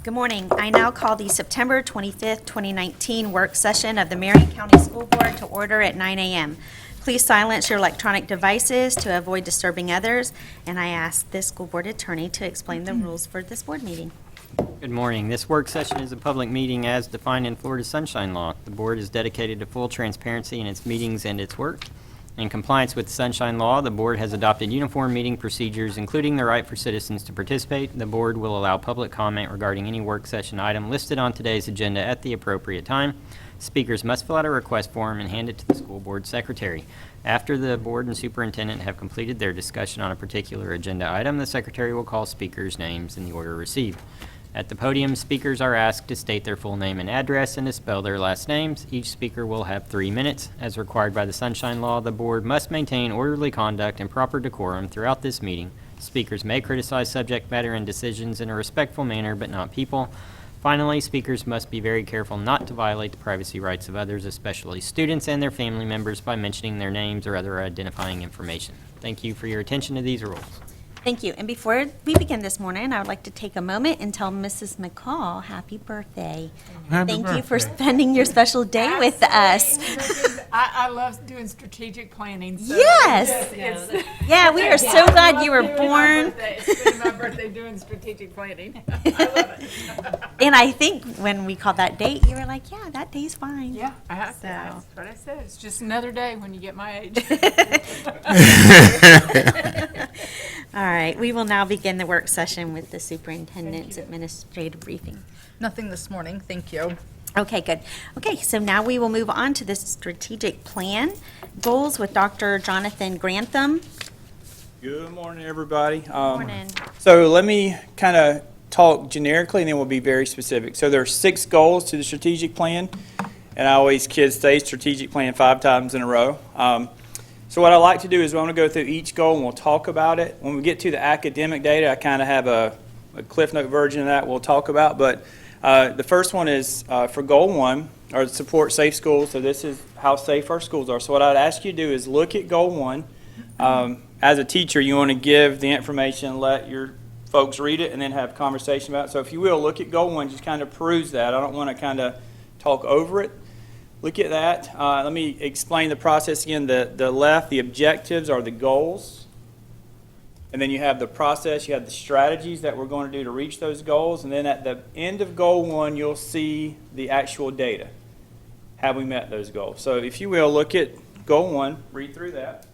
Good morning. I now call the September 25th, 2019 work session of the Marion County School Board to order at 9 a.m. Please silence your electronic devices to avoid disturbing others, and I ask this school board attorney to explain the rules for this board meeting. Good morning. This work session is a public meeting as defined in Florida Sunshine Law. The board is dedicated to full transparency in its meetings and its work. In compliance with Sunshine Law, the board has adopted uniform meeting procedures, including the right for citizens to participate. The board will allow public comment regarding any work session item listed on today's agenda at the appropriate time. Speakers must fill out a request form and hand it to the school board secretary. After the board and superintendent have completed their discussion on a particular agenda item, the secretary will call speakers' names in the order received. At the podium, speakers are asked to state their full name and address and to spell their last names. Each speaker will have 3 minutes. As required by the Sunshine Law, the board must maintain orderly conduct and proper decorum throughout this meeting. Speakers may criticize subject matter and decisions in a respectful manner, but not people. Finally, speakers must be very careful not to violate the privacy rights of others, especially students and their family members, by mentioning their names or other identifying information. Thank you for your attention to these rules. Thank you. And before we begin this morning, I would like to take a moment and tell Mrs. McCall happy birthday. Thank you for spending your special day with us. I love doing strategic planning. So Yes. it's Yeah, we are so glad you were born. It's been my birthday doing strategic planning. I love it. And I think when we called that date, you were like, yeah, that day's fine. Yeah, that's what I said. It's just another day when you get my age. All right, we will now begin the work session with the superintendent's administrative briefing. Nothing this morning, thank you. Okay, good. Okay, so now we will move on to the strategic plan goals with Dr. Jonathan Grantham. Good morning, everybody. Morning. So let me kind of talk generically, and then we'll be very specific. So there are 6 goals to the strategic plan, and I always say strategic plan 5 times in a row. So what I like to do is I want to go through each goal, and we'll talk about it. When we get to the academic data, I kind of have a Cliff Note version of that we'll talk about. But the first one is for goal 1, or support safe schools. So this is how safe our schools are. So what I'd ask you to do is look at goal 1. As a teacher, you want to give the information, let your folks read it, and then have conversation about it. So if you will, look at goal 1, just kind of peruse that. I don't want to kind of talk over it. Look at that. Let me explain the process again. The left, the objectives are the goals. And then you have the process, you have the strategies that we're going to do to reach those goals. And then at the end of goal 1, you'll see the actual data. Have we met those goals? So if you will, look at goal 1, read through that.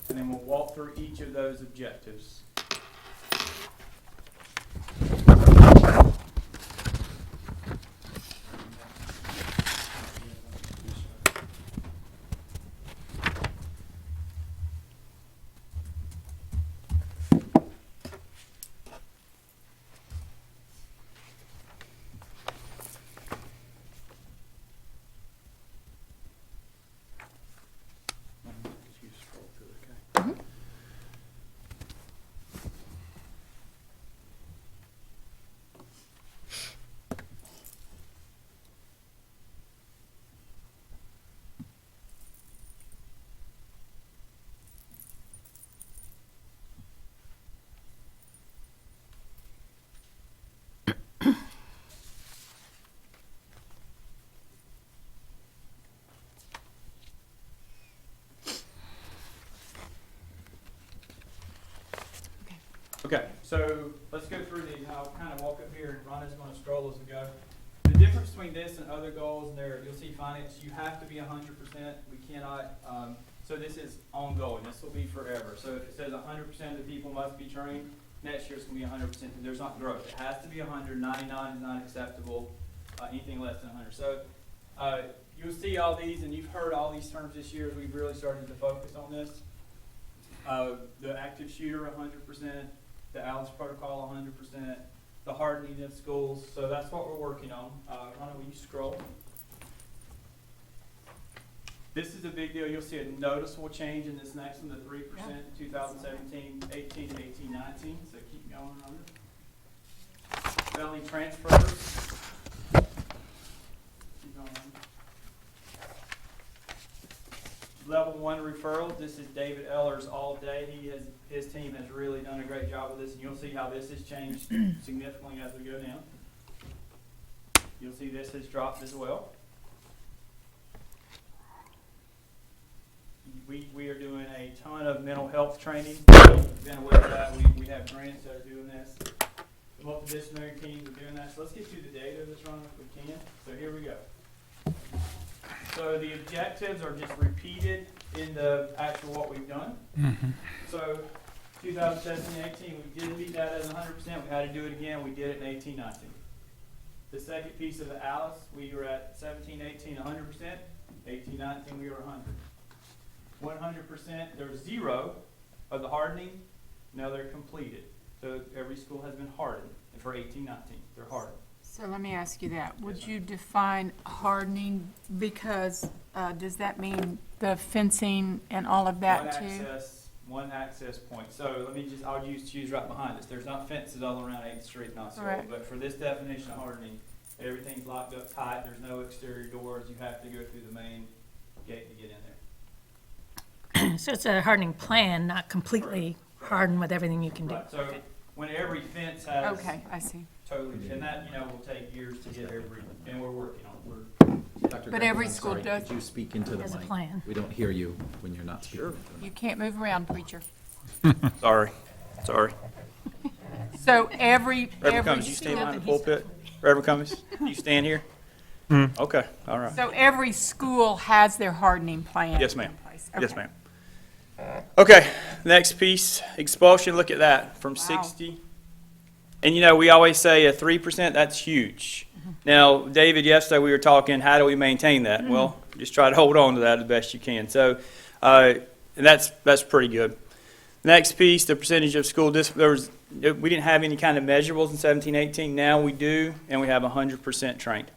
And then we'll walk through each of those objectives. Okay, so let's go through these. I'll kind of walk up here, and Rhonda's going to scroll as we go. The difference between this and other goals, and there you'll see finance, you have to be 100%. We cannot, so this is ongoing. This will be forever. So if it says 100% of the people must be trained, next year it's going to be 100%. There's not growth. It has to be 100. 99 is not acceptable. Anything less than 100. So you'll see all these, and you've heard all these terms this year as we've really started to focus on this. The active shooter, 100%. The ALICE protocol, 100%, the hardening of schools. So that's what we're working on. Rhonda, will you scroll? This is a big deal. You'll see a noticeable change in this next one, the 3%, 2017, 18, 18, 19. So keep going, Rhonda. Belly transfers. Keep going. Level 1 referrals, this is David Eller's all day. His team has really done a great job with this, and you'll see how this has changed significantly as we go down. You'll see this has dropped as well. We are doing a ton of mental health training. You've been aware of that. We have grants that are doing this. The multidisciplinary teams are doing that. So let's get through the data of this run if we can. So here we go. So the objectives are just repeated in the actual what we've done. So 2017-18, we did meet that as 100%. We had to do it again. We did it in 18-19. The second piece of the ALICE, we were at 17-18, 100%. 18-19, we were 100%. There's 0 of the hardening. Now they're completed. So every school has been hardened. And for 18-19, they're hardened. So let me ask you that. Would you define hardening, because does that mean the fencing and all of that too? One access point. So I'll use choose right behind us. There's not fences all around 8th Street and Osceola, Correct. but for this definition of hardening, everything's locked up tight. There's no exterior doors. You have to go through the main gate to get in there. So it's a hardening plan, not completely hardened with everything you can do. Right. So when every fence has Okay, I see. totally, and that, will take years to get every, and we're working on it. Dr. But Greco, every I'm school sorry, does- Could you speak into the Has a mic? plan. We don't hear you when you're not speaking. into the mic. You can't move around, preacher. Sorry. So every Reverend Cummings, you stand behind the pulpit? Reverend Cummings, you stand here? Okay, all right. So every school has their hardening plan? Yes, ma'am. in place. Yes, Okay. ma'am. Okay, next piece, expulsion, look at that, from Wow. 60. And we always say a 3%, that's huge. Now, David, yesterday we were talking, how do we maintain that? Well, just try to hold on to that as best you can. So, and that's pretty good. Next piece, the percentage of school discipline, we didn't have any kind of measurables in 17-18. Now we do, and we have 100% trained.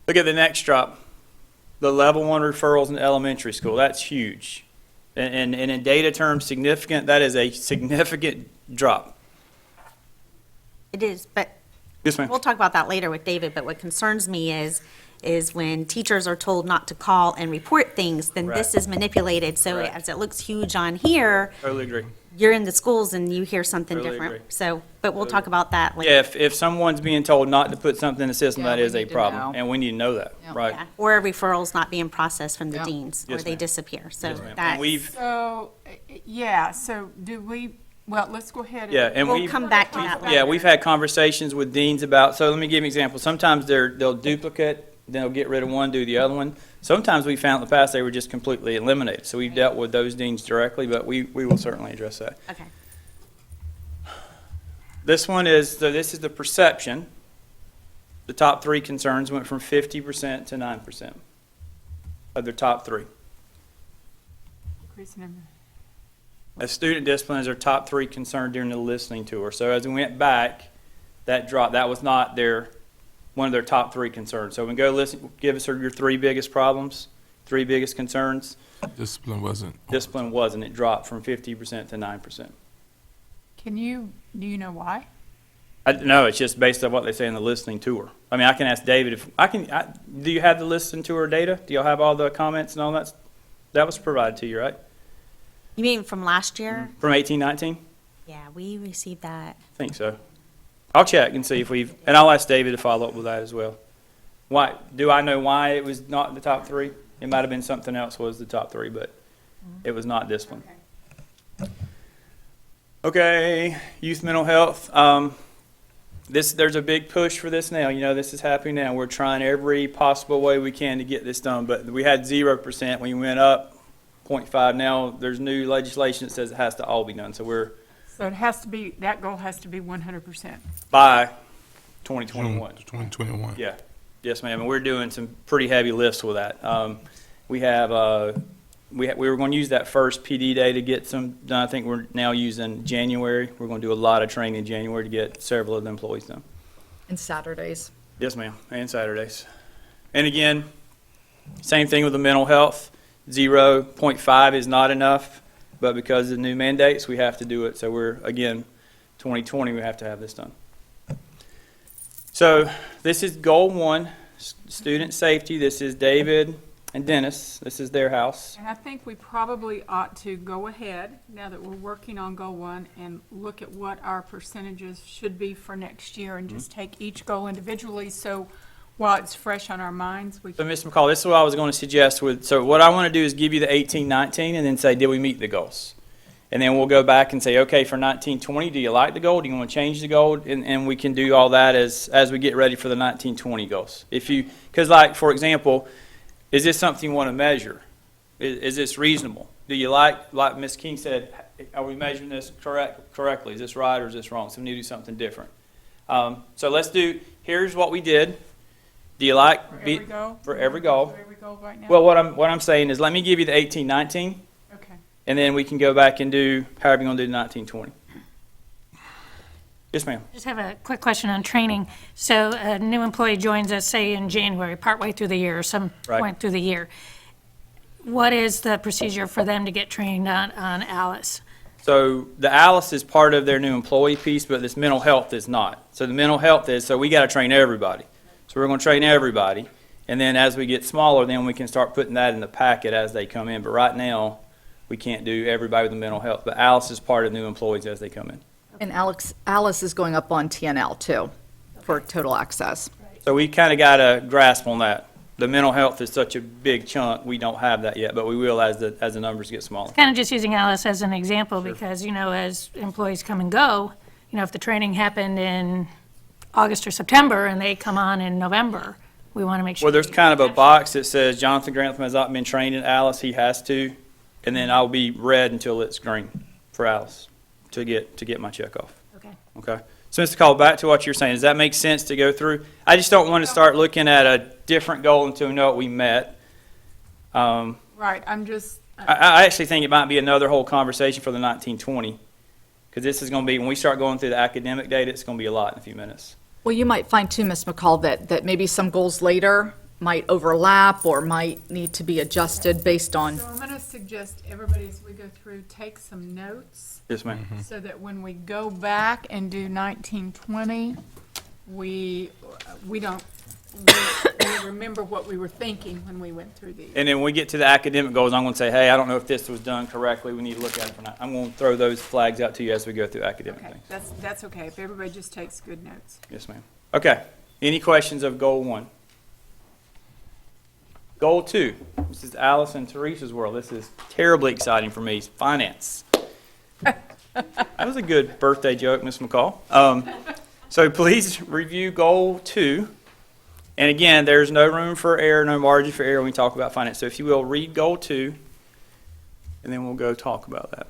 Look at the next drop. The level 1 referrals in elementary school, that's huge. And in data terms, significant, that is a significant drop. It is, but Yes, ma'am. we'll talk about that later with David, but what concerns me is when teachers are told not to call and report things, then this Correct. is manipulated. So Correct. as it looks huge on here, Totally agree. you're in the schools and you hear something Totally different. agree. So, but we'll talk about that later. Yeah, if someone's being told not to put something in the system, Yeah, that we is a need to problem, know. and we need to know that, Yeah. right? Yeah. Or a referral's not being processed from the Yeah. deans, or Yes, they ma'am. disappear. So Yes, ma'am. And that's, we've, So, yeah, so do we, well, let's go ahead. yeah, and we'll we've, come back to that later. yeah, we've had conversations with deans about, so let me give you an example. Sometimes they'll duplicate, then they'll get rid of one, do the other one. Sometimes we found in the past they were just completely eliminated. So we've dealt with those deans directly, but we will certainly address that. Okay. This one is, so this is the perception. The top 3 concerns went from 50% to 9% of the top 3. Increase in number. As student discipline is our top 3 concern during the listening tour. So as we went back, that dropped. That was not one of their top 3 concerns. So when we go listen, give us your 3 biggest problems, 3 biggest concerns. Discipline wasn't. Discipline wasn't. It dropped from 50% to 9%. Do you know why? No, it's just based on what they say in the listening tour. I mean, I can ask David if do you have the listening tour data? Do y'all have all the comments and all that? That was provided to you, right? You mean from last year? From 18-19? Yeah, we received that. I think so. I'll check and see if and I'll ask David to follow up with that as well. Why, do I know why it was not in the top 3? It might have been something else was the top 3, but it was not discipline. Okay, youth mental health. There's a big push for this now. This is happening now. We're trying every possible way we can to get this done, but we had 0% when you went up 0.5. Now there's new legislation that says it has to all be done. So we're So it has to be, that goal has to be 100%. by 2021. 2021. Yeah, yes, ma'am, and we're doing some pretty heavy lifts with that. We have, we were going to use that first PD day to get some done. I think we're now using January. We're going to do a lot of training in January to get several of the employees done. And Saturdays. Yes, ma'am, and Saturdays. And again, same thing with the mental health. 0.5 is not enough, but because of the new mandates, we have to do it. So we're, again, 2020, we have to have this done. So this is goal one, student safety. This is David and Dennis. This is their house. And I think we probably ought to go ahead, now that we're working on goal one, and look at what our percentages should be for next year, and just take each goal individually, so while it's fresh on our minds, we So, can. Ms. McCall, this is what I was going to suggest with, so what I want to do is give you the 18, 19, and then say, did we meet the goals? And then we'll go back and say, okay, for 19, 20, do you like the goal? Do you want to change the goal? And we can do all that as we get ready for the 19, 20 goals. If you, because like, for example, is this something you want to measure? Is this reasonable? Do you like Ms. King said, are we measuring this correctly? Is this right or is this wrong? So we need to do something different. So let's do, here's what we did. Do you like? For every goal? For every goal. For every goal right now? Well, what I'm saying is, let me give you the 18, 19, Okay. and then we can go back and do, however you're going to do the 19, 20. Yes, ma'am. Just have a quick question on training. So a new employee joins us, say, in January, partway through the year, or some Right. point through the year. What is the procedure for them to get trained on Alice? So the Alice is part of their new employee piece, but this mental health is not. So the mental health is, so we got to train everybody. So we're going to train everybody, and then as we get smaller, then we can start putting that in the packet as they come in. But right now, we can't do everybody with the mental health. But Alice is part of new employees as they come in. And Alice is going up on TNL too, for total access. So we kind of got a grasp on that. The mental health is such a big chunk, we don't have that yet, but we will as the numbers get smaller. Kind of just using Alice as an example, because, you know, as employees come and go, you know, if the training happened in August or September and they come on in November, we want to make sure. Well, there's kind of a box that says Jonathan Grantham has not been trained in Alice, he has to, and then I'll be red until it's green for Alice to get my check off. Okay. Okay? So, Mr. Call, back to what you're saying, does that make sense to go through? I just don't want to start looking at a different goal until we know what we met. Right, I'm just, I actually think it might be another whole conversation for the 1920, because this is going to be, when we start going through the academic data, it's going to be a lot in a few minutes. Well, you might find too, Ms. McCall, that maybe some goals later might overlap or might need to be adjusted based on, so I'm going to suggest everybody, as we go through, take some notes, Yes, ma'am. so that when we go back and do 1920, we don't, we remember what we were thinking when we went through these. And then when we get to the academic goals, I'm going to say, hey, I don't know if this was done correctly, we need to look at it or not. I'm going to throw those flags out to you as we go through academic Okay, things. that's okay, if everybody just takes good notes. Yes, ma'am. Okay, any questions of goal one? Goal two, this is Alice and Teresa's world. This is terribly exciting for me, finance. That was a good birthday joke, Ms. McCall. So please review goal two. And again, there's no room for error, no margin for error when we talk about finance. So if you will, read goal two, and then we'll go talk about that.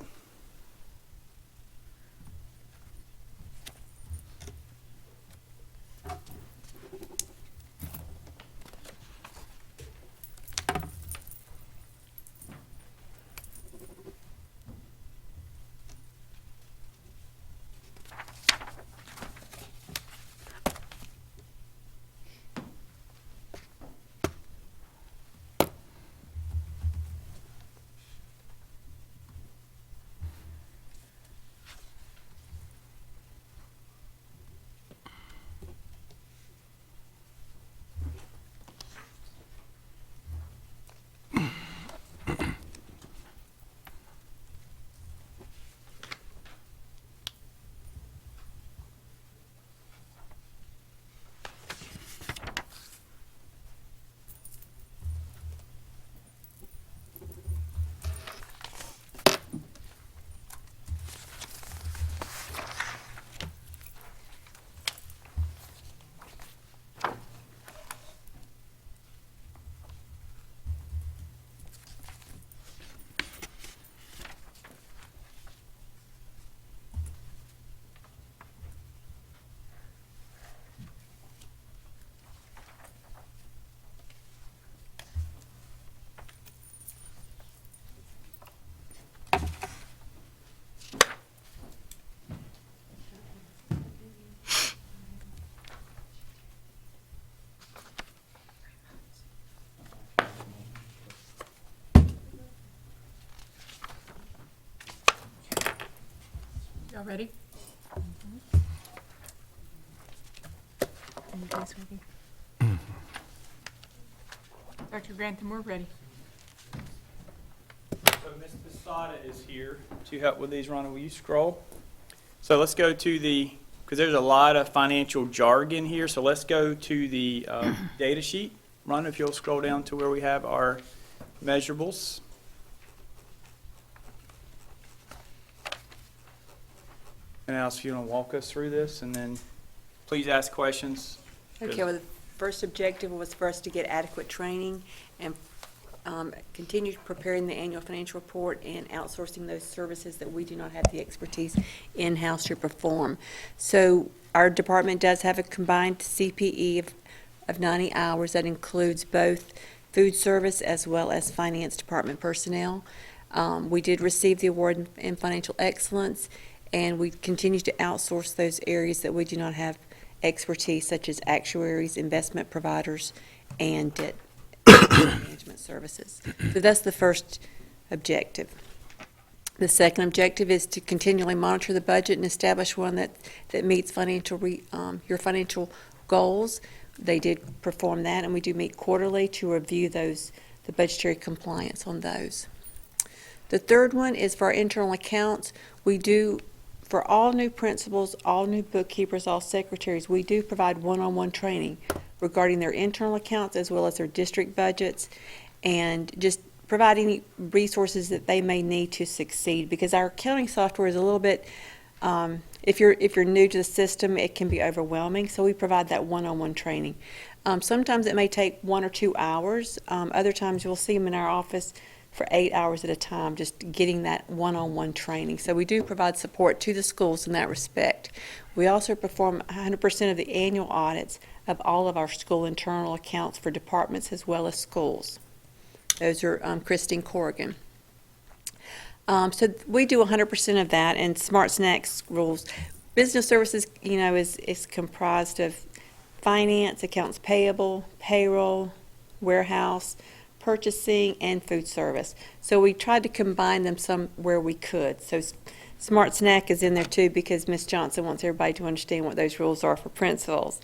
Y'all ready? Dr. Grantham, we're ready. So Ms. Posada is here to help with these, Rhonda. Will you scroll? So let's go to the, because there's a lot of financial jargon here, so let's go to the data sheet. Rhonda, if you'll scroll down to where we have our measurables. And Alice, if you want to walk us through this, and then please ask questions. Okay, well, the first objective was for us to get adequate training and continue preparing the annual financial report and outsourcing those services that we do not have the expertise in-house to perform. So our department does have a combined CPE of 90 hours that includes both food service as well as finance department personnel. We did receive the award in financial excellence, and we continue to outsource those areas that we do not have expertise, such as actuaries, investment providers, and debt management services. So that's the first objective. The second objective is to continually monitor the budget and establish one that meets your financial goals. They did perform that, and we do meet quarterly to review the budgetary compliance on those. The third one is for our internal accounts. We do, for all new principals, all new bookkeepers, all secretaries, we do provide one-on-one training regarding their internal accounts as well as their district budgets, and just providing resources that they may need to succeed, because our accounting software is a little bit, if you're new to the system, it can be overwhelming, so we provide that one-on-one training. Sometimes it may take 1 or 2 hours. Other times you'll see them in our office for 8 hours at a time, just getting that one-on-one training. So we do provide support to the schools in that respect. We also perform 100% of the annual audits of all of our school internal accounts for departments as well as schools. Those are Christine Corrigan. So we do 100% of that, and Smart Snacks rules. Business services, is comprised of finance, accounts payable, payroll, warehouse, purchasing, and food service. So we tried to combine them somewhere we could. So Smart Snack is in there too, because Ms. Johnson wants everybody to understand what those rules are for principals.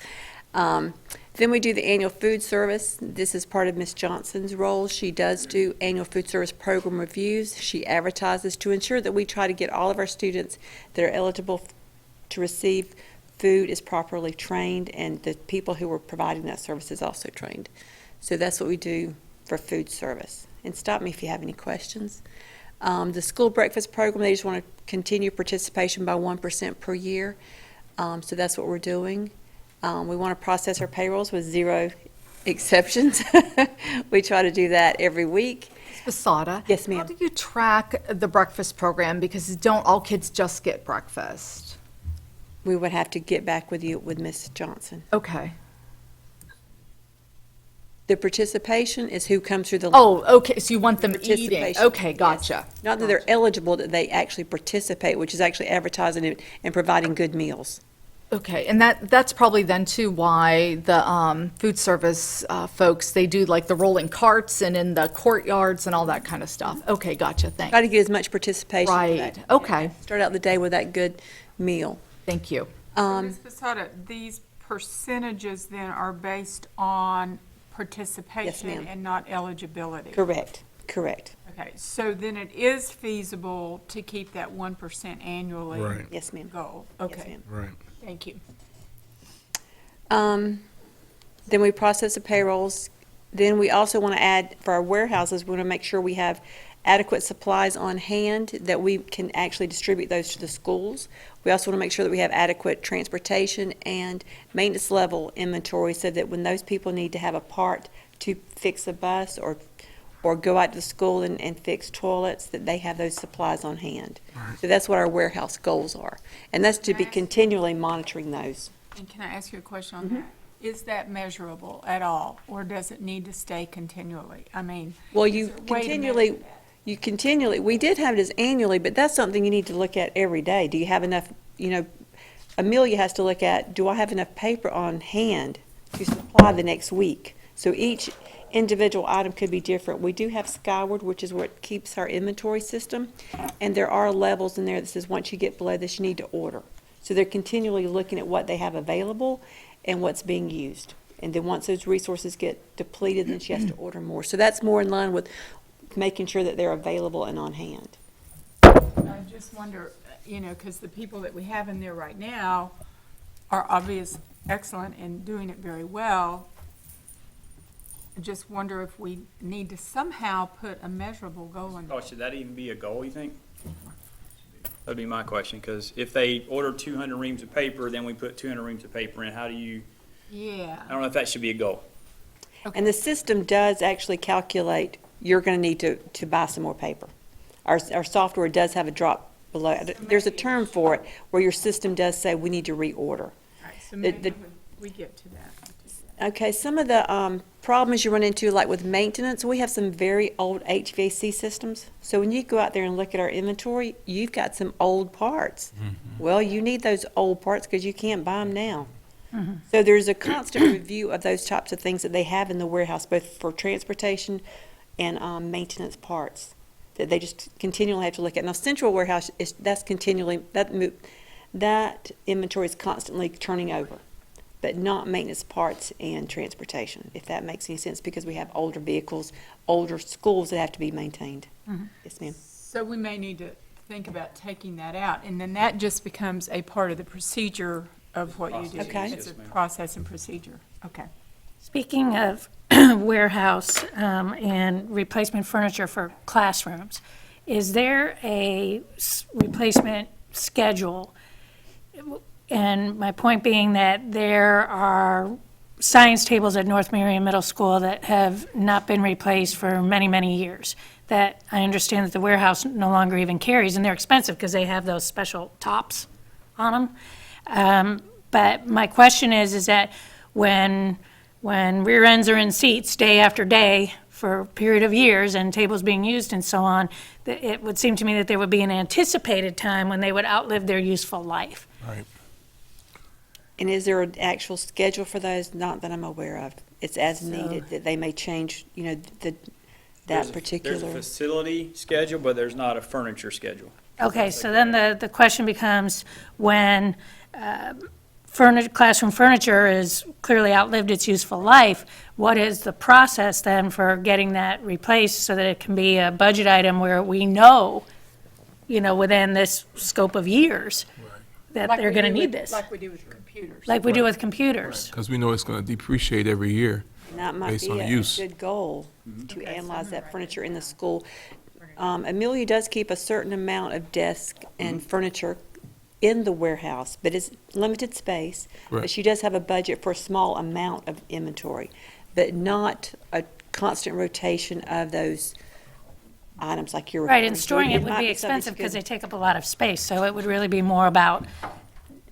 Then we do the annual food service. This is part of Ms. Johnson's role. She does do annual food service program reviews. She advertises to ensure that we try to get all of our students that are eligible to receive food is properly trained, and the people who are providing that service is also trained. So that's what we do for food service. And stop me if you have any questions. The school breakfast program, they just want to continue participation by 1% per year. So that's what we're doing. We want to process our payrolls with 0 exceptions. We try to do that every week. Posada? Yes, ma'am. How do you track the breakfast program? Because don't all kids just get breakfast? We would have to get back with you with Ms. Johnson. Okay. The participation is who comes through the. Oh, okay, so you want them eating. Participation, Okay, yes. gotcha. Not that they're eligible, that they actually participate, which is actually advertising and providing good meals. Okay, and that's probably then too why the food service folks, they do like the rolling carts and in the courtyards and all that kind of stuff. Okay, gotcha, Try thanks. to get as much participation. Right, okay, Start out the day with that good meal. thank you. Ms. Posada, these percentages then are based on participation ma'am. and not eligibility? Correct. Okay, so then it is feasible to keep that 1% annually Right. Yes, ma'am. goal? Yes, Okay, ma'am. Right. thank you. Then we process the payrolls. Then we also want to add, for our warehouses, we want to make sure we have adequate supplies on hand that we can actually distribute those to the schools. We also want to make sure that we have adequate transportation and maintenance level inventory, so that when those people need to have a part to fix a bus or go out to the school and fix toilets, that they have those supplies on hand. So that's what our warehouse goals are. And that's to be continually monitoring those. And can I ask you a question on that? Is that measurable at all, or does it need to stay continually? I mean, Well, is you there a way to measure continually, that? we did have it as annually, but that's something you need to look at every day. Do you have enough, Amelia has to look at, do I have enough paper on hand to supply the next week? So each individual item could be different. We do have Skyward, which is what keeps our inventory system, and there are levels in there that says once you get below this, you need to order. So they're continually looking at what they have available, and what's being used. And then once those resources get depleted, then she has to order more. So that's more in line with making sure that they're available and on hand. I just wonder, because the people that we have in there right now are excellent and doing it very well. I just wonder if we need to somehow put a measurable goal in. Oh, should that even be a goal, you think? That'd be my question, because if they order 200 reams of paper, then we put 200 reams of paper in, how do you, Yeah. I don't know if that should be a goal. And the system does actually calculate, you're going to need to buy some more paper. Our software does have a drop below, there's a term for it, where your system does say we need to reorder. All right, so maybe when we get to that. Okay, some of the problems you run into, like with maintenance, we have some very old HVAC systems. So when you go out there and look at our inventory, you've got some old parts. Well, you need those old parts because you can't buy them now. So there's a constant review of those types of things that they have in the warehouse, both for transportation and maintenance parts, that they just continually have to look at. Now, central warehouse, that's continually, that inventory is constantly turning over, but not maintenance parts and transportation, if that makes any sense, because we have older vehicles, older schools that have to be maintained. Yes, ma'am. So we may need to think about taking that out, and then that just becomes a part of the procedure of what you do. Okay. It's a process and procedure. Okay. Speaking of warehouse and replacement furniture for classrooms, is there a replacement schedule? And my point being that there are science tables at North Marion Middle School that have not been replaced for many, many years, that I understand that the warehouse no longer even carries, and they're expensive because they have those special tops on them. But my question is that when rear ends are in seats day after day for a period of years and tables being used and so on, it would seem to me that there would be an anticipated time when they would outlive their useful life. Right. And is there an actual schedule for those? Not that I'm aware of. It's as needed, that they may change, that There's a particular. facility schedule, but there's not a furniture schedule. Okay, so then the question becomes, when classroom furniture is clearly outlived its useful life, what is the process then for getting that replaced so that it can be a budget item where we know, within this scope of years, that Like they're we going to do need with- this, Like we do with computers. like we do with computers? Because we know it's going to depreciate every year. And that might based be on a use. good goal to analyze that furniture in the school. Amelia does keep a certain amount of desk and furniture in the warehouse, but it's limited space. But Correct. she does have a budget for a small amount of inventory, but not a constant rotation of those items like you're referring Right, to. and storing it would might be something she expensive because could- they take up a lot of space, so it would really be more about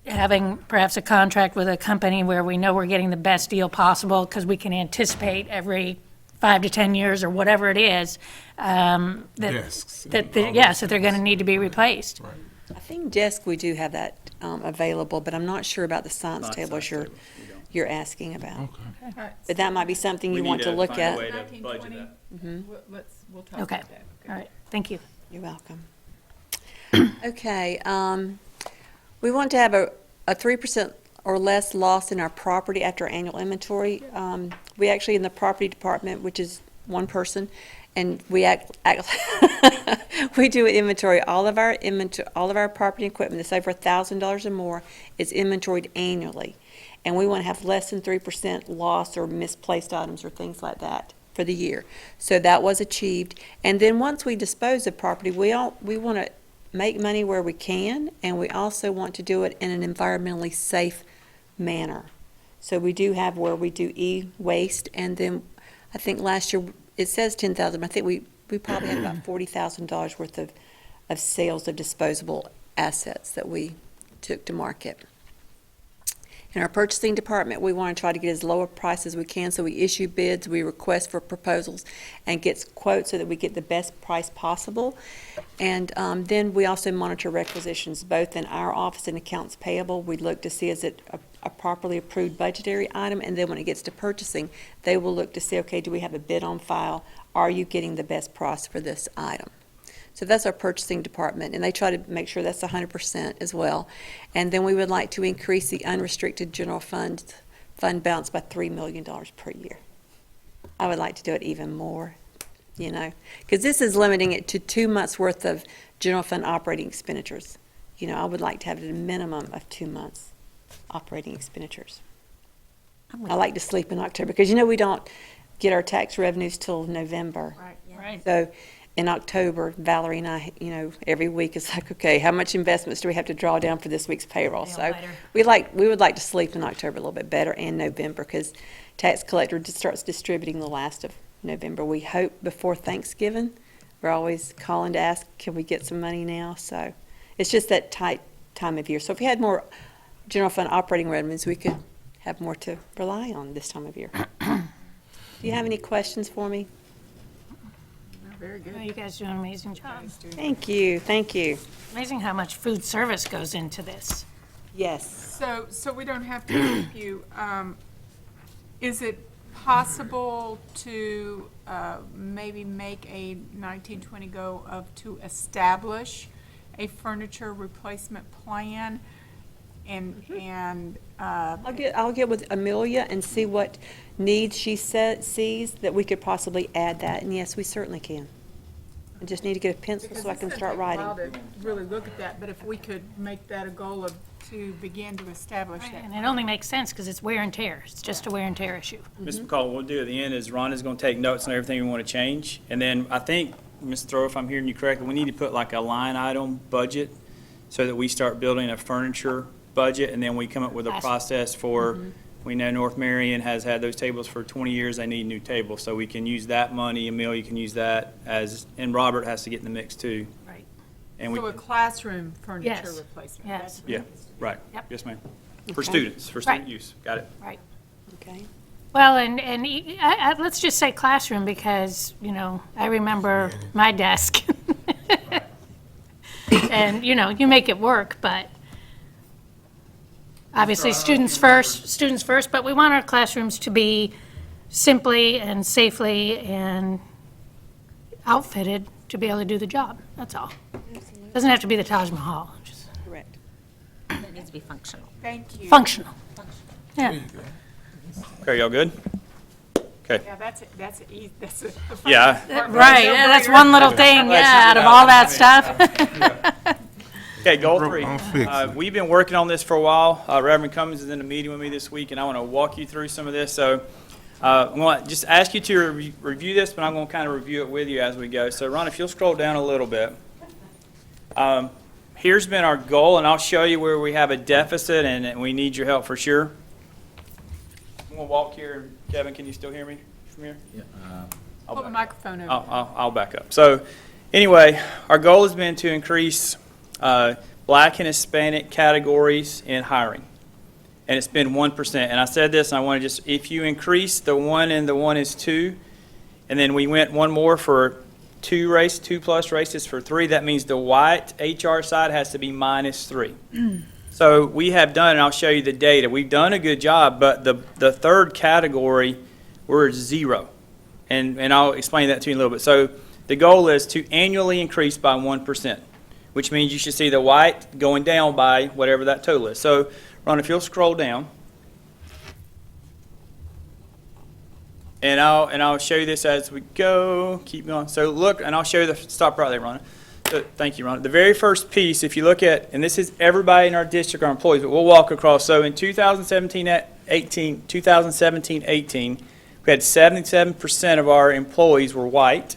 having perhaps a contract with a company where we know we're getting the best deal possible because we can anticipate every 5 to 10 years or whatever it is, Desks. that they're going to need to be replaced. I think desk, we do have that available, but I'm not sure about the science Not tables science you're, tables, we don't. you're asking about. All right, But that might be something We you need want to look find a at. way to 19, budget 20. that. We'll talk Okay, about that. all right, thank you. You're welcome. Okay, we want to have a 3% or less loss in our property after annual inventory. We actually, in the property department, which is one person, and we we do an inventory, all of our property and equipment that's over $1,000 or more is inventoried annually. And we want to have less than 3% loss or misplaced items or things like that for the year. So that was achieved. And then once we dispose of property, we want to make money where we can, and we also want to do it in an environmentally safe manner. So we do have where we do e-waste, and then I think last year, it says 10,000, but I think we probably had about $40,000 worth of sales of disposable assets that we took to market. In our purchasing department, we want to try to get as low a price as we can, so we issue bids, we request for proposals, and get quotes so that we get the best price possible. And then we also monitor requisitions, both in our office and accounts payable. We look to see is it a properly approved budgetary item, and then when it gets to purchasing, they will look to see, okay, do we have a bid on file? Are you getting the best price for this item? So that's our purchasing department, and they try to make sure that's 100% as well. And then we would like to increase the unrestricted general fund fund balance by $3 million per year. I would like to do it even more, you know, because this is limiting it to 2 months' worth of general fund operating expenditures. You know, I would like to have it at a minimum of 2 months operating expenditures. I like to sleep in October, because you know we don't get our tax revenues till November. Right. So in October, Valerie and I, you know, every week it's like, okay, how much investments do we have to draw down for this week's payroll? Mail So lighter. we would like to sleep in October a little bit better, and November, because tax collector just starts distributing the last of November. We hope before Thanksgiving. We're always calling to ask, can we get some money now? So it's just that tight time of year. So if we had more general fund operating revenues, we could have more to rely on this time of year. Do you have any questions for me? Very good. Oh, you guys do an amazing job. Thank you, thank you. Amazing how much food service goes into this. Yes. So we don't have to keep you, is it possible to maybe make a 1920 goal to establish a furniture replacement plan? And I'll get with Amelia and see what needs she sees that we could possibly add that, and yes, we certainly can. I just need to get a pencil so I can start writing. It's gonna take a while to really look at that, but if we could make that a goal to begin to establish that. And it only makes sense because it's wear and tear. It's just a wear and tear issue. Ms. McCall, what we'll do at the end is Rhonda's going to take notes on everything we want to change. And then I think, Ms. Throw, if I'm hearing you correctly, we need to put like a line item budget so that we start building a furniture budget, and then we come up with a process for, we know North Marion has had those tables for 20 years, they need new tables. So we can use that money, Amelia can use that as, and Robert has to get in the mix too. Right. And we, So a classroom furniture Yes. replacement. Yes. That's what yeah, it is. right. Yep. Yes, ma'am. For Okay. students, for student Right. use. Got it. Right. Okay. Well, let's just say classroom because, you know, I remember my desk. And, you know, you make it work, but obviously students first, but we want our classrooms to be simply and safely and outfitted to be able to do the job. That's all. Doesn't have to be the Taj Mahal, just Correct. It needs to be functional. Thank you. functional. Yeah. Okay, y'all good? Okay. Yeah, that's the Yeah. Right, yeah, that's one little thing, yeah, out of all that stuff. Okay, goal 3. I'm fixing. We've been working on this for a while. Reverend Cummings is in a meeting with me this week, and I want to walk you through some of this. So I'm going to just ask you to review this, but I'm going to kind of review it with you as we go. So Ron, if you'll scroll down a little bit. Here's been our goal, and I'll show you where we have a deficit and we need your help for sure. I'm going to walk here. Kevin, can you still hear me from here? Yeah, I'll Pull the back up. microphone over. I'll back up. So anyway, our goal has been to increase Black and Hispanic categories in hiring. And it's been 1%. And I said this, and I want to just, if you increase the 1 and the 1 is 2, and then we went one more for 2 plus races for 3, that means the white HR side has to be -3. So we have done, and I'll show you the data, we've done a good job, but the third category, we're 0. And I'll explain that to you in a little bit. So the goal is to annually increase by 1%, which means you should see the white going down by whatever that total is. So, Ron, if you'll scroll down. And I'll show you this as we go. Keep going. So look, and I'll show you the, stop right there, Ron. So, thank you, Ron. The very first piece, if you look at, and this is everybody in our district, our employees, but we'll walk across. So in 2017-18, we had 77% of our employees were white.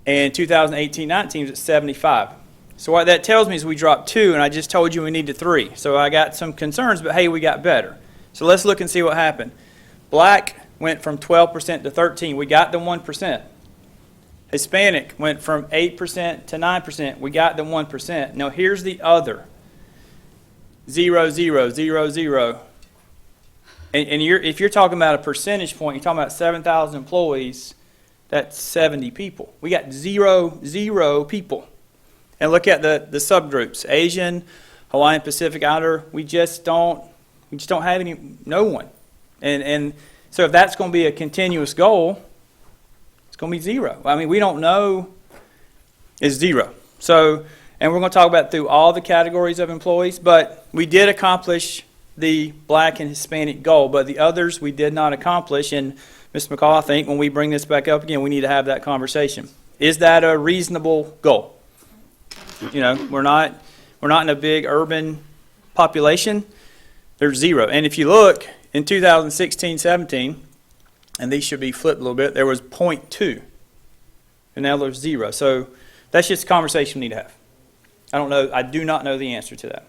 And 2018-19 was at 75. So what that tells me is we dropped 2, and I just told you we needed 3. So I got some concerns, but hey, we got better. So let's look and see what happened. Black went from 12% to 13. We got the 1%. Hispanic went from 8% to 9%. We got the 1%. Now here's the other. 0, 0, 0, 0. And if you're talking about a percentage point, you're talking about 7,000 employees, that's 70 people. We got 0, 0 people. And look at the subgroups. Asian, Hawaiian Pacific Islander, we just don't have no one. And so if that's going to be a continuous goal, it's going to be 0. I mean, we don't know, it's 0. So, and we're going to talk about through all the categories of employees, but we did accomplish the Black and Hispanic goal, but the others we did not accomplish. And Ms. McCall, I think when we bring this back up again, we need to have that conversation. Is that a reasonable goal? You know, we're not in a big urban population. There's zero. And if you look in 2016-17, and these should be flipped a little bit, there was 0.2, and now there's 0. So that's just a conversation we need to have. I don't know. I do not know the answer to that.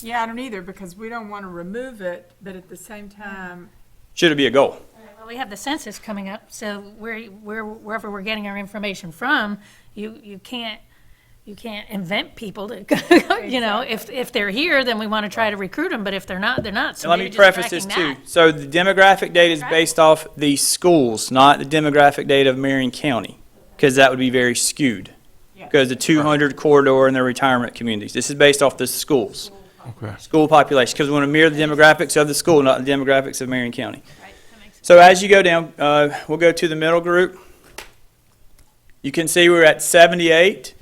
Yeah, I don't either, because we don't want to remove it, but at the same time, Should it be a goal? Well, we have the census coming up, so wherever we're getting our information from, you can't invent people to, you know, if they're here, then we want to try to recruit them, but if they're not, they're not. So And let me maybe just preface this tracking too. that. So the demographic data is based off the schools, not the demographic data of Marion County, because that would be very skewed. Yeah. Because the 200 corridor and the retirement communities. This is based off the schools, Okay. school population, because we want to mirror the demographics of the school, not the demographics of Marion County. Right, that makes sense. So as you go down, we'll go to the middle group. You can see we're at 78,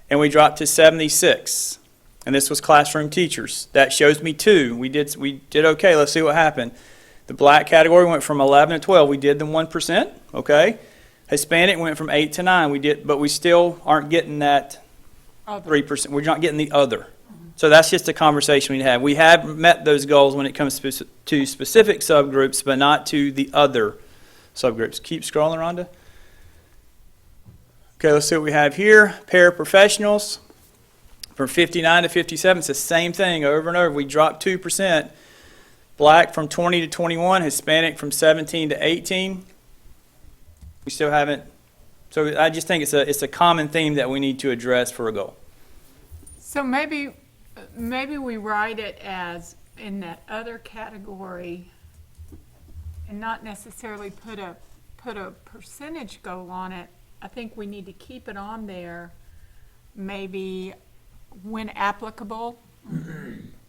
and we dropped to 76. And this was classroom teachers. That shows me 2. We did okay. Let's see what happened. The Black category went from 11 to 12. We did the 1%, okay? Hispanic went from 8 to 9. But we still aren't getting that other. 3%. We're not getting the other. So that's just a conversation we have. We have met those goals when it comes to specific subgroups, but not to the other subgroups. Keep scrolling, Rhonda. Okay, let's see what we have here. Paraprofessionals, from 59 to 57, it's the same thing over and over. We dropped 2%. Black from 20 to 21, Hispanic from 17 to 18. We still haven't. So I just think it's a common theme that we need to address for a goal. So maybe we write it as in that other category and not necessarily put a percentage goal on it. I think we need to keep it on there, maybe when applicable,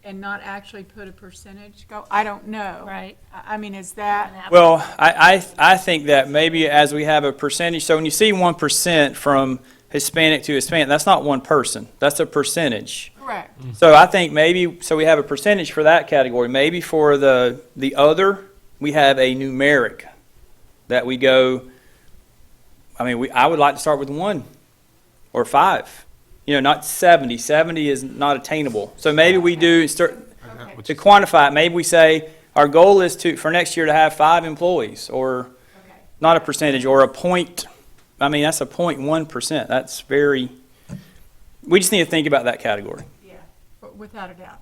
and not actually put a percentage goal. I don't know. Right. I mean, is that, Well, I think that maybe as we have a percentage, so when you see 1% from Hispanic to Hispanic, that's not one person, that's a percentage. correct? So I think maybe, so we have a percentage for that category. Maybe for the other, we have a numeric that we go, I would like to start with 1 or 5. You know, not 70. 70 is not attainable. So maybe we do start to quantify it. Maybe we say our goal is for next year to have 5 employees, or not a percentage, or a point. That's a 0.1%. That's very. We just need to think about that category. Yeah, but without a doubt.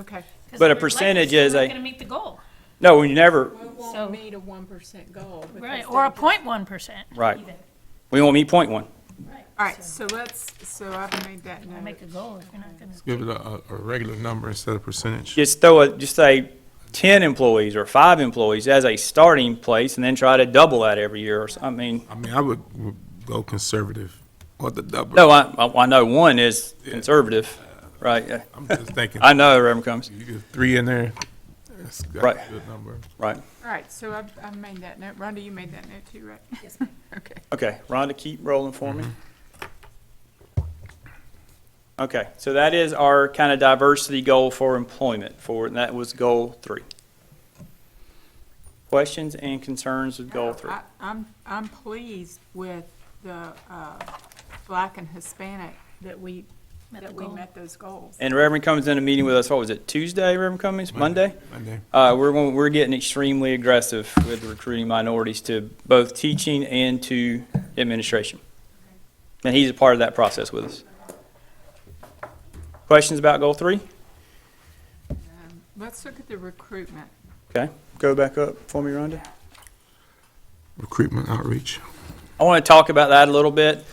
Okay. 'Cause But a we're percentage likely is still a- not going to meet the goal. No, we never. We So- won't meet a 1% goal. because Right, they or a just- 0.1%. Right. even. We won't meet 0.1. Right. All right, so I've made that Why note. make a goal if you're not going to? Give it a regular number instead of percentage. Just say 10 employees or 5 employees as a starting place, and then try to double that every year. I would go conservative, or the double. No, I know 1 is conservative, right? Yeah. I'm just thinking, I know, Reverend Cummings, you get 3 in there, that's Right. a good number. right. All right, so I've made that note. Rhonda, you made that note too, right? Yes. Okay. Okay, Rhonda, keep rolling for me. Okay, so that is our kind of diversity goal for employment, and that was goal 3. Questions and concerns with goal 3? I'm pleased with the Black and Hispanic that we met those goals. And Reverend Cummings in a meeting with us, what was it, Tuesday, Reverend Cummings, Monday? Monday. We're getting extremely aggressive with recruiting minorities to both teaching and to administration. And he's a part of that process with us. Questions about goal 3? Let's look at the recruitment. Okay, go back up for me, Rhonda. Recruitment outreach. I want to talk about that a little bit.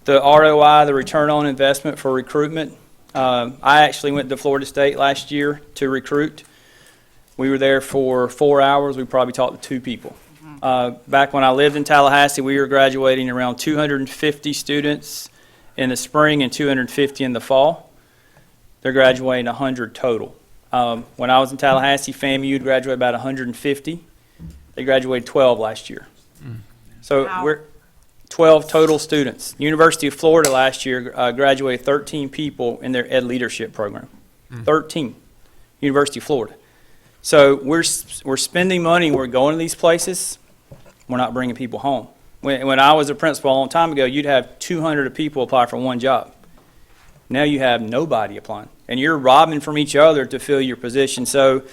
The ROI, the return on investment for recruitment. I actually went to Florida State last year to recruit. We were there for 4 hours. We probably talked to 2 people. Back when I lived in Tallahassee, we were graduating around 250 students in the spring and 250 in the fall. They're graduating 100 total. When I was in Tallahassee, FAMU would graduate about 150. They graduated 12 last year. So Wow. we're 12 total students. University of Florida last year graduated 13 people in their Ed Leadership program. 13. University of Florida. So we're spending money, we're going to these places, we're not bringing people home. When I was a principal a long time ago, you'd have 200 people apply for one job. Now you have nobody applying, and you're robbing from each other to fill your position. So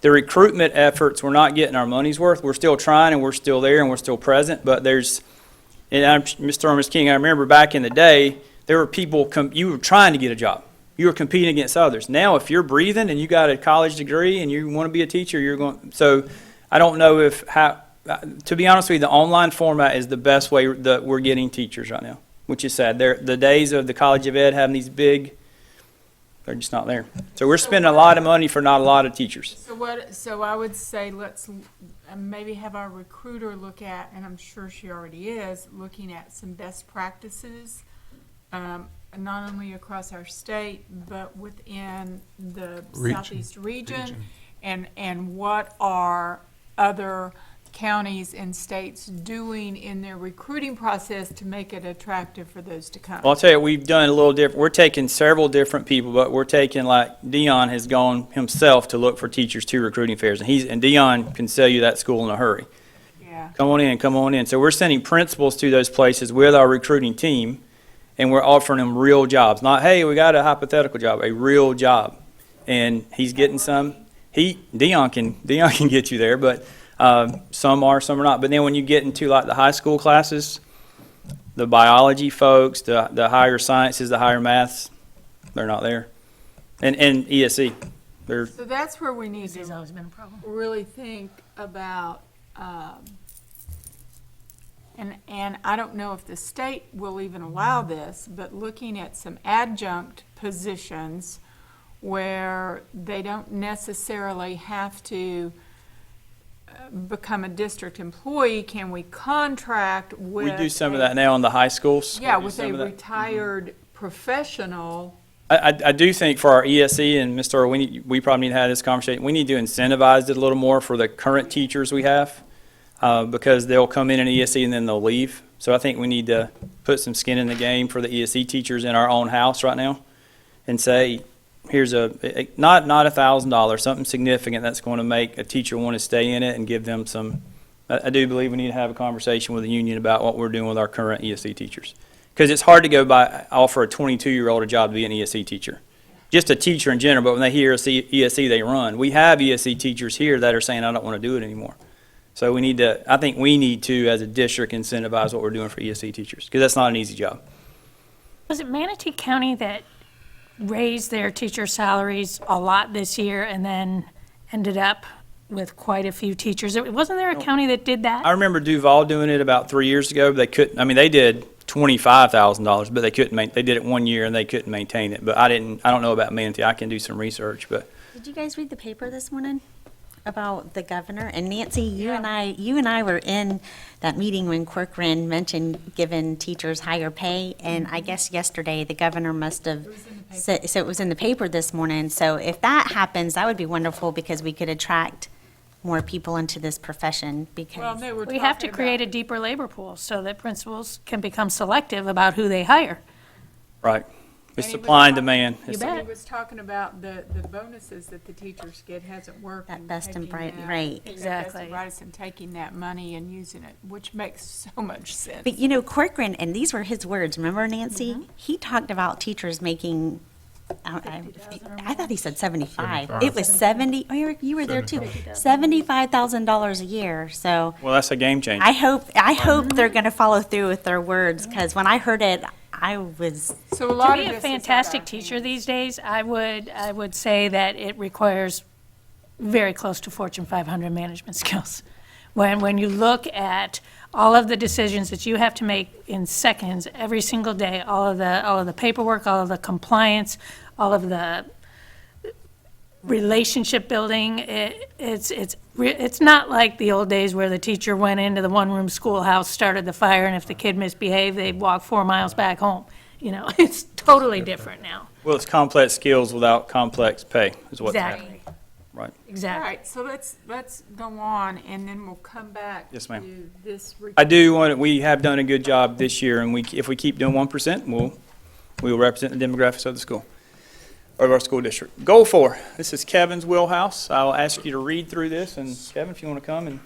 the recruitment efforts, we're not getting our money's worth. We're still trying, and we're still there, and we're still present, but Mr. or Ms. King, I remember back in the day, there were people, you were trying to get a job. You were competing against others. Now, if you're breathing and you got a college degree and you want to be a teacher, you're going, so I don't know to be honest with you, the online format is the best way that we're getting teachers right now, which is sad. The days of the College of Ed having these they're just not there. So we're spending a lot of money for not a lot of teachers. So I would say let's maybe have our recruiter look at, and I'm sure she already is, looking at some best practices, not only across our state, but within the Southeast region. And what are other counties and states doing in their recruiting process to make it attractive for those to come? Well, I'll tell you, we've done a little different. We're taking several different people, but we're taking, like, Dion has gone himself to look for teachers to recruiting fairs, and Dion can sell you that school in a hurry. Yeah. Come on in. So we're sending principals to those places with our recruiting team, and we're offering them real jobs. Not, hey, we got a hypothetical job, a real job. And he's getting some. Dion can get you there, but some are, some are not. But then when you get into like the high school classes, the biology folks, the higher sciences, the higher maths, they're not there. And ESE, they're. So that's where we need It's to always been a problem. really think about, and I don't know if the state will even allow this, but looking at some adjunct positions where they don't necessarily have to become a district employee. Can we contract with? We do some of that now in the high schools. Yeah, We do with some a of that. retired professional. I do think for our ESE and Mr. Earl, we probably need to have this conversation. We need to incentivize it a little more for the current teachers we have, because they'll come in ESE and then they'll leave. So I think we need to put some skin in the game for the ESE teachers in our own house right now and say, here's not $1,000, something significant that's going to make a teacher want to stay in it and give them some. I do believe we need to have a conversation with the union about what we're doing with our current ESE teachers. Because it's hard to go offer a 22-year-old a job to be an ESE teacher. Just a teacher in general, but when they hear ESE, they run. We have ESE teachers here that are saying, I don't want to do it anymore. So I think we need to, as a district, incentivize what we're doing for ESE teachers, because that's not an easy job. Was it Manatee County that raised their teacher salaries a lot this year and then ended up with quite a few teachers? Wasn't there a county that did that? I remember Duval doing it about 3 years ago, but they couldn't, they did $25,000, but they couldn't, they did it 1 year and they couldn't maintain it. But I don't know about Manatee. I can do some research, but. Did you guys read the paper this morning about the governor? And Nancy, you and I were in that meeting when Corcoran mentioned giving teachers higher pay, and I guess yesterday the governor must have said, so it was in the paper this morning. So if that happens, that would be wonderful, because we could attract more people into this profession, because. We have to create a deeper labor pool so that principals can become selective about who they hire. Right. It's And he was supply and talking- demand. You It's- bet. He was talking about the bonuses that the teachers get hasn't worked. That and best and taking bright, that- right. that best Exactly. and brightest and taking that money and using it, which makes so much sense. But Corcoran, and these were his words, remember, Nancy? He talked about teachers making, I thought he said 75. It was 70, oh, you were there too. $75,000 a year, so Well, that's a game changer. I hope they're gonna follow through with their words, because when I heard it, I was, So a To lot be of a this is out fantastic our teacher hands. these days, I would say that it requires very close to Fortune 500 management skills. When you look at all of the decisions that you have to make in seconds every single day, all of the paperwork, all of the compliance, all of the relationship building, it's not like the old days where the teacher went into the one-room schoolhouse, started the fire, and if the kid misbehaved, they'd walk 4 miles back home. It's totally different now. Well, it's complex skills without complex pay is what's happening. Exactly, Right. All exactly. right, so let's go on, and then we'll come back Yes, ma'am. to this. We have done a good job this year, and if we keep doing 1%, we'll represent the demographics of the school. of our school district. Goal 4, this is Kevin's wheelhouse. I'll ask you to read through this, and Kevin, if you want to come and.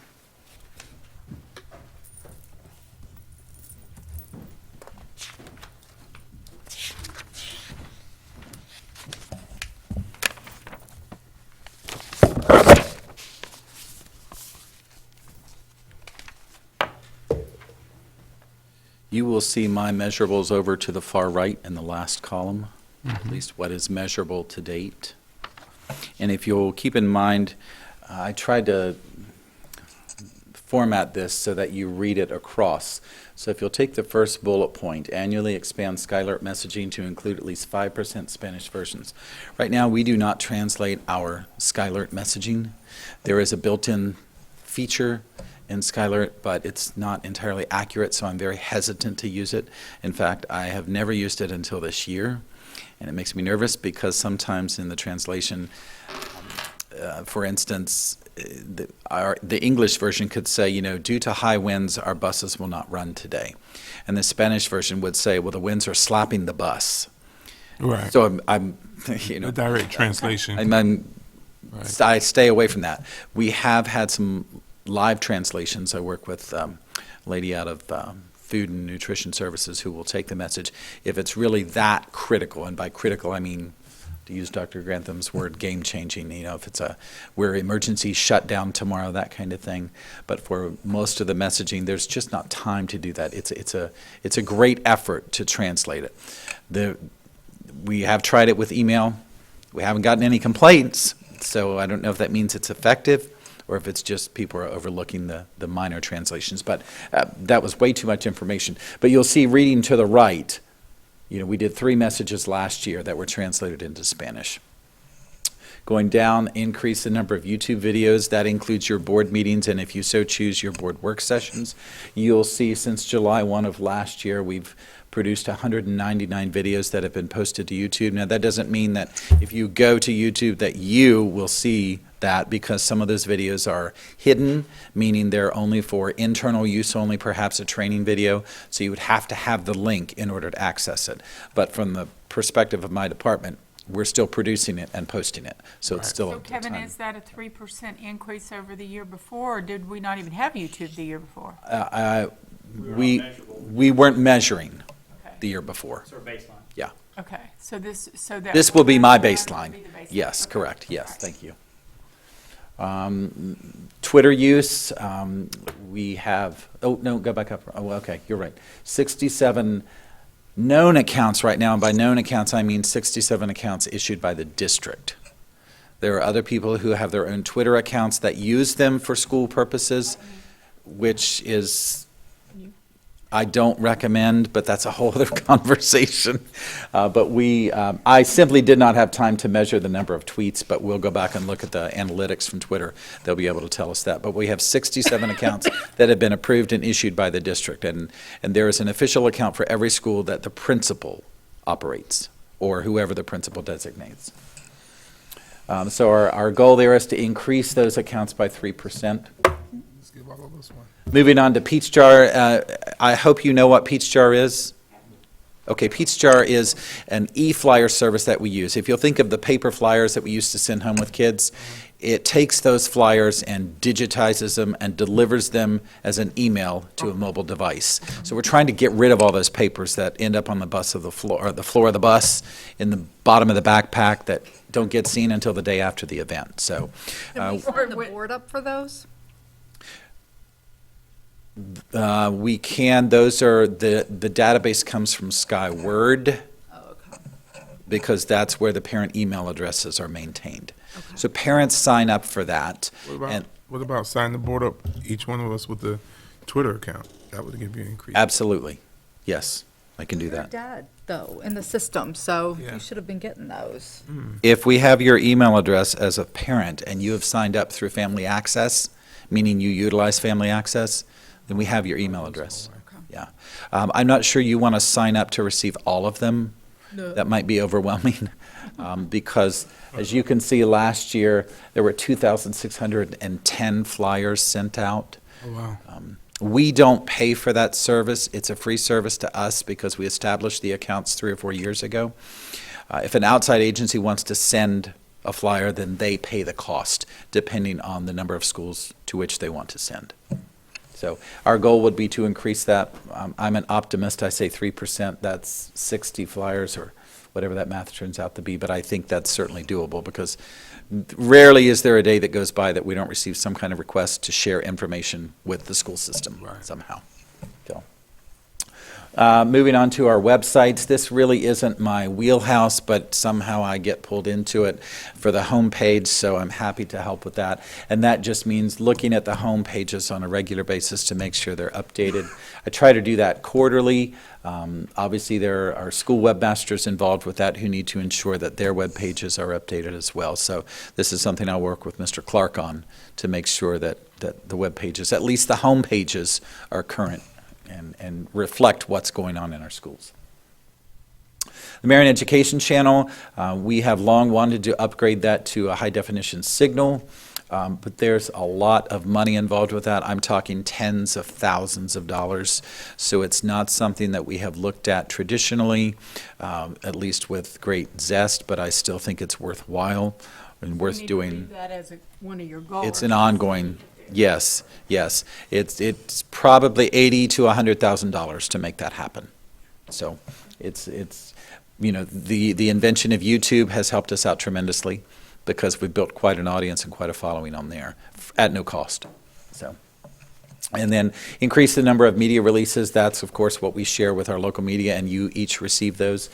You will see my measurables over to the far right in the last column, at least what is measurable to date. And if you'll keep in mind, I tried to format this so that you read it across. So if you'll take the first bullet point, annually expand Skylert messaging to include at least 5% Spanish versions. Right now, we do not translate our Skylert messaging. There is a built-in feature in Skylert, but it's not entirely accurate, so I'm very hesitant to use it. In fact, I have never used it until this year, and it makes me nervous because sometimes in the translation, for instance, the English version could say, you know, due to high winds, our buses will not run today. And the Spanish version would say, well, the winds are slapping the bus. Right. So I'm you know, The direct translation. I stay away from that. We have had some live translations. I work with a lady out of Food and Nutrition Services who will take the message. If it's really that critical, and by critical I mean, to use Dr. Grantham's word, game-changing, you know, if it's where emergency shut down tomorrow, that kind of thing. But for most of the messaging, there's just not time to do that. It's a great effort to translate it. We have tried it with email. We haven't gotten any complaints, so I don't know if that means it's effective or if it's just people are overlooking the minor translations. But that was way too much information. But you'll see reading to the right, you know, we did 3 messages last year that were translated into Spanish. Going down, increase the number of YouTube videos. That includes your board meetings, and if you so choose, your board work sessions. You'll see since July 1 of last year, we've produced 199 videos that have been posted to YouTube. Now, that doesn't mean that if you go to YouTube that you will see that, because some of those videos are hidden, meaning they're only for internal use only, perhaps a training video, so you would have to have the link in order to access it. But from the perspective of my department, we're still producing it and posting it, so it's still So a good Kevin, time. is that a 3% increase over the year before, or did we not even have YouTube the year before? We weren't measuring the year before. baseline. Yeah. Okay, so that. This will be my That will baseline. be the baseline. Yes, Okay. correct, yes, Okay. thank you. Twitter use, we have, oh, no, go back up. Oh, okay, you're right. 67 known accounts right now, and by known accounts, I mean 67 accounts issued by the district. There are other people who have their own Twitter accounts that use them for school purposes, which is, I don't recommend, but that's a whole other conversation. But I simply did not have time to measure the number of tweets, but we'll go back and look at the analytics from Twitter. They'll be able to tell us that. But we have 67 accounts that have been approved and issued by the district. And there is an official account for every school that the principal operates, or whoever the principal designates. So our goal there is to increase those accounts by 3%. Let's give all of us one. Moving on to Peach Jar, I hope you know what Peach Jar is. Okay, Peach Jar is an e-flyer service that we use. If you'll think of the paper flyers that we used to send home with kids, it takes those flyers and digitizes them and delivers them as an email to a mobile device. So we're trying to get rid of all those papers that end up on the bus of the floor, or the floor of the bus, in the bottom of the backpack that don't get seen until the day after the event. So Can we sign the board up for those? we can, those are, the database comes from Skyward, because that's where the parent email addresses are maintained. So parents sign up for that. What about signing the board up, each one of us with a Twitter account? That would give you an increase. Absolutely. Yes, I can do Your that. dad, though, in the system, so Yeah. you should have been getting those. If we have your email address as a parent and you have signed up through Family Access, meaning you utilize Family Access, then we have your email address. Yeah. I'm not sure you want to sign up to receive all of them. That might be overwhelming, because as you can see, last year, there were 2,610 flyers sent out. Oh, wow. We don't pay for that service. It's a free service to us because we established the accounts 3 or 4 years ago. If an outside agency wants to send a flyer, then they pay the cost, depending on the number of schools to which they want to send. So our goal would be to increase that. I'm an optimist. I say 3%. That's 60 flyers or whatever that math turns out to be. But I think that's certainly doable because rarely is there a day that goes by that we don't receive some kind of request to share information with the school system somehow. So, moving on to our websites, this really isn't my wheelhouse, but somehow I get pulled into it for the home page, so I'm happy to help with that. And that just means looking at the home pages on a regular basis to make sure they're updated. I try to do that quarterly. Obviously, there are school webmasters involved with that who need to ensure that their web pages are updated as well. So this is something I'll work with Mr. Clark on to make sure that the web pages, at least the home pages, are current and reflect what's going on in our schools. The Marion Education Channel, we have long wanted to upgrade that to a high-definition signal, but there's a lot of money involved with that. I'm talking tens of thousands of dollars, so it's not something that we have looked at traditionally, at least with great zest, but I still think it's worthwhile and worth doing. You need to leave that as one of your goals. It's an ongoing. Yes. It's probably $80,000 to $100,000 to make that happen. So it's the invention of YouTube has helped us out tremendously because we've built quite an audience and quite a following on there at no cost. So. And then increase the number of media releases. That's, of course, what we share with our local media, and you each receive those.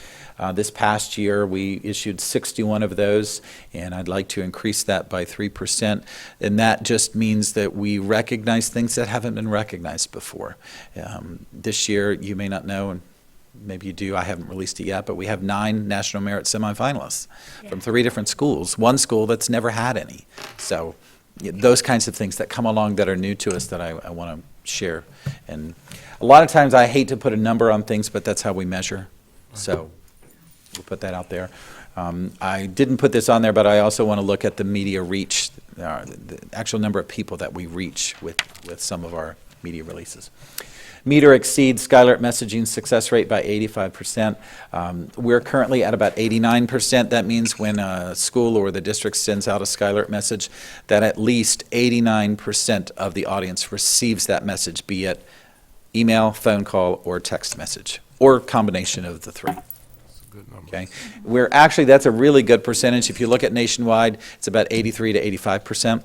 This past year, we issued 61 of those, and I'd like to increase that by 3%. And that just means that we recognize things that haven't been recognized before. This year, you may not know, and maybe you do, I haven't released it yet, but we have 9 National Merit semifinalists from 3 different schools, one school that's never had any. So those kinds of things that come along that are new to us that I want to share. And a lot of times I hate to put a number on things, but that's how we measure. So we'll put that out there. I didn't put this on there, but I also want to look at the media reach, the actual number of people that we reach with some of our media releases. Meet or exceed Skylert messaging success rate by 85%. We're currently at about 89%. That means when a school or the district sends out a Skylert message, that at least 89% of the audience receives that message, be it email, phone call, or text message, or combination of the 3. Okay, that's a really good percentage. If you look at nationwide, it's about 83 to 85%.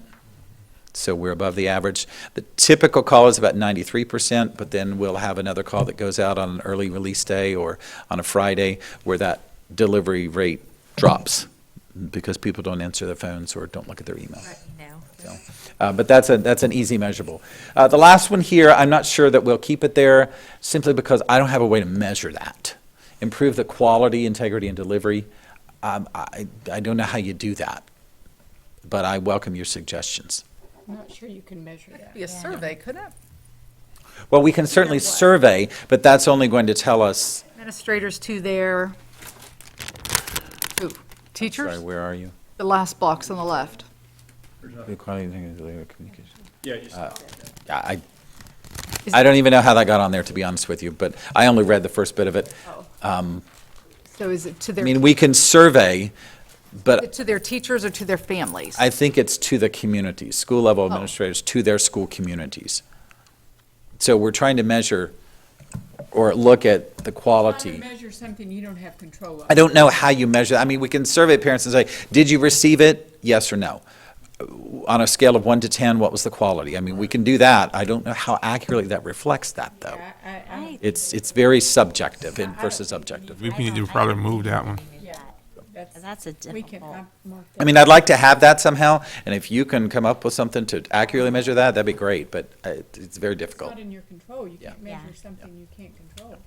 So we're above the average. The typical call is about 93%, but then we'll have another call that goes out on an early release day or on a Friday where that delivery rate drops because people don't answer their phones or don't look at their email. So, but that's an easy measurable. The last one here, I'm not sure that we'll keep it there simply because I don't have a way to measure that. Improve the quality, integrity, and delivery. I don't know how you do that, but I welcome your suggestions. I'm not sure you can measure that. Be a survey, couldn't it? Well, we can certainly survey, but that's only going to tell us. Administrators to their, teachers? Sorry, where are you? The last box on the left. The quality and communication. Yeah, I don't even know how that got on there, to be honest with you, but I only read the first bit of it. So is it to I their, mean, we can survey, but to their teachers or to their families? I think it's to the communities, school-level administrators, to their school communities. So we're trying to measure or look at the Trying quality. to measure something you don't have control of. I don't know how you measure. I mean, we can survey parents and say, did you receive it? Yes or no. On a scale of 1 to 10, what was the quality? I mean, we can do that. I don't know how accurately that reflects that, though. It's very subjective versus objective. We need to probably move that one. That's a We can, difficult. I've marked I that. mean, I'd like to have that somehow, and if you can come up with something to accurately measure that, that'd be great, but it's very It's difficult. not in your control. You can't Yeah. measure something you can't control.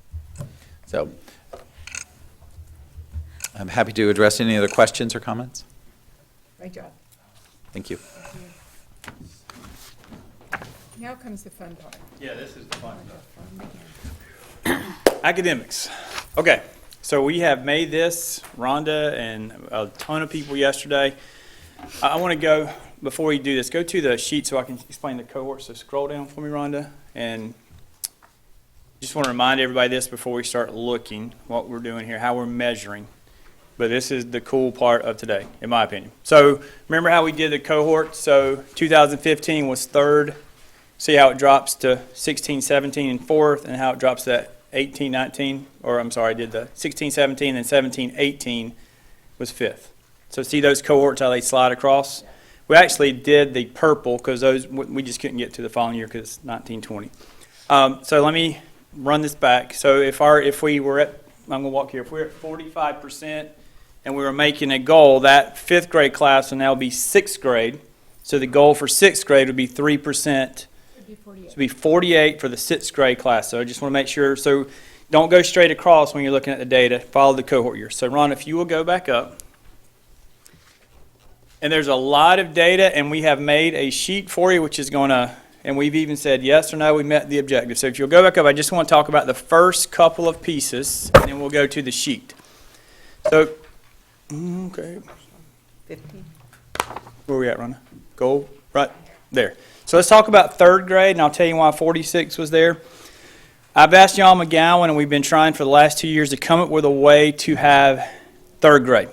So I'm happy to address any other questions or comments. Great job. Thank you. Now comes the fun part. Yeah, this is the fun stuff. Academics. Okay, so we have made this, Rhonda and a ton of people yesterday. I want to go, before we do this, go to the sheet so I can explain the cohort. So scroll down for me, Rhonda. And just want to remind everybody this before we start looking what we're doing here, how we're measuring. But this is the cool part of today, in my opinion. So remember how we did the cohort? So 2015 was third. See how it drops to 16, 17, and fourth, and how it drops to 18, 19, or I'm sorry, I did the 16, 17, and 17, 18 was fifth. So see those cohorts, how they slide across? We actually did the purple because those, we just couldn't get to the following year because it's 19, 20. So let me run this back. So if we were at, I'm going to walk here, if we're at 45% and we were making a goal, that fifth grade class will now be sixth grade. So the goal for sixth grade would be 3%. So it'd be 48 for the sixth grade class. So I just want to make sure. So don't go straight across when you're looking at the data. Follow the cohort year. So Ron, if you will go back up. And there's a lot of data, and we have made a sheet for you, which is going to, and we've even said yes or no, we met the objective. So if you'll go back up, I just want to talk about the first couple of pieces, and then we'll go to the sheet. So, okay. 15. Where are we at, Rhonda? Goal, right there. So let's talk about third grade, and I'll tell you why 46 was there. I've asked John McGowan, and we've been trying for the last 2 years to come up with a way to have third grade.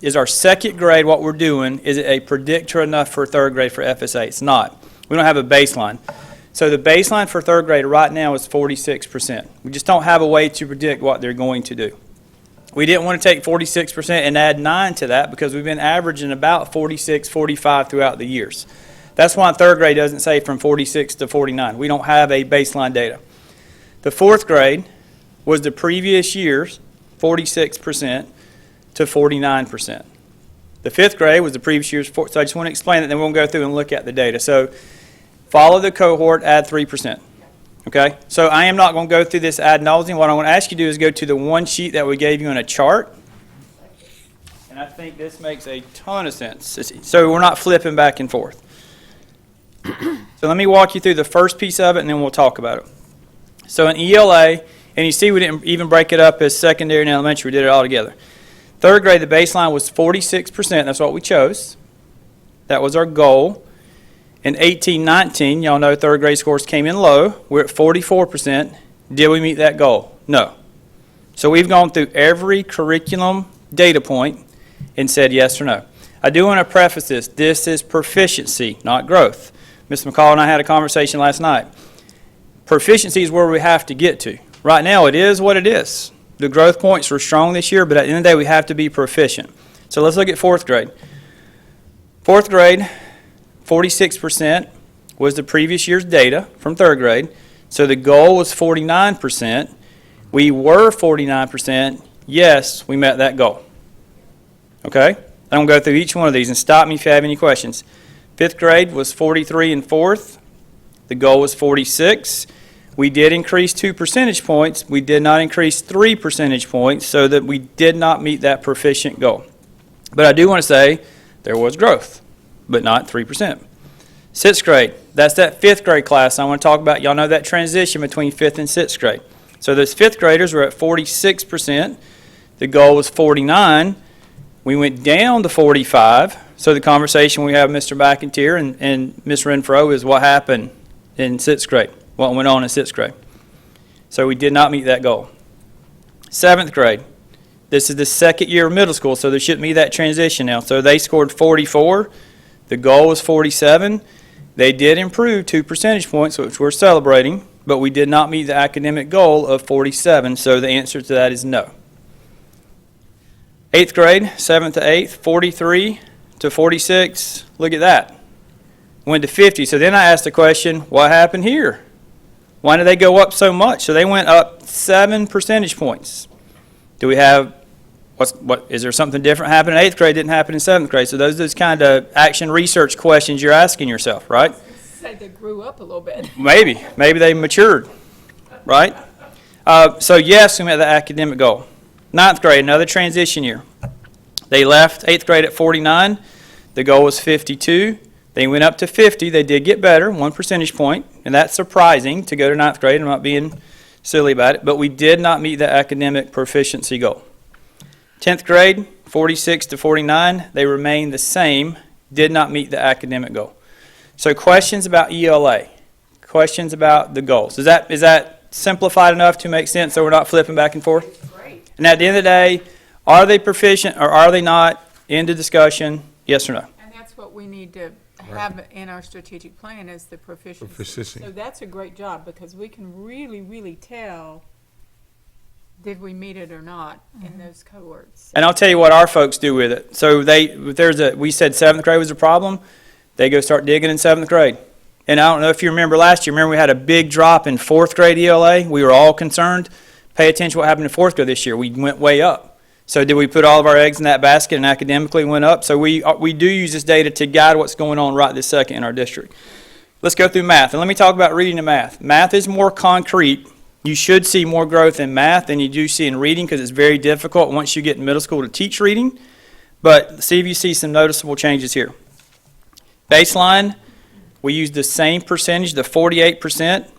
Is our second grade what we're doing, is it a predictor enough for third grade for FSA? It's not. We don't have a baseline. So the baseline for third grade right now is 46%. We just don't have a way to predict what they're going to do. We didn't want to take 46% and add 9 to that because we've been averaging about 46, 45 throughout the years. That's why third grade doesn't say from 46 to 49. We don't have a baseline data. The fourth grade was the previous year's 46% to 49%. The fifth grade was the previous year's, so I just want to explain it, then we'll go through and look at the data. So follow the cohort, add 3%. Okay? So I am not going to go through this ad nauseum. What I want to ask you to do is go to the one sheet that we gave you in a chart. And I think this makes a ton of sense. So we're not flipping back and forth. So let me walk you through the first piece of it, and then we'll talk about it. So in ELA, and you see we didn't even break it up as secondary and elementary. We did it all together. Third grade, the baseline was 46%. That's what we chose. That was our goal. In 18-19, y'all know third grade scores came in low. We're at 44%. Did we meet that goal? No. So we've gone through every curriculum data point and said yes or no. I do want to preface this. This is proficiency, not growth. Ms. McCall and I had a conversation last night. Proficiency is where we have to get to. Right now, it is what it is. The growth points were strong this year, but at the end of the day, we have to be proficient. So let's look at fourth grade. Fourth grade, 46% was the previous year's data from third grade. So the goal was 49%. We were 49%. Yes, we met that goal. Okay? I'm going to go through each one of these and stop me if you have any questions. Fifth grade was 43 and fourth. The goal was 46. We did increase 2 percentage points. We did not increase 3 percentage points so that we did not meet that proficient goal. But I do want to say there was growth, but not 3%. Sixth grade, that's that fifth grade class I want to talk about. Y'all know that transition between fifth and sixth grade. So those fifth graders were at 46%. The goal was 49. We went down to 45. So the conversation we have with Mr. McIntyre and Ms. Renfro is what happened in sixth grade, what went on in sixth grade. So we did not meet that goal. Seventh grade, this is the second year of middle school, so there shouldn't be that transition now. So they scored 44. The goal was 47. They did improve 2 percentage points, which we're celebrating, but we did not meet the academic goal of 47, so the answer to that is no. Eighth grade, 7th to 8th, 43 to 46. Look at that. Went to 50. So then I asked the question, what happened here? Why did they go up so much? So they went up 7 percentage points. Do we have, is there something different happening in 8th grade didn't happen in 7th grade? So those kind of action research questions you're asking yourself, right? Say they grew up a little bit. Maybe they matured, right? So yes, we met the academic goal. 9th grade, another transition year. They left 8th grade at 49. The goal was 52. They went up to 50. They did get better, 1 percentage point, and that's surprising to go to 9th grade. I'm not being silly about it, but we did not meet the academic proficiency goal. 10th grade, 46 to 49. They remained the same, did not meet the academic goal. So questions about ELA, questions about the goals. Is that simplified enough to make sense so we're not flipping back and forth? Great. And at the end of the day, Are they proficient or are they not? End of discussion, yes or no? And that's what we need to have in our strategic plan is the proficiency. Proficiency. So that's a great job because we can really, really tell, did we meet it or not in those cohorts? And I'll tell you what our folks do with it. So we said 7th grade was a problem. They go start digging in 7th grade. And I don't know if you remember last year, we had a big drop in 4th grade ELA. We were all concerned. Pay attention to what happened in 4th grade this year. We went way up. So did we put all of our eggs in that basket and academically went up? So we do use this data to guide what's going on right this second in our district. Let's go through math. And let me talk about reading and math. Math is more concrete. You should see more growth in math than you do see in reading because it's very difficult once you get in middle school to teach reading. But see if you see some noticeable changes here. Baseline, we use the same percentage, the 48%.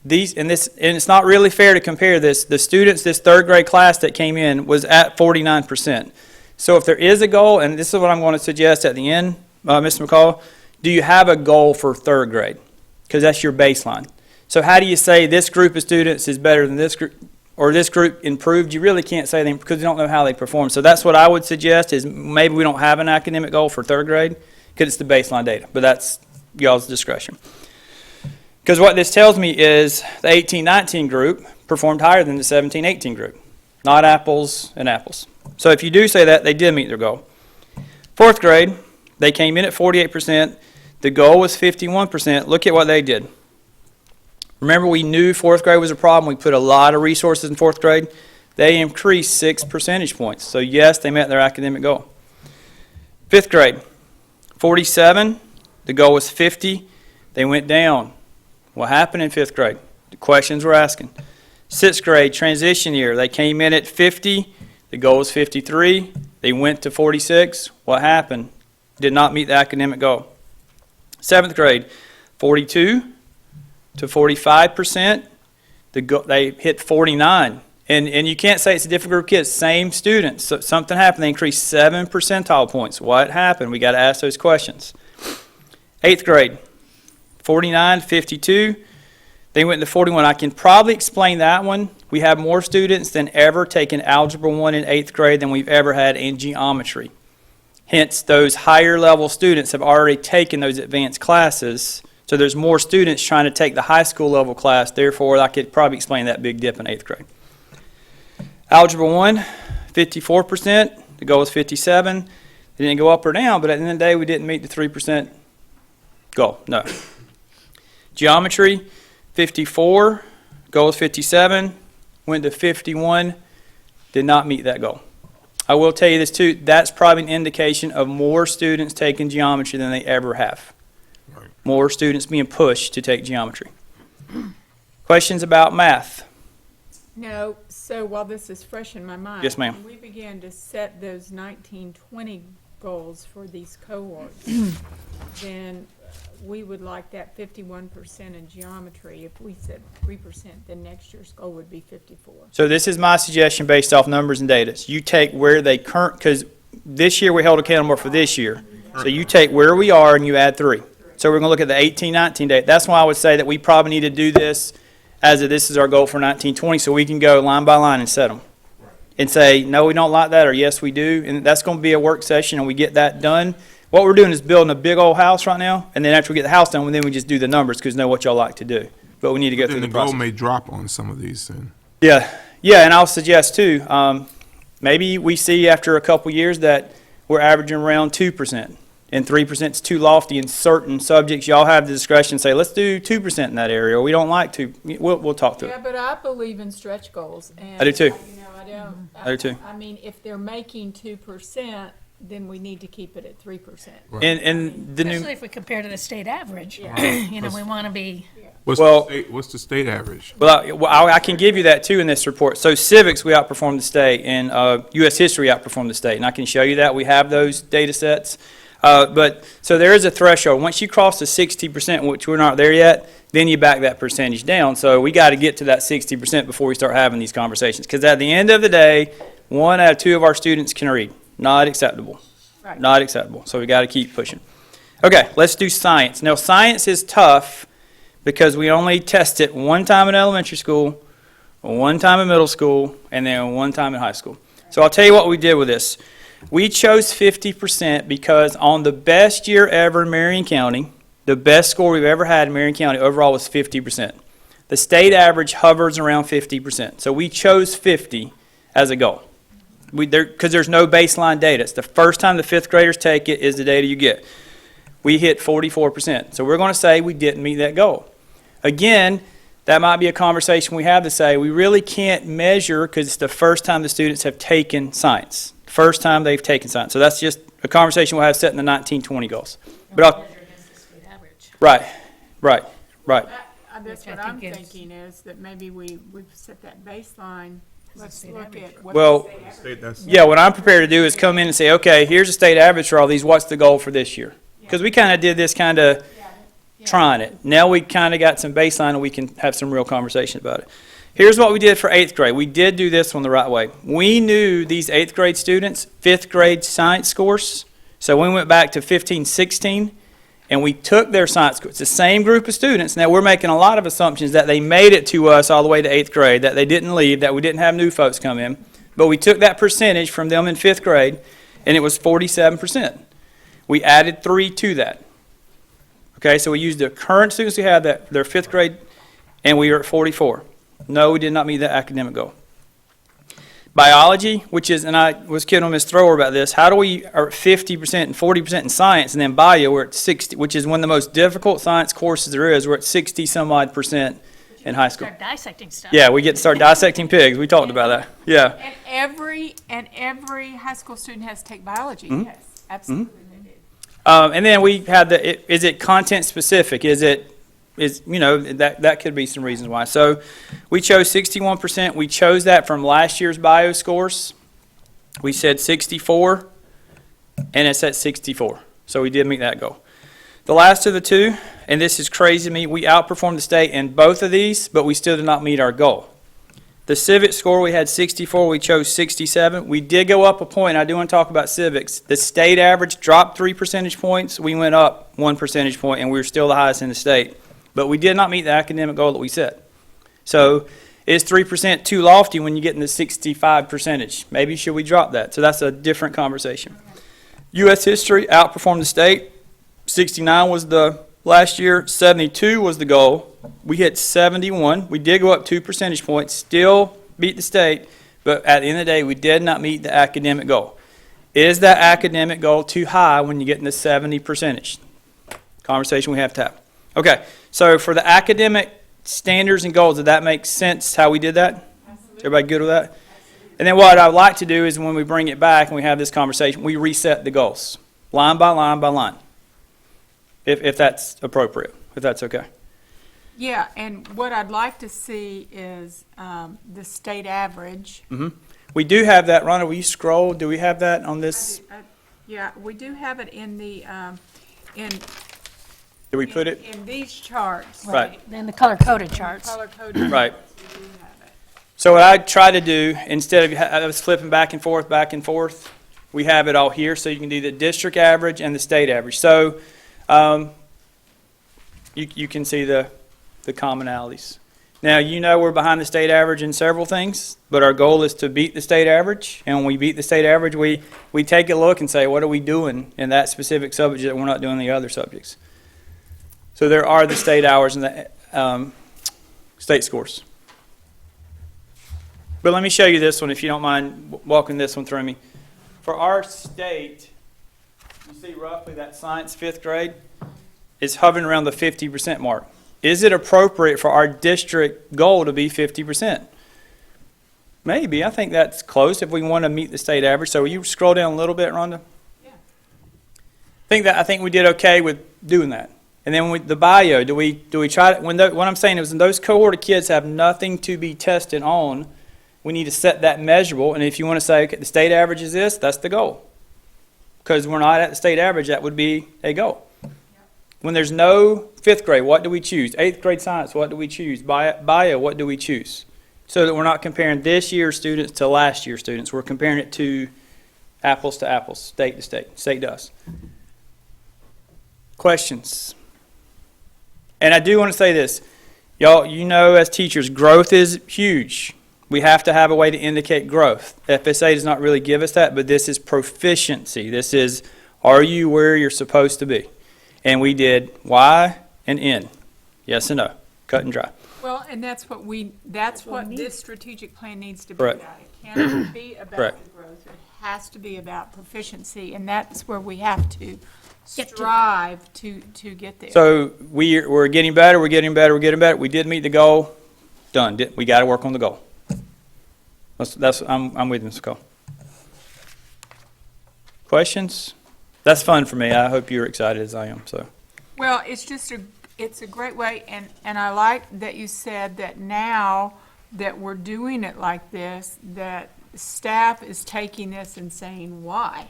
And it's not really fair to compare this. The students, this 3rd grade class that came in was at 49%. So if there is a goal, and this is what I'm going to suggest at the end, Mr. McCall, do you have a goal for 3rd grade? Because that's your baseline. So how do you say this group of students is better than this group, or this group improved? You really can't say them because you don't know how they perform. So that's what I would suggest is maybe we don't have an academic goal for 3rd grade because it's the baseline data, but that's y'all's discretion. Because what this tells me is the 18-19 group performed higher than the 17-18 group. Not apples and apples. So if you do say that, they did meet their goal. 4th grade, they came in at 48%. The goal was 51%. Look at what they did. Remember, we knew 4th grade was a problem. We put a lot of resources in 4th grade. They increased 6 percentage points. So yes, they met their academic goal. 5th grade, 47. The goal was 50. They went down. What happened in 5th grade? The questions we're asking. 6th grade, transition year. They came in at 50. The goal was 53. They went to 46. What happened? Did not meet the academic goal. 7th grade, 42 to 45%. They hit 49. And you can't say it's a different group of kids. Same students. So something happened. They increased 7 percentile points. What happened? We got to ask those questions. 8th grade, 49, 52. They went to 41. I can probably explain that one. We have more students than ever taking Algebra 1 in 8th grade than we've ever had in geometry. Hence, those higher level students have already taken those advanced classes. So there's more students trying to take the high school level class. Therefore, I could probably explain that big dip in 8th grade. Algebra 1, 54%. The goal was 57. They didn't go up or down, but at the end of the day, we didn't meet the 3% goal. No. Geometry, 54. Goal was 57. Went to 51. Did not meet that goal. I will tell you this too. That's probably an indication of more students taking geometry than they ever have. Right. More students being pushed to take geometry. Questions about math? No, so while this is fresh in my mind. Yes, ma'am. when we began to set those 1920 goals for these cohorts, then we would like that 51% in geometry. If we said 3%, then next year's goal would be 54. So this is my suggestion based off numbers and data. So you take where they because this year we held accountable for this year. So you take where we are and you add 3. So we're going to look at the 18-19 data. That's why I would say that we probably need to do this as if this is our goal for 1920 so we can go line by line and set them. And say, no, we don't like that, or yes, we do. And that's going to be a work session and we get that done. What we're doing is building a big old house right now, and then after we get the house done, then we just do the numbers because we know what y'all like to do. But we need to go through Then the the goal process. may drop on some of these then. Yeah, and I'll suggest too, maybe we see after a couple years that we're averaging around 2%, and 3% is too lofty in certain subjects. Y'all have the discretion to say, let's do 2% in that area, or we don't like to. We'll talk through Yeah, it. but I believe in stretch goals. And I do too. You know, I don't. I do too. I mean, if they're making 2%, then we need to keep it at 3%. And the Especially new, if we compare to the state average. Yeah. You know, we want to be, What's Well- what's the state average? well, I can give you that too in this report. So civics, we outperformed the state, and U.S. history outperformed the state, and I can show you that. We have those data sets. But so there is a threshold. Once you cross the 60%, which we're not there yet, then you back that percentage down. So we got to get to that 60% before we start having these conversations. Because at the end of the day, 1 out of 2 of our students can read. Not acceptable. Right. Not acceptable. So we got to keep pushing. Okay, let's do science. Now, science is tough because we only test it 1 time in elementary school, 1 time in middle school, and then 1 time in high school. So I'll tell you what we did with this. We chose 50% because on the best year ever in Marion County, the best score we've ever had in Marion County overall was 50%. The state average hovers around 50%. So we chose 50 as a goal. Because there's no baseline data. It's the first time the fifth graders take it is the data you get. We hit 44%. So we're going to say we didn't meet that goal. Again, that might be a conversation we have to say we really can't measure because it's the first time the students have taken science. First time they've taken science. So that's just a conversation we'll have set in the 1920 goals. But right. That's what I'm thinking is that maybe we've set that baseline. Let's look at what Well, the state average. State that's- Yeah, what I'm prepared to do is come in and say, okay, here's the state average for all these. What's the goal for this year? Because we kind of did this kind of trying it. Now we kind of got some baseline and we can have some real conversation about it. Here's what we did for 8th grade. We did do this one the right way. We knew these 8th grade students, 5th grade science scores. So we went back to 15, 16, and we took their science scores. It's the same group of students. Now we're making a lot of assumptions that they made it to us all the way to 8th grade, that they didn't leave, that we didn't have new folks come in. But we took that percentage from them in 5th grade, and it was 47%. We added 3 to that. Okay, so we used the current students we had, that their 5th grade, and we are at 44. No, we did not meet that academic goal. Biology, which is, and I was kidding with Ms. Thrower about this, how do we are at 50% and 40% in science, and then bio we're at 60, which is one of the most difficult science courses there is. We're at 60 some odd percent in high school. Start dissecting stuff. Yeah, we get to start dissecting pigs. We talked about that. Yeah. And every high school student has to take biology. Yes, absolutely they do. And then we had is it content specific? That could be some reasons why. So we chose 61%. We chose that from last year's bio scores. We said 64, and it's at 64. So we did meet that goal. The last of the two, and this is crazy to me, we outperformed the state in both of these, but we still did not meet our goal. The civic score, we had 64, we chose 67. We did go up a point. I do want to talk about civics. The state average dropped 3 percentage points. We went up 1 percentage point, and we were still the highest in the state. But we did not meet the academic goal that we set. So is 3% too lofty when you get in the 65 percentage? Maybe should we drop that? So that's a different conversation. U.S. history outperformed the state. 69 was the last year. 72 was the goal. We hit 71. We did go up 2 percentage points, still beat the state, but at the end of the day, we did not meet the academic goal. Is that academic goal too high when you get in the 70 percentage? Conversation we have to have. Okay, so for the academic standards and goals, did that make sense how we did that? Absolutely. Everybody good with that? Absolutely. And then what I'd like to do is when we bring it back and we have this conversation, we reset the goals, line by line by line, if that's appropriate, if that's okay. Yeah, and what I'd like to see is the state average. We do have that, Rhonda, will you scroll? Do we have that on this? Yeah, we do have it in the, Did we put it? in these charts. Right. Then the color-coded charts. Color-coded. Right. We do have it. So what I try to do, instead of I was flipping back and forth, we have it all here, so you can do the district average and the state average. So you can see the commonalities. Now, we're behind the state average in several things, but our goal is to beat the state average. And when we beat the state average, we take a look and say, what are we doing in that specific subject that we're not doing in the other subjects? So there are the state hours and the state scores. But let me show you this one, if you don't mind walking this one through me. For our state, you see roughly that science 5th grade is hovering around the 50% mark. Is it appropriate for our district goal to be 50%? Maybe. I think that's close if we want to meet the state average. So will you scroll down a little bit, Rhonda? Yeah. I think we did okay with doing that. And then the bio, do we try to, what I'm saying is when those cohort of kids have nothing to be tested on, we need to set that measurable. And if you want to say, okay, the state average is this, that's the goal. Because we're not at the state average, that would be a goal. When there's no 5th grade, what do we choose? 8th grade science, what do we choose? Bio, what do we choose? So that we're not comparing this year's students to last year's students. We're comparing it to apples, state to state, state to us. Questions? And I do want to say this. Y'all, as teachers, growth is huge. we have to have a way to indicate growth. FSA does not really give us that, but this is proficiency. This is, are you where you're supposed to be? And we did Y and N. Yes and no. Cut and dry. Well, and that's what this strategic plan needs to be Correct. about. It cannot be about Correct. the growth. It has to be about proficiency, and that's where we have to Get to it. strive to get there. So we're getting better, we're getting better, we're getting better. We did meet the goal. Done. We got to work on the goal. I'm with Ms. Cole. Questions? That's fun for me. I hope you're excited as I am, so. Well, it's a great way, and I like that you said that now that we're doing it like this, that staff is taking this and saying, why?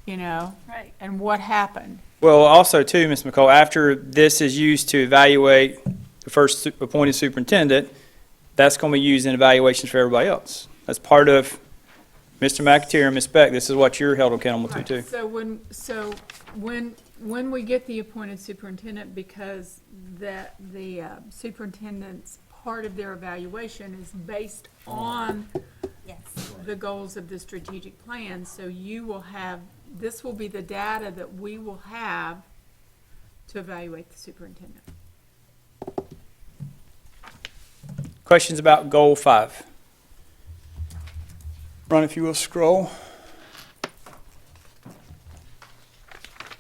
You know? Right. And what happened? Well, also too, Ms. McCall, after this is used to evaluate the first appointed superintendent, that's going to be used in evaluations for everybody else. That's part of Mr. McAteer and Ms. Beck. This is what you're held accountable to too. So when we get the appointed superintendent, because the superintendent's part of their evaluation is based on the goals of the strategic plan, so this will be the data that we will have to evaluate the superintendent. Questions about goal 5? Ron, if you will scroll.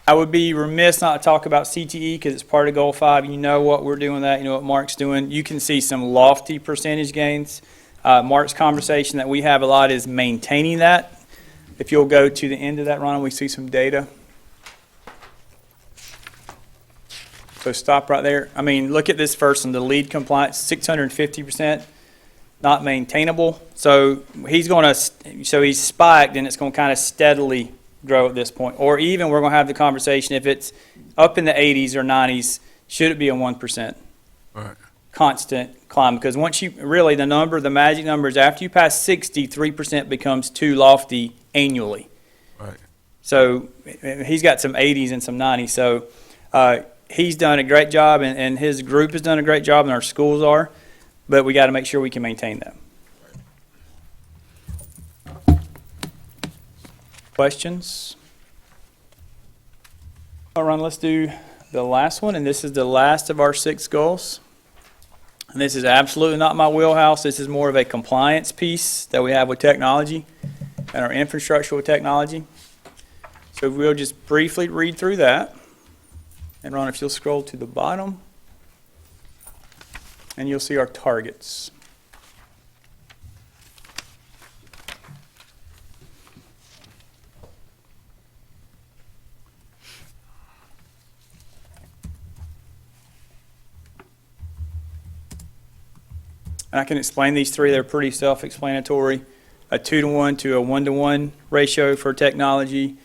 I would be remiss not to talk about CTE because it's part of goal 5. You know what we're doing with that. You know what Mark's doing. You can see some lofty percentage gains. Mark's conversation that we have a lot is maintaining that. If you'll go to the end of that, Ron, we see some data. So stop right there. I mean, look at this first one, the lead compliance, 650%, not maintainable. So he's spiked and it's going to kind of steadily grow at this point. Or even we're going to have the conversation, if it's up in the 80s or 90s, should it be a 1%? Right. Constant climb? Because once the magic number is after you pass 60, 3% becomes too lofty annually. Right. So he's got some 80s and some 90s. So he's done a great job, and his group has done a great job, and our schools are, but we got to make sure we can maintain that. Questions? All right, let's do the last one, and this is the last of our 6 goals. And this is absolutely not my wheelhouse. This is more of a compliance piece that we have with technology and our infrastructure with technology. So we'll just briefly read through that. And Ron, if you'll scroll to the bottom, and you'll see our targets. And I can explain these 3. They're pretty self-explanatory. A 2-to-1 to a 1-to-1 ratio for technology.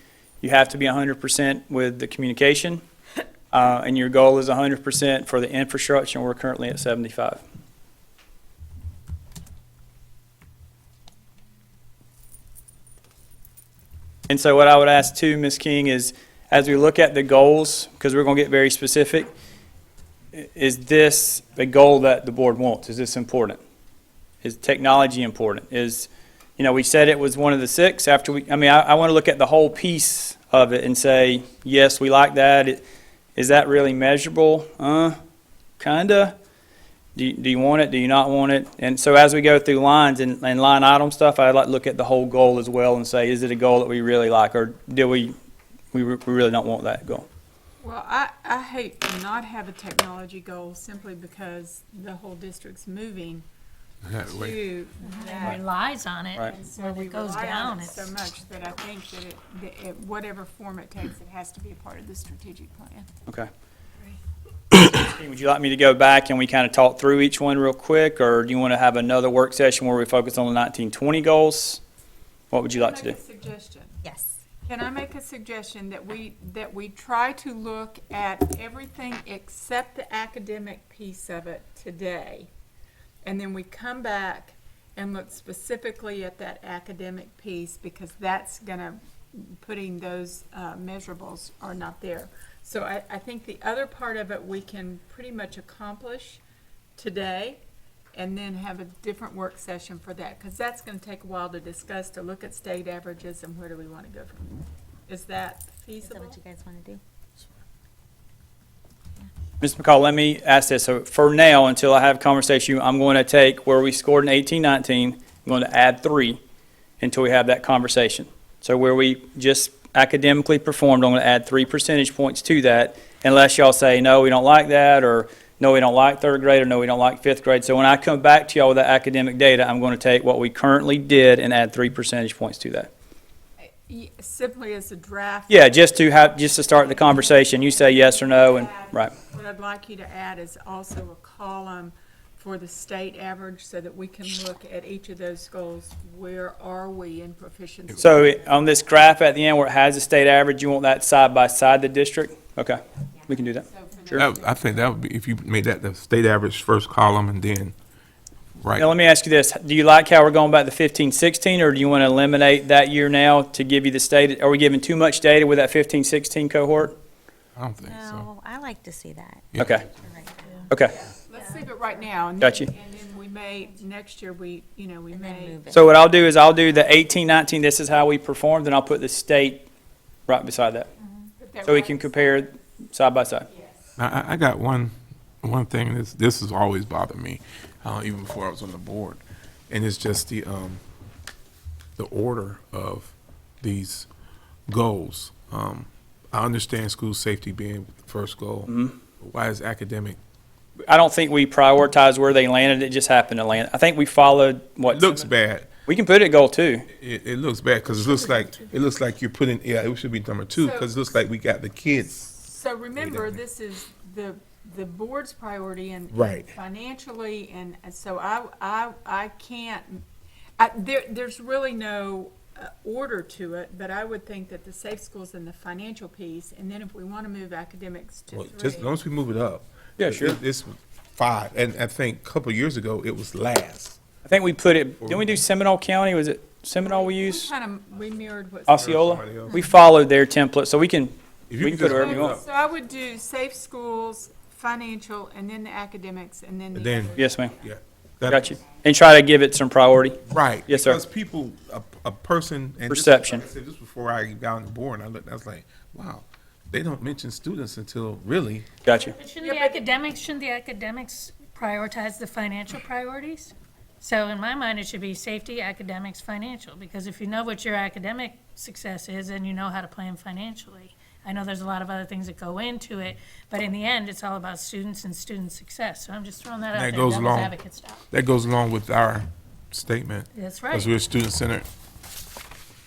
You have to be 100% with the communication. And your goal is 100% for the infrastructure, and we're currently at 75. And so what I would ask too, Ms. King, is as we look at the goals, because we're going to get very specific, is this a goal that the board wants? Is this important? Is technology important? We said it was one of the 6 after I want to look at the whole piece of it and say, yes, we like that. Is that really measurable? Kinda. Do you want it? Do you not want it? And so as we go through lines and line item stuff, I'd like to look at the whole goal as well and say, is it a goal that we really like, or do we really don't want that goal? Well, I hate to not have a technology goal simply because the whole district's moving Wait. to And that. relies on it. Right. And So when we it goes rely on down, it it's. so much that I think that it, whatever form it takes, it has to be a part of the strategic plan. Okay. Would you like me to go back and we kind of talk through each one real quick, or do you want to have another work session where we focus on the 1920 goals? What would you like to Make do? a suggestion. Yes. Can I make a suggestion that we try to look at everything except the academic piece of it today? And then we come back and look specifically at that academic piece, because that's gonna, putting those measurables are not there. So I think the other part of it we can pretty much accomplish today, and then have a different work session for that, because that's going to take a while to discuss, to look at state averages and where do we want to go from there. Is that Is that feasible? what you guys want to do? Mr. McCall, let me ask this. So for now, until I have a conversation, I'm going to take where we scored in 18-19, I'm going to add 3 until we have that conversation. So where we just academically performed, I'm going to add 3 percentage points to that, unless y'all say, no, we don't like that, or no, we don't like 3rd grade, or no, we don't like 5th grade. So when I come back to y'all with that academic data, I'm going to take what we currently did and add 3 percentage points to that. Simply as a draft? Yeah, just to start the conversation. You say yes or no, and, right. What I'd like you to add is also a column for the state average so that we can look at each of those goals. Where are we in proficiency? So on this graph at the end where it has the state average, you want that side by side the district? Okay, we can do that. Sure. I think that would be, if you made that the state average first column and then, Now, right. let me ask you this. Do you like how we're going back to 15-16, or do you want to eliminate that year now to give you the state? Are we giving too much data with that 15-16 cohort? I don't think so. No, I like to see that. Yeah. Okay, okay. Let's leave it right now. And Got you. then we may, next year, we may. So what I'll do is I'll do the 18-19, this is how we performed, and I'll put the state right beside that. put that So we right can beside- compare side by side. Now, I got one thing, this has always bothered me, even before I was on the board, and it's just the order of these goals. I understand school safety being the first goal. But why is academic? I don't think we prioritized where they landed, it just happened to land. I think we followed what. It looks bad. We can put it at goal 2. It looks bad because it looks like you're putting, yeah, it should be number 2 because it looks like we got the kids. So remember, this is the board's priority and Right. financially, and so I can't, there's really no order to it, but I would think that the safe schools and the financial piece, and then if we want to move academics to Well, 3. just as long as we move it up. Yeah, sure. It's 5, and I think a couple of years ago it was last. I think we put it, didn't we do Seminole County? Was it Seminole we We used? kind of, we mirrored what. Somebody Osceola? else. We followed their template, so we can If We can put it wherever you want. So I would do safe schools, financial, and then the academics, and then the. And then- others. Yes, ma'am. Yeah. Got you. And try to give it some priority. Right. Yes, sir. Because people, a person. And this- Perception. like I said this before I got on the board, and I looked, I was like, wow, they don't mention students until really. Got you. But shouldn't the academics prioritize the financial priorities? So in my mind, it should be safety, academics, financial, because if you know what your academic success is, then you know how to plan financially. I know there's a lot of other things that go into it, but in the end, it's all about students and student success. So I'm just throwing that out That there, goes devil's along. advocate style. That goes along with our statement. That's Because right. we're student-centered.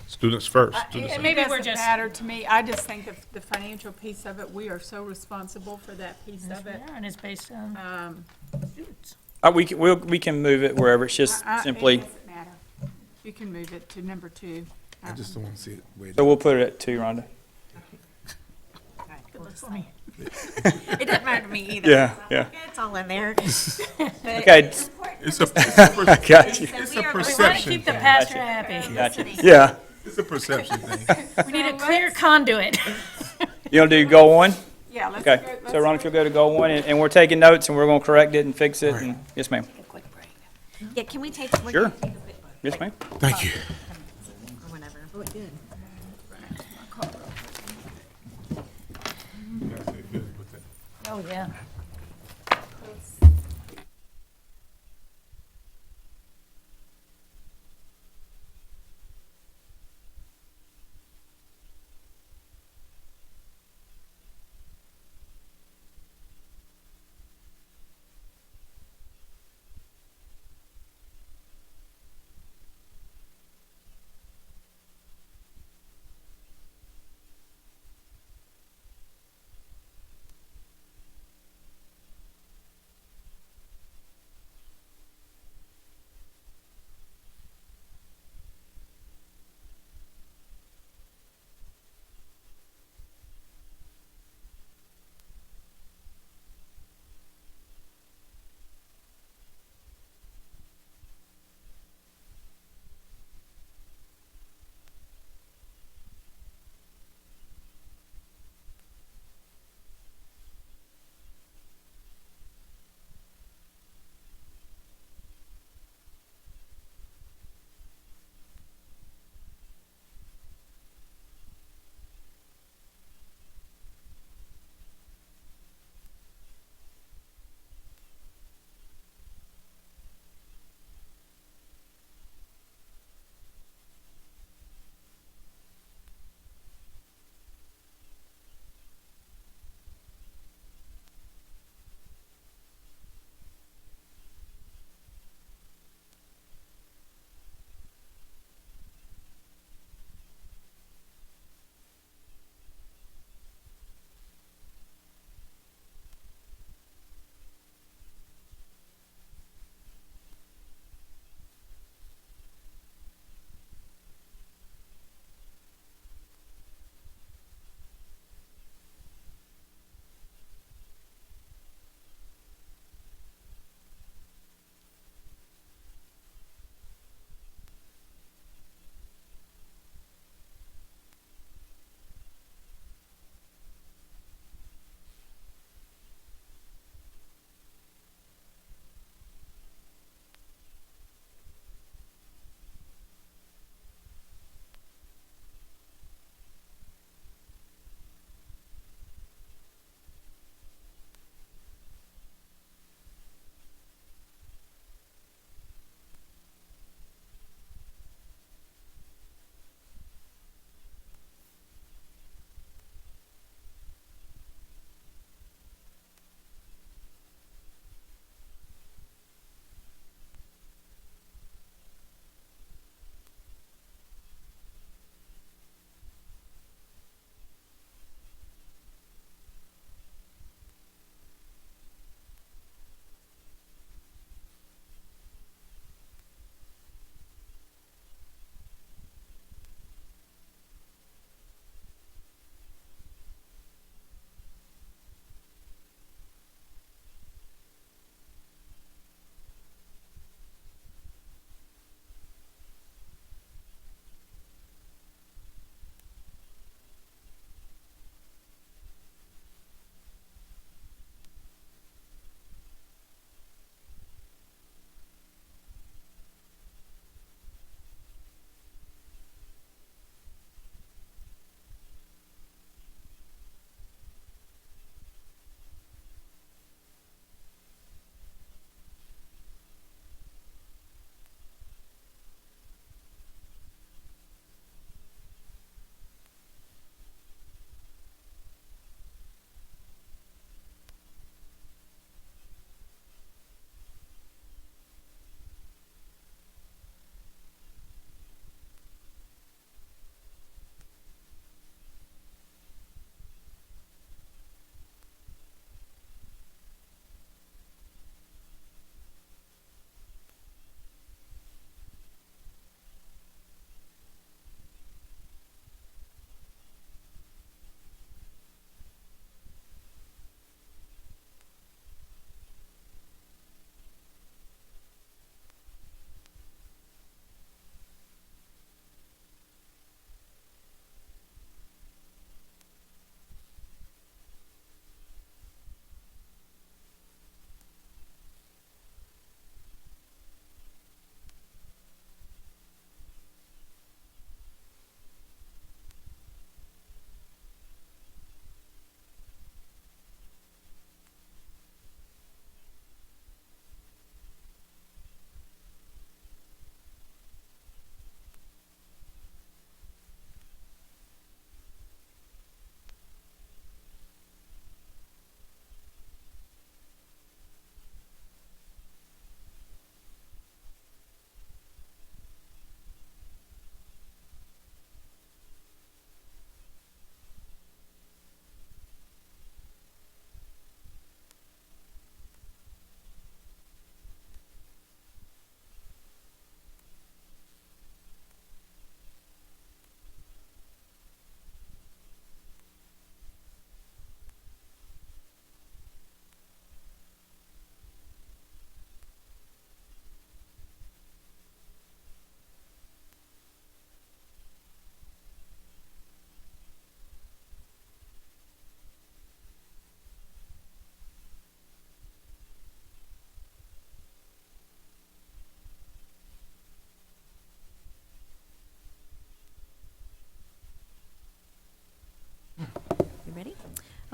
Students first. It Students-centered. maybe we're doesn't just- matter to me, I just think that the financial piece of it, we are so responsible for that piece Yes, of we it. are, and it's based on students. We can move it wherever. It's just It simply, doesn't matter. You can move it to number 2. I just don't want to see it way so down. we'll put it at 2, Rhonda. Good luck for me. It doesn't matter to me either. Yeah, yeah. It's all in there. Okay, It's a got you. it's a We wanna We want to perception keep the thing. pastor happy. Got you. Yeah. It's a perception thing. We need a clear conduit. You want to do goal 1? Yeah, let's Okay. go. So let's Ron, if you'll go to goal 1, and we're taking notes, and we're going to correct it and fix it, and, yes, ma'am. Yeah, can we take? we're Sure. gonna take a quick break Yes, ma'am. Thank you. Or whatever. Oh, yeah.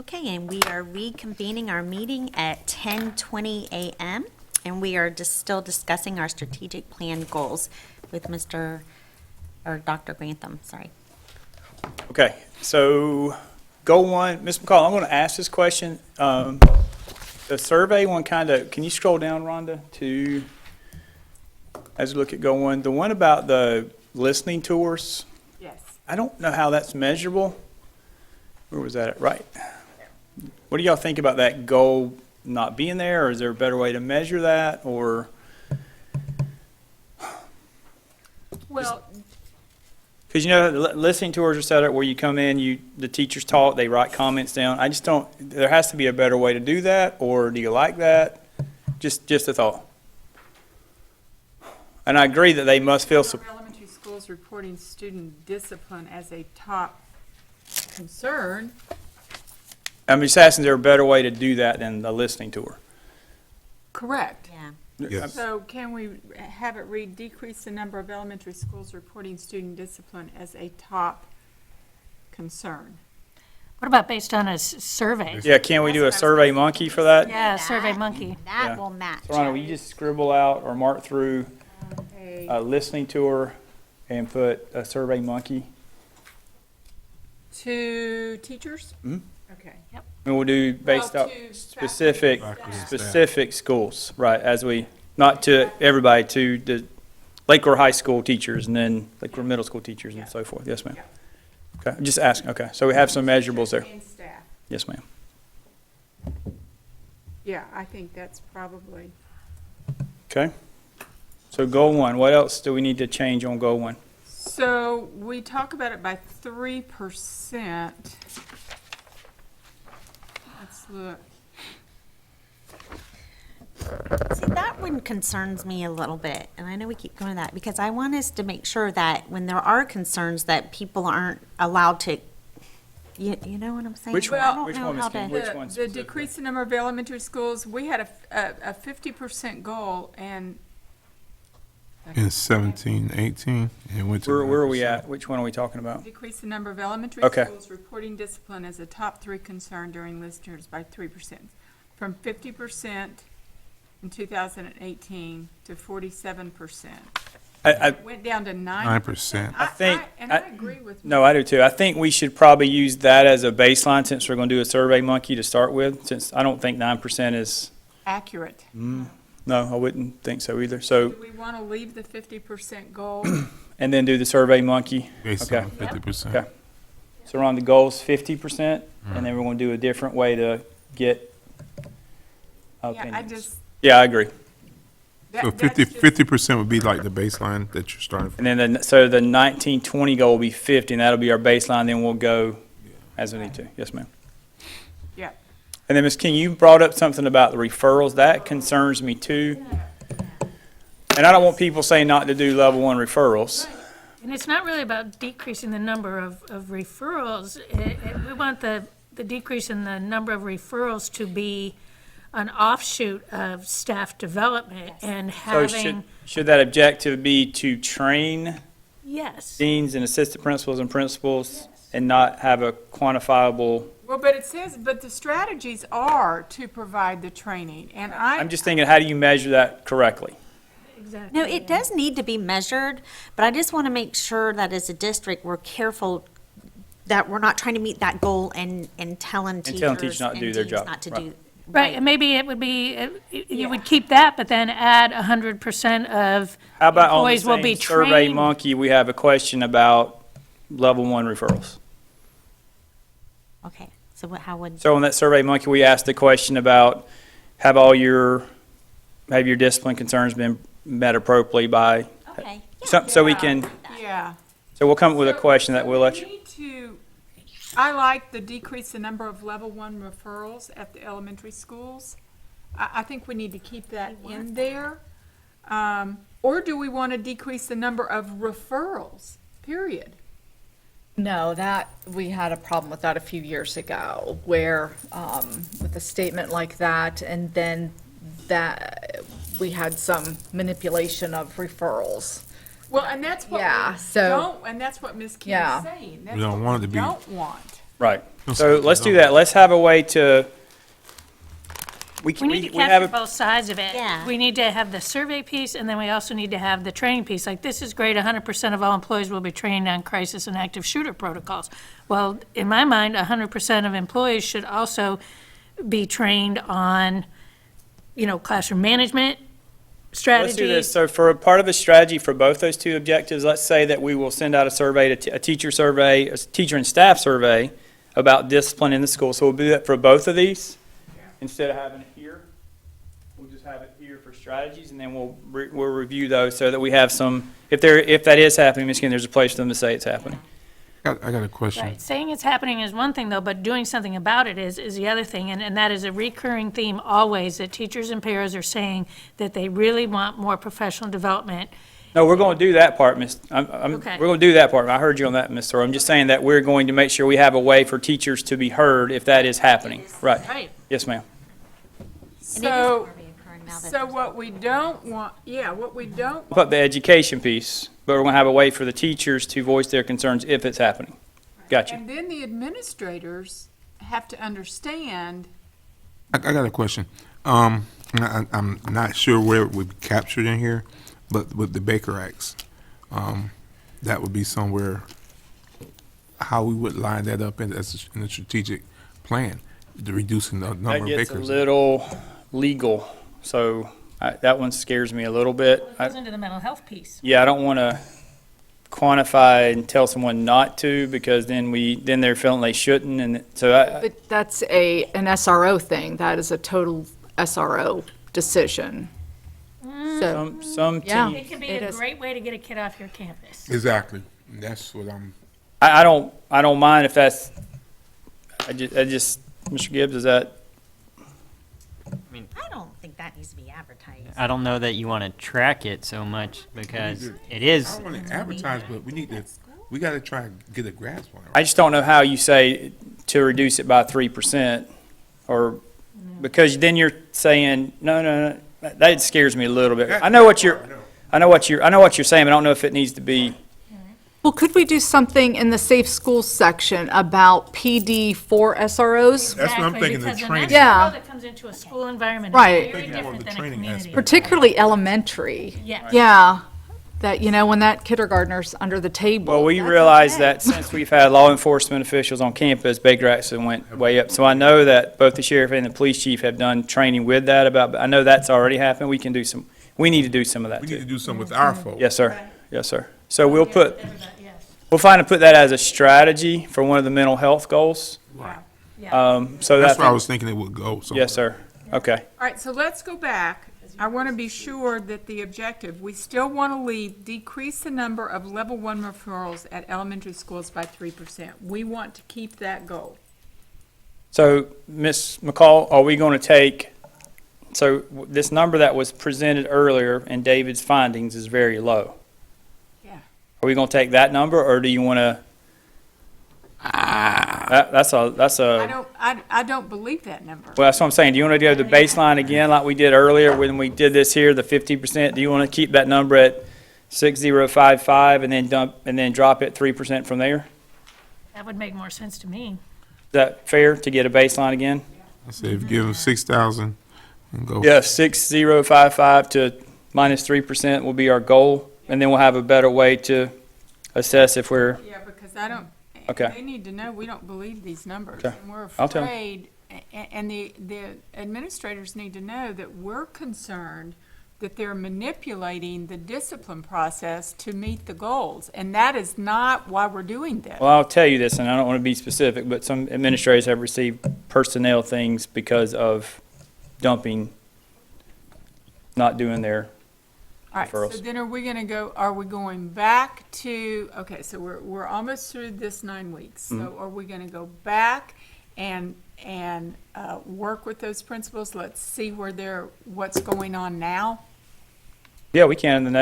Okay, and we are reconvening our meeting at 10:20 a.m., and we are just still discussing our strategic plan goals with Dr. Grantham, sorry. Okay, so goal one, Ms. McCall, I'm going to ask this question. The survey one can you scroll down, Rhonda, to, as we look at goal one, the one about the listening tours, Yes. I don't know how that's measurable. Where was that at? Right. What do y'all think about that goal not being there, or is there a better way to measure that, or? Well, Because, listening tours are set up where you come in, the teachers talk, they write comments down. I just don't, there has to be a better way to do that, or do you like that? Just a thought. And I agree that they must feel, elementary schools reporting student discipline as a top concern. I'm just asking, is there a better way to do that than the listening tour? Correct. Yeah. Yes. So can we have it read, decrease the number of elementary schools reporting student discipline as a top concern? What about based on a survey? Yeah, can we do a Survey Monkey for that? Yeah, Survey Monkey. That Yeah. will match. So, Rhonda, will you just scribble out or mark through a listening tour and put a Survey Monkey? To teachers? Mhm. Okay. And we'll do based Well, off to specific, Faculty and staff. specific schools, right, not to everybody, to the Lakeville High School teachers and then Lakeville Middle School teachers and so forth. Yes, ma'am. Okay, just asking, okay, so we have some measurables there. And staff. Yes, ma'am. Yeah, I think that's probably, Okay. So goal one, what else do we need to change on goal one? so we talk about it by 3%. Let's look. See, that one concerns me a little bit, and I know we keep going to that, because I want us to make sure that when there are concerns, that people aren't allowed to, you know what I'm saying? Which I one? don't Which know one, Ms. how King? to- Which The- one The specifically? decrease in number of elementary schools, we had a 50% goal, and In 17, 18, and went to. Where are we 9%. at? Which one are we talking about? decrease the number of elementary Okay. schools reporting discipline as a top 3 concern during listeners by 3%, from 50% in 2018 to 47%. I Went down to 9%. I think- And I agree with. No, I do too. I think we should probably use that as a baseline since we're going to do a Survey Monkey to start with, since I don't think 9% is, Accurate. no, I wouldn't think so either. So, Do we want to leave the 50% goal? and then do the Survey Monkey. Based Okay. on 50%. Okay. So we're on the goals 50%, and then we're going to do a different way to get Yeah, I opinions. just. Yeah, I agree. that- So that's 50, just- 50% would be like the baseline that you're starting from. And then, so the 19-20 goal will be 50, and that'll be our baseline, then we'll go as we need to. Yes, ma'am. Yeah. And then, Ms. King, you brought up something about the referrals. That concerns me too. And I don't want people saying not to do level one referrals. And it's not really about decreasing the number of referrals. We want the decrease in the number of referrals to be an offshoot of staff development and So having, should that objective be to train yes. deans and assistant principals and principals and not have a quantifiable? Well, but it says, but the strategies are to provide the training, and I'm just thinking, how do you measure that correctly? Exactly. No, it does need to be measured, but I just want to make sure that as a district, we're careful that we're not trying to meet that goal and telling teachers. telling teachers not to and do their deans job, Not to right. do. Right, and maybe it would be, you would keep that, but then add 100% of How about on the employees will be same Survey trained. Monkey, we have a question about level one referrals? Okay, so how would, So on that Survey Monkey, we asked the question about, have your discipline concerns been met appropriately by, okay. so we can, Yeah. so we'll come up with a question that we'll let you. We need to, I like the decrease the number of level 1 referrals at the elementary schools. I think we need to keep that in there. Or do we want to decrease the number of referrals, period? No, we had a problem with that a few years ago, where, with a statement like that, and then that, we had some manipulation of referrals. Well, and that's what Yeah, we so- don't, and that's what Ms. King Yeah. is saying. That's We don't what want it to be- Don't want. Right. No, So sir. let's do that. Let's have a way to, We need to we have capture a, both sides of it. Yeah. We need to have the survey piece, and then we also need to have the training piece. Like, this is great, 100% of all employees will be trained on crisis and active shooter protocols. Well, in my mind, 100% of employees should also be trained on, classroom management, let's do this. strategies. So for a part of a strategy for both those two objectives, let's say that we will send out a survey, a teacher survey, a teacher and staff survey about discipline in the school. So we'll do that for both of these. Instead of having it here, we'll just have it here for strategies, and then we'll review those so that we have some, if that is happening, Ms. Kim, there's a place for them to say it's happening. I got a question. Right, saying it's happening is one thing, though, but doing something about it is the other thing, and that is a recurring theme always, that teachers and paras are saying that they really want more professional development. No, we're going to do that part, Miss. Okay. We're going to do that part. I heard you on that, Ms. Thor. I'm just saying that we're going to make sure we have a way for teachers to be heard if that is happening. Right. Right. Yes, ma'am. So, so what we don't want, what we don't, Put up the education piece, but we're going to have a way for the teachers to voice their concerns if it's happening. Got you. and then the administrators have to understand, I got a question. I'm not sure where it would be captured in here, but with the Baker Acts, that would be somewhere, how we would line that up in the strategic plan, the reducing the number That of gets a Bakers. little legal, so that one scares me a little bit. It goes into the mental health piece. Yeah, I don't want to quantify and tell someone not to, because then they're feeling they shouldn't, and so But that's an SRO thing. That is a total SRO decision. So, some Yeah. teams. It can be It a is. great way to get a kid off your campus. Exactly. That's what I'm, I don't mind if that's, I just, Mr. Gibbs, is that, I don't think that needs to be advertised. I don't know that you want to track it so much because it I is, don't want to advertise, but we got to try and get a grasp on it. I just don't know how you say to reduce it by 3%, or, because then you're saying, no, that scares me a little bit. I know what you're saying, but I don't know if it needs to be, well, could we do something in the safe schools section about PD for SROs? That's what I'm Exactly, thinking, the because training. an Yeah. SRO that comes into a school environment Right. is very Thinking more of different the than a training community. aspect. Particularly elementary. Yes. Yeah, that, when that kindergartner's under the table. well, we that's realize okay. that since we've had law enforcement officials on campus, Baker Accident went way up. So I know that both the sheriff and the police chief have done training with that I know that's already happened. We need to do some of that We need to too. do something with our folks. Yes, sir. Yes, sir. So we'll put, Yes. we'll find to put that as a strategy for one of the mental health goals. Yeah. So That's that, where I was thinking it would go. somewhere. yes, sir. Okay. all right, so let's go back. I want to be sure that the objective, we still want to decrease the number of level 1 referrals at elementary schools by 3%. We want to keep that goal. So, Ms. McCall, are we going to take, so this number that was presented earlier in David's findings is very low. Yeah. Are we going to take that number, or do you want to? That's I don't believe that number. well, that's what I'm saying. Do you want to go to the baseline again like we did earlier when we did this here, the 50%? Do you want to keep that number at 6055 and then drop it 3% from there? That would make more sense to me. Is that fair to get a baseline again? I said, if you give them 6,000 and go. Yeah, 6055 to minus 3% will be our goal, and then we'll have a better way to assess if we're, Yeah, because Okay. they need to know we don't believe these numbers. Okay. And we're I'll tell 'em. afraid, and the administrators need to know that we're concerned that they're manipulating the discipline process to meet the goals. And that is not why we're doing this. well, I'll tell you this, and I don't want to be specific, but some administrators have received personnel things because of dumping, not doing their, All right, so referrals. then are we going back to, okay, so we're almost through this 9 weeks. Mm-hmm. So are we gonna go back and work with those principals? Let's see what's going on now? yeah, we can, and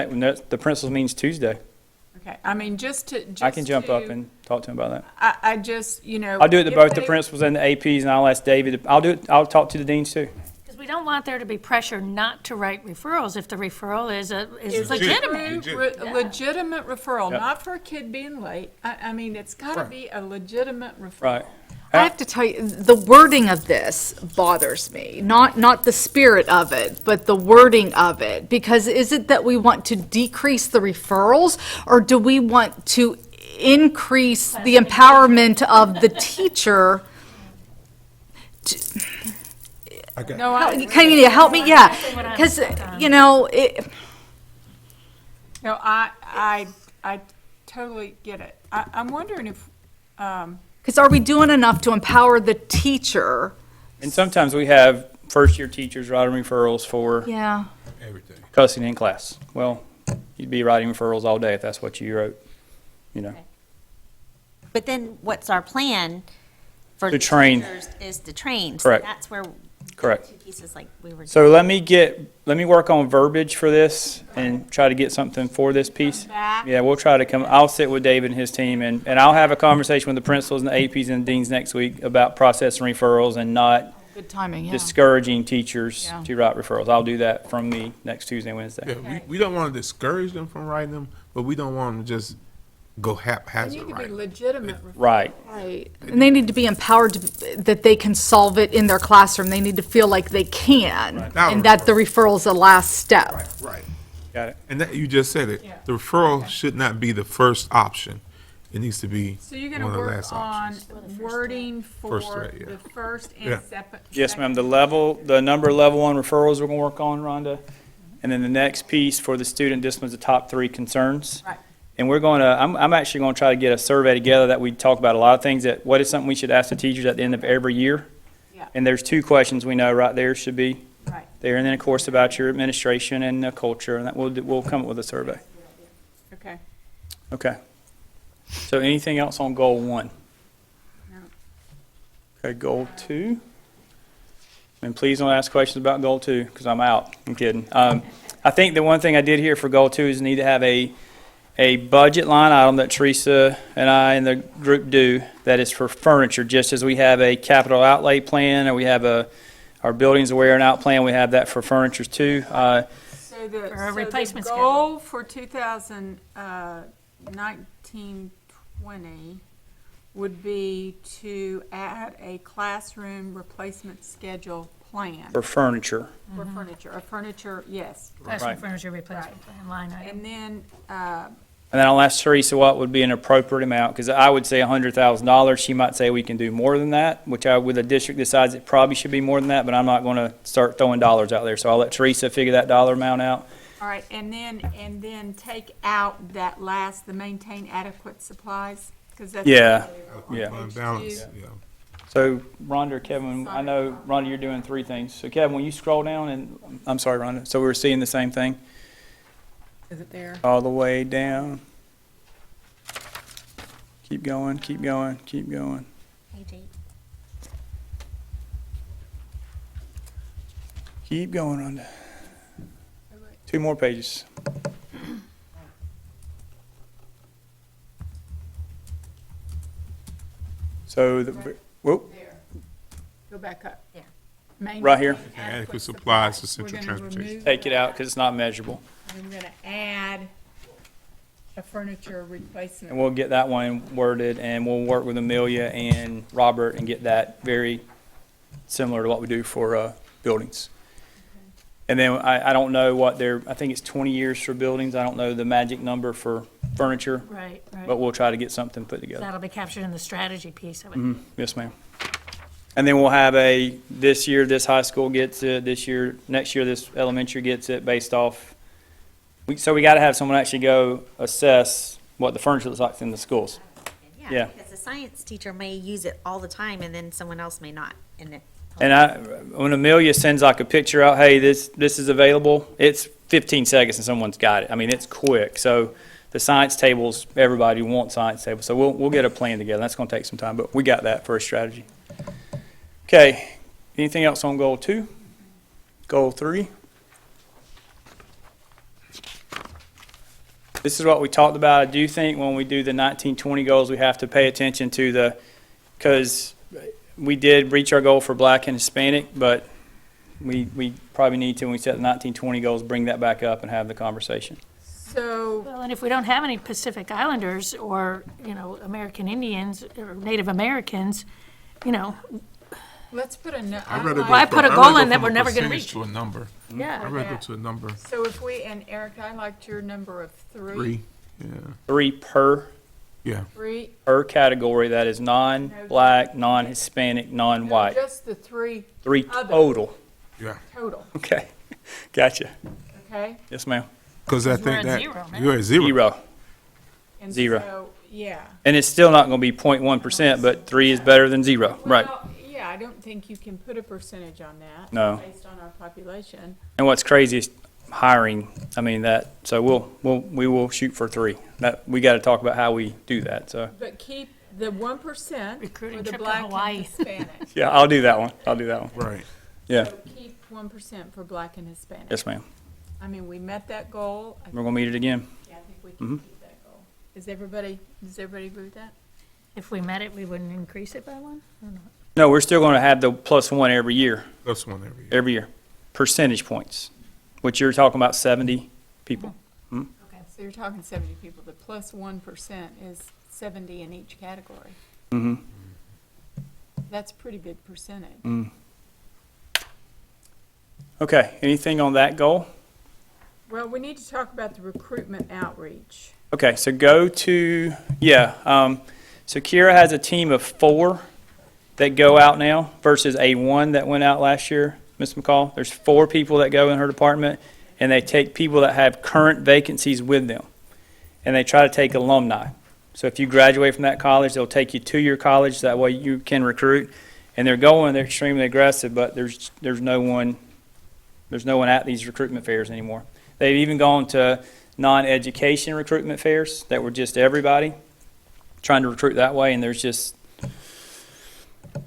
the principal means Tuesday. Okay, I mean, I can jump up and talk to him about that. I just, I'll do it to if both the they- principals and the APs, and I'll ask David, I'll talk to the deans too. Because we don't want there to be pressure not to write referrals if the referral is Is legitimate. Legitimate referral, Yep. not for a kid being late. I mean, it's gotta Right. be a legitimate referral. Right. I have to tell you, the wording of this bothers me, not the spirit of it, but the wording of it. Because is it that we want to decrease the referrals, or do we want to increase the empowerment of the teacher? No, I, Can you help me? Yeah, because, you know, no, I totally get it. I'm wondering if, because are we doing enough to empower the teacher? And sometimes we have first-year teachers writing referrals for Yeah. Everything. cussing in class. Well, you'd be writing referrals all day if that's what you wrote, you know. But then what's our plan for To the train. teachers is to train. So Correct. that's where Correct. two pieces like we were. So let me work on verbiage for this and try to get something for this piece. back. Yeah, we'll try to I'll sit with David and his team and I'll have a conversation with the principals and the APs and the deans next week about processing referrals and not Good timing, yeah. discouraging teachers Yeah. to write referrals. I'll do that from me next Tuesday and Wednesday. Yeah, we don't want to discourage them from writing them, but we don't want them to just go they haphazard need to be writing. legitimate. Right. Right. And they need to be empowered that they can solve it in their classroom. They need to feel like they can, and that the referral's the last step. Right. Got it. And that, you just said it. The referral should not be the first option. It needs to be So you're one gonna of the work last on options. wording for First threat, yeah. the first Yeah. and second. Yes, ma'am. The number level one referrals we're gonna work on, Rhonda. And then the next piece for the student disciplines, the top three concerns. Right. And I'm actually gonna try to get a survey together that we talk about a lot of things that, what is something we should ask the teachers at the end of every year? Yeah. And there's 2 questions we know right there should be Right. there. And then, of course, about your administration and the culture, and that we'll come up with a survey. Okay. Okay. So anything else on goal 1? No. Okay, goal 2. And please don't ask questions about goal 2, because I'm out. I'm kidding. I think the one thing I did here for goal 2 is need to have a budget line item that Teresa and I and the group do that is for furniture, just as we have a capital outlay plan, or we have our buildings wear and out plan, we have that for furniture too. So the, For a so replacement the goal for 2019-20 would be to add a classroom replacement schedule plan For furniture. for furniture, a furniture, yes. Classroom Right. furniture replacement plan line item. And then, And then I'll ask Teresa what would be an appropriate amount, because I would say $100,000. She might say we can do more than that, which with a district decides it probably should be more than that, but I'm not going to start throwing dollars out there. So I'll let Teresa figure that dollar amount out. all right, and then take out that last, the maintain adequate supplies, because that's. Yeah. Yeah. Fund balance, yeah. So Rhonda or Kevin, I know, Rhonda, you're doing 3 things. So Kevin, will you scroll down and, I'm sorry, Rhonda, so we're seeing the same thing? Is it there? All the way down. Keep going, keep going, keep going. Page 8. Keep going, Rhonda. 2 more pages. So, whoop, Go back up. There. Right here. Maintain Adequate supplies to We're central gonna transportation. remove take it out because it's not measurable. And we're gonna add a furniture replacement. And we'll get that one worded, and we'll work with Amelia and Robert and get that very similar to what we do for buildings. And then I don't know I think it's 20 years for buildings. I don't know the magic number for furniture, Right, but right. we'll try to get something put together. That'll be captured in the strategy piece of it. Mhm. Yes, ma'am. And then we'll have this year, this high school gets it, next year, this elementary gets it based off. So we got to have someone actually go assess what the furniture looks like in the schools. Yeah. Yeah, because the science teacher may use it all the time, and then someone else may not, and it. And when Amelia sends like a picture out, hey, this is available, it's 15 seconds and someone's got it. I mean, it's quick. So the science tables, everybody wants science tables. So we'll get a plan together. That's going to take some time, but we got that for a strategy. Okay, anything else on goal 2? Goal 3? This is what we talked about. I do think when we do the 1920 goals, we have to pay attention to because we did reach our goal for Black and Hispanic, but we probably need to, when we set the 1920 goals, bring that back up and have the conversation. So, Well, and if we don't have any Pacific Islanders or, American Indians or Native Americans, you know, Let's put a, I'd rather Why go put a I'd goal rather go in that from we're a never gonna percentage reach? To a number. yeah. I'd rather go to a number. so if we, and Eric, I liked your number of Three, yeah, 3 per yeah. Three, category that is non-black, non-Hispanic, no, non-white. just the three 3 Other. total. Yeah, total, Okay, gotcha. okay? Yes, ma'am. because I We're think at that, zero now. you're at zero. 0. And Zero. so, yeah. And it's still not going to be 0.1%, but 3 is better than 0, right? Well, yeah, I don't think you can put a percentage on that. No. Based on our population. And what's crazy is hiring, I mean, that, so we will shoot for 3. That, we got to talk about how we do that, so. But keep the 1% Recruiting for the trip to black and Hawaii. Hispanic. Yeah, I'll do that one. Right. Yeah, So keep 1% for black and Hispanic. yes, ma'am. I mean, we met that goal. We're going to meet it again. Yeah, I think we can keep that goal. Does everybody agree with that? If we met it, we wouldn't increase it by one? No, we're still going to have the +1 every year, That's one every year. percentage points, which you're talking about 70 people. Okay. So you're talking 70 people. The plus 1% is 70 in each category. Mm-hmm. That's a pretty big percentage. Okay, anything on that goal? Well, we need to talk about the recruitment outreach. Okay, so go to, so Kira has a team of 4 that go out now versus a 1 that went out last year, Ms. McCall. There's 4 people that go in her department, and they take people that have current vacancies with them, and they try to take alumni. So if you graduate from that college, they'll take you to your college, that way you can recruit. And they're extremely aggressive, but there's no one at these recruitment fairs anymore. They've even gone to non-education recruitment fairs that were just everybody, trying to recruit that way, and there's just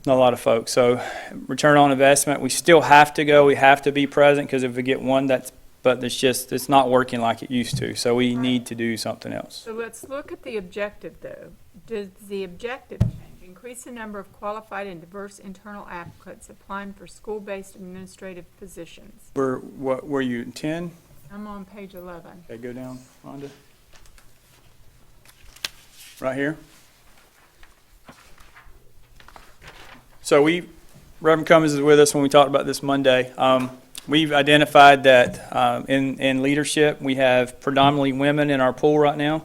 not a lot of folks. So return on investment, we still have to go, we have to be present, because if we get one, but it's not working like it used to, so we need to do something else. So let's look at the objective, though. Does the objective change? Increase the number of qualified and diverse internal applicants applying for school-based administrative positions. What were you, 10? I'm on page 11. Okay, go down, Rhonda. Right here. So Reverend Cummings is with us when we talked about this Monday. We've identified that in leadership, we have predominantly women in our pool right now.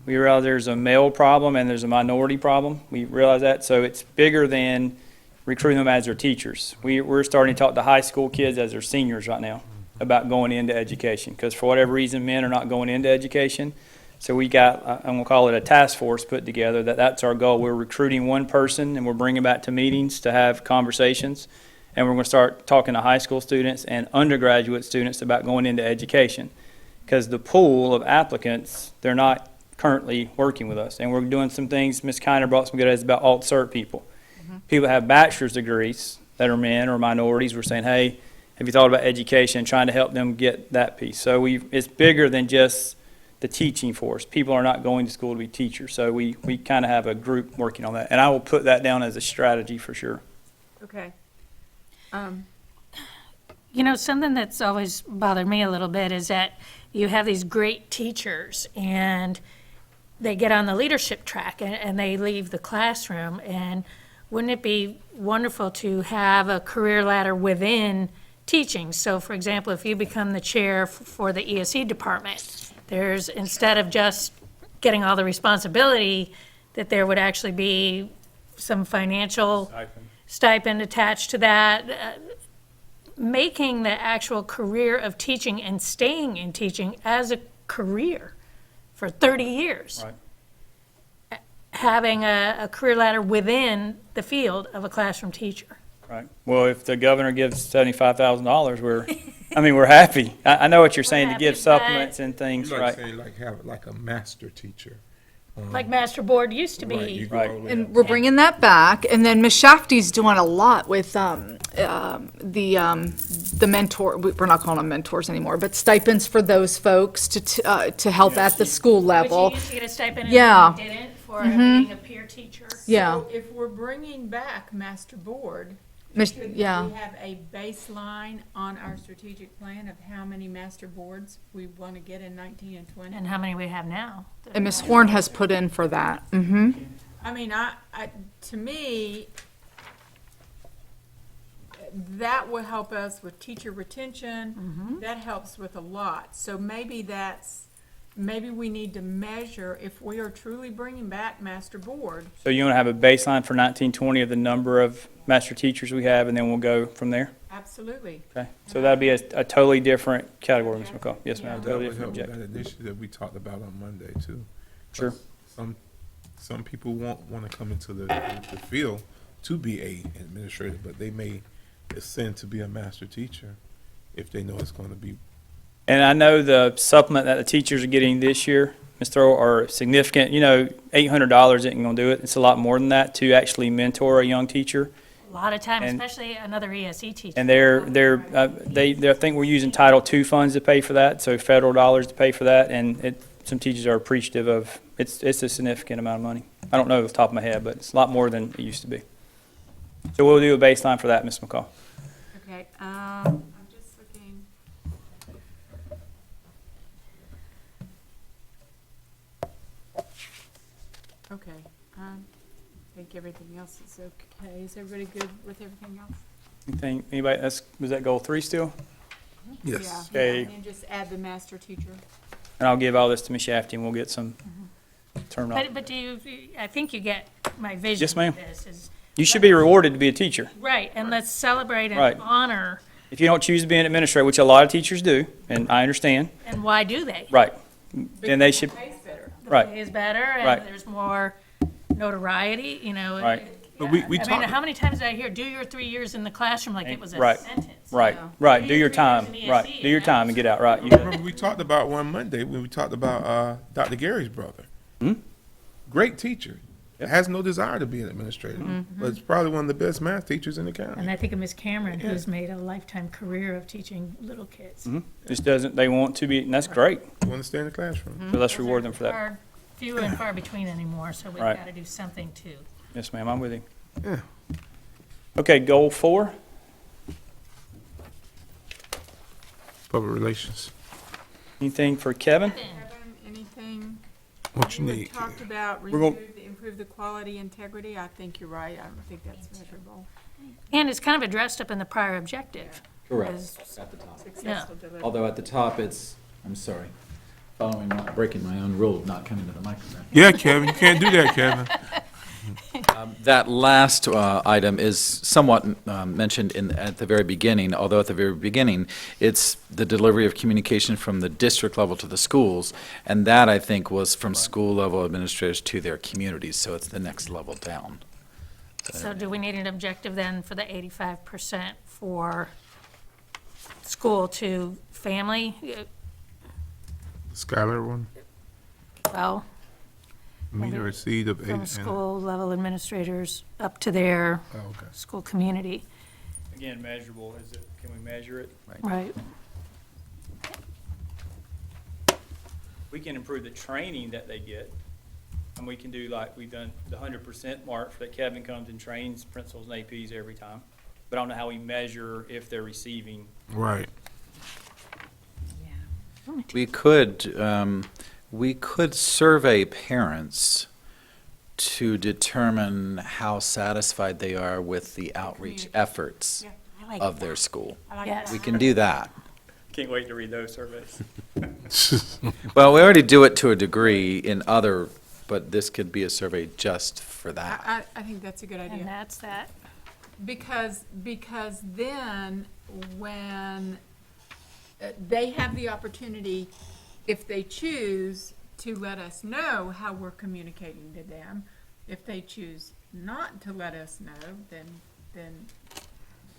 We realize there's a male problem and there's a minority problem. We realize that, so it's bigger than recruiting them as their teachers. We're starting to talk to high school kids as their seniors right now about going into education, because for whatever reason, men are not going into education. So we got, I'm going to call it a task force put together, that's our goal. We're recruiting one person and we're bringing back to meetings to have conversations. And we're going to start talking to high school students and undergraduate students about going into education. Because the pool of applicants, they're not currently working with us. And we're doing some things, Ms. Kiner brought some good ideas about alt-cert people. People that have bachelor's degrees that are men or minorities. We're saying, hey, have you thought about education and trying to help them get that piece? So it's bigger than just the teaching force. People are not going to school to be teachers. So we kind of have a group working on that. And I will put that down as a strategy for sure. Okay. You know, something that's always bothered me a little bit is that you have these great teachers and they get on the leadership track and they leave the classroom. And wouldn't it be wonderful to have a career ladder within teaching? So for example, if you become the chair for the ESE department, there's, instead of just getting all the responsibility, that there would actually be some financial stipend attached to that, making the actual career of teaching and staying in teaching as a career for 30 years. Right. Having a career ladder within the field of a classroom teacher. Right. Well, if the governor gives $75,000, we're happy. I know what you're saying, to give happy, supplements and things, You right? like saying have like a master teacher. Like Master Board used to Right, you be. go Right. all the way And up. we're bringing that back, and then Ms. Shafty's doing a lot with the mentor, we're not calling them mentors anymore, but stipends for those folks to help at the school Which level. you used to get a stipend Yeah. and you didn't for being a peer teacher. Yeah. So if we're bringing back master board, should Yeah. we have a baseline on our strategic plan of how many master boards we want to get in 19 and 20? And how many we have now? And Ms. Horn has put in for that. Mm-hmm. I mean, to me, that will help us with teacher retention. That helps with a lot. So maybe maybe we need to measure if we are truly bringing back master board. So you want to have a baseline for 1920 of the number of master teachers we have, and then we'll go from there? Absolutely. Okay, so that'd be a totally different category, Ms. McCall. Yes, ma'am, That totally would help different with objective. that initiative we talked about on Monday, too. Sure. Some people won't want to come into the field to be a administrator, but they may ascend to be a master teacher if they know it's going to be. And I know the supplement that the teachers are getting this year, Ms. Thurl, are significant. You know, $800 isn't going to do it. It's a lot more than that to actually mentor a young teacher. A lot of time, And- especially another ESE teacher. And I think we're using Title II funds to pay for that, so federal dollars to pay for that, and some teachers are appreciative of, it's a significant amount of money. I don't know off the top of my head, but it's a lot more than it used to be. So we'll do a baseline for that, Ms. McCall. Okay, I'm just looking. Okay, I think everything else is okay. Is everybody good with everything else? Anybody, was that goal 3 still? Yes. Yeah, Okay. and just add the master teacher. And I'll give all this to Ms. Shafty, and we'll get some turned off. But do you, I think you get my vision. Yes, ma'am. of this is- You should be rewarded to be a teacher. Right, and let's celebrate Right. and honor, If you don't choose to be an administrator, which a lot of teachers do, and I understand, and why do they? right, then they should, Pays better. The right. pay is better, Right. and there's more notoriety, you know. Right. But we I mean, talked, how many times did I hear, do your 3 years in the classroom like it was a Right. sentence? right, you know? right, do your 3 years time, in right, ESE, do your and time and get out, right. You- remember we talked about one Monday when we talked about Dr. Gary's brother. Great teacher. Has no desire to be an administrator, but it's probably one of the best math teachers in the county. And I think of Miss Cameron, who's made a lifetime career of teaching little kids. Just doesn't, they want to be, and that's great, You want to stay in the classroom. so let's reward them for that. Are few and far between anymore, so we've Right. got to do something too. Yes, ma'am, I'm with you. Yeah. Okay, goal 4, Public relations. anything for Kevin? Kevin, anything? What you had need. talked about We're gon- improve the quality integrity. I think you're right. I don't think that's measurable. And it's kind of addressed up in the prior objective. Correct, As- at the top. Successful delivery. Although at the top, it's, I'm sorry, breaking my own rule of not coming to the microphone. Yeah, Kevin, you can't do that, Kevin. That last item is somewhat mentioned at the very beginning, although at the very beginning, it's the delivery of communication from the district level to the schools, and that, I think, was from school-level administrators to their communities, so it's the next level down. So do we need an objective then for the 85% for school to family? Skylar one, Well, meet or exceed of eight. from school level administrators up to their Oh, okay. school community, Again, measurable, is it, can we measure it? right? We can improve the training that they get, and we can do like we've done the 100% mark that Kevin comes and trains principals and APs every time. But I don't know how we measure if they're receiving. Right. We could survey parents to determine how satisfied they are with the outreach efforts I like of their school. I like Yes. We can do that. Can't wait to read those surveys. Well, we already do it to a degree in other, but this could be a survey just for that. I think that's a good And idea. that's that. Because then when they have the opportunity, if they choose, to let us know how we're communicating to them. If they choose not to let us know, then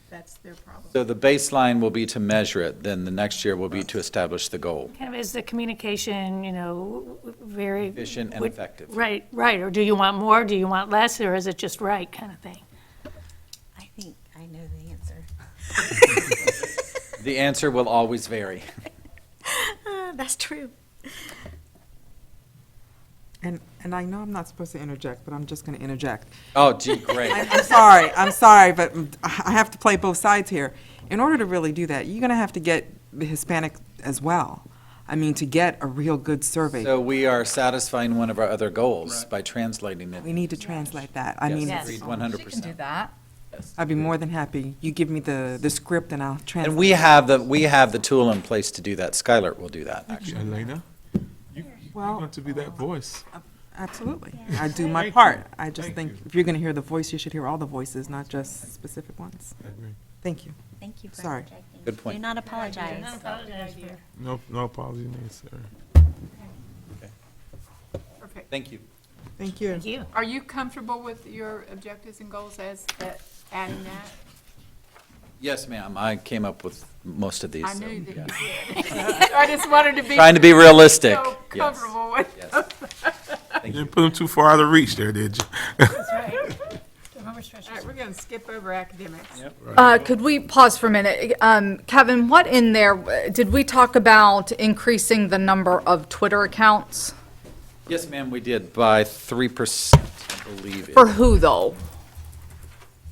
that's their problem. So the baseline will be to measure it, then the next year will be to establish the goal. Kind of is the communication, you know, very. Efficient and would- effective. Right, right, or do you want more, do you want less, or is it just right kind of thing? I think I know the answer. The answer will always vary. That's true. And I know I'm not supposed to interject, but I'm just going to interject. Oh, gee, great. I'm sorry, but I have to play both sides here. In order to really do that, you're going to have to get the Hispanic as well. I mean, to get a real good survey. So we are satisfying one of our other goals by translating it. We need to translate that. I mean, Yes, agreed, 100%. She can do that. I'd be more than happy. You give me the script and I'll translate. And we have the tool in place to do that. Skylar will do that, actually. Elena, you're Well- going to be that voice. Absolutely. I do my part. I just think if you're going to hear the voice, you should hear all the voices, not just specific ones. I agree. Thank you. Thank you for Sorry. interjecting. Good point. Do not apologize. No apology necessary. Perfect. Thank you. Thank you. Thank you. Are you comfortable with your objectives and goals as, adding that? Yes, ma'am, I came up with most of these. I so, knew that yeah. you did. I just wanted to be. Trying to be realistic. So Yes. comfortable with. Yes. You didn't put them too far out of reach there, did you? That's right. Remember stretches. All right, we're going to skip over academics. Could we pause for a minute? Kevin, what in there, did we talk about increasing the number of Twitter accounts? Yes, ma'am, we did by 3%, I believe. For It who, though?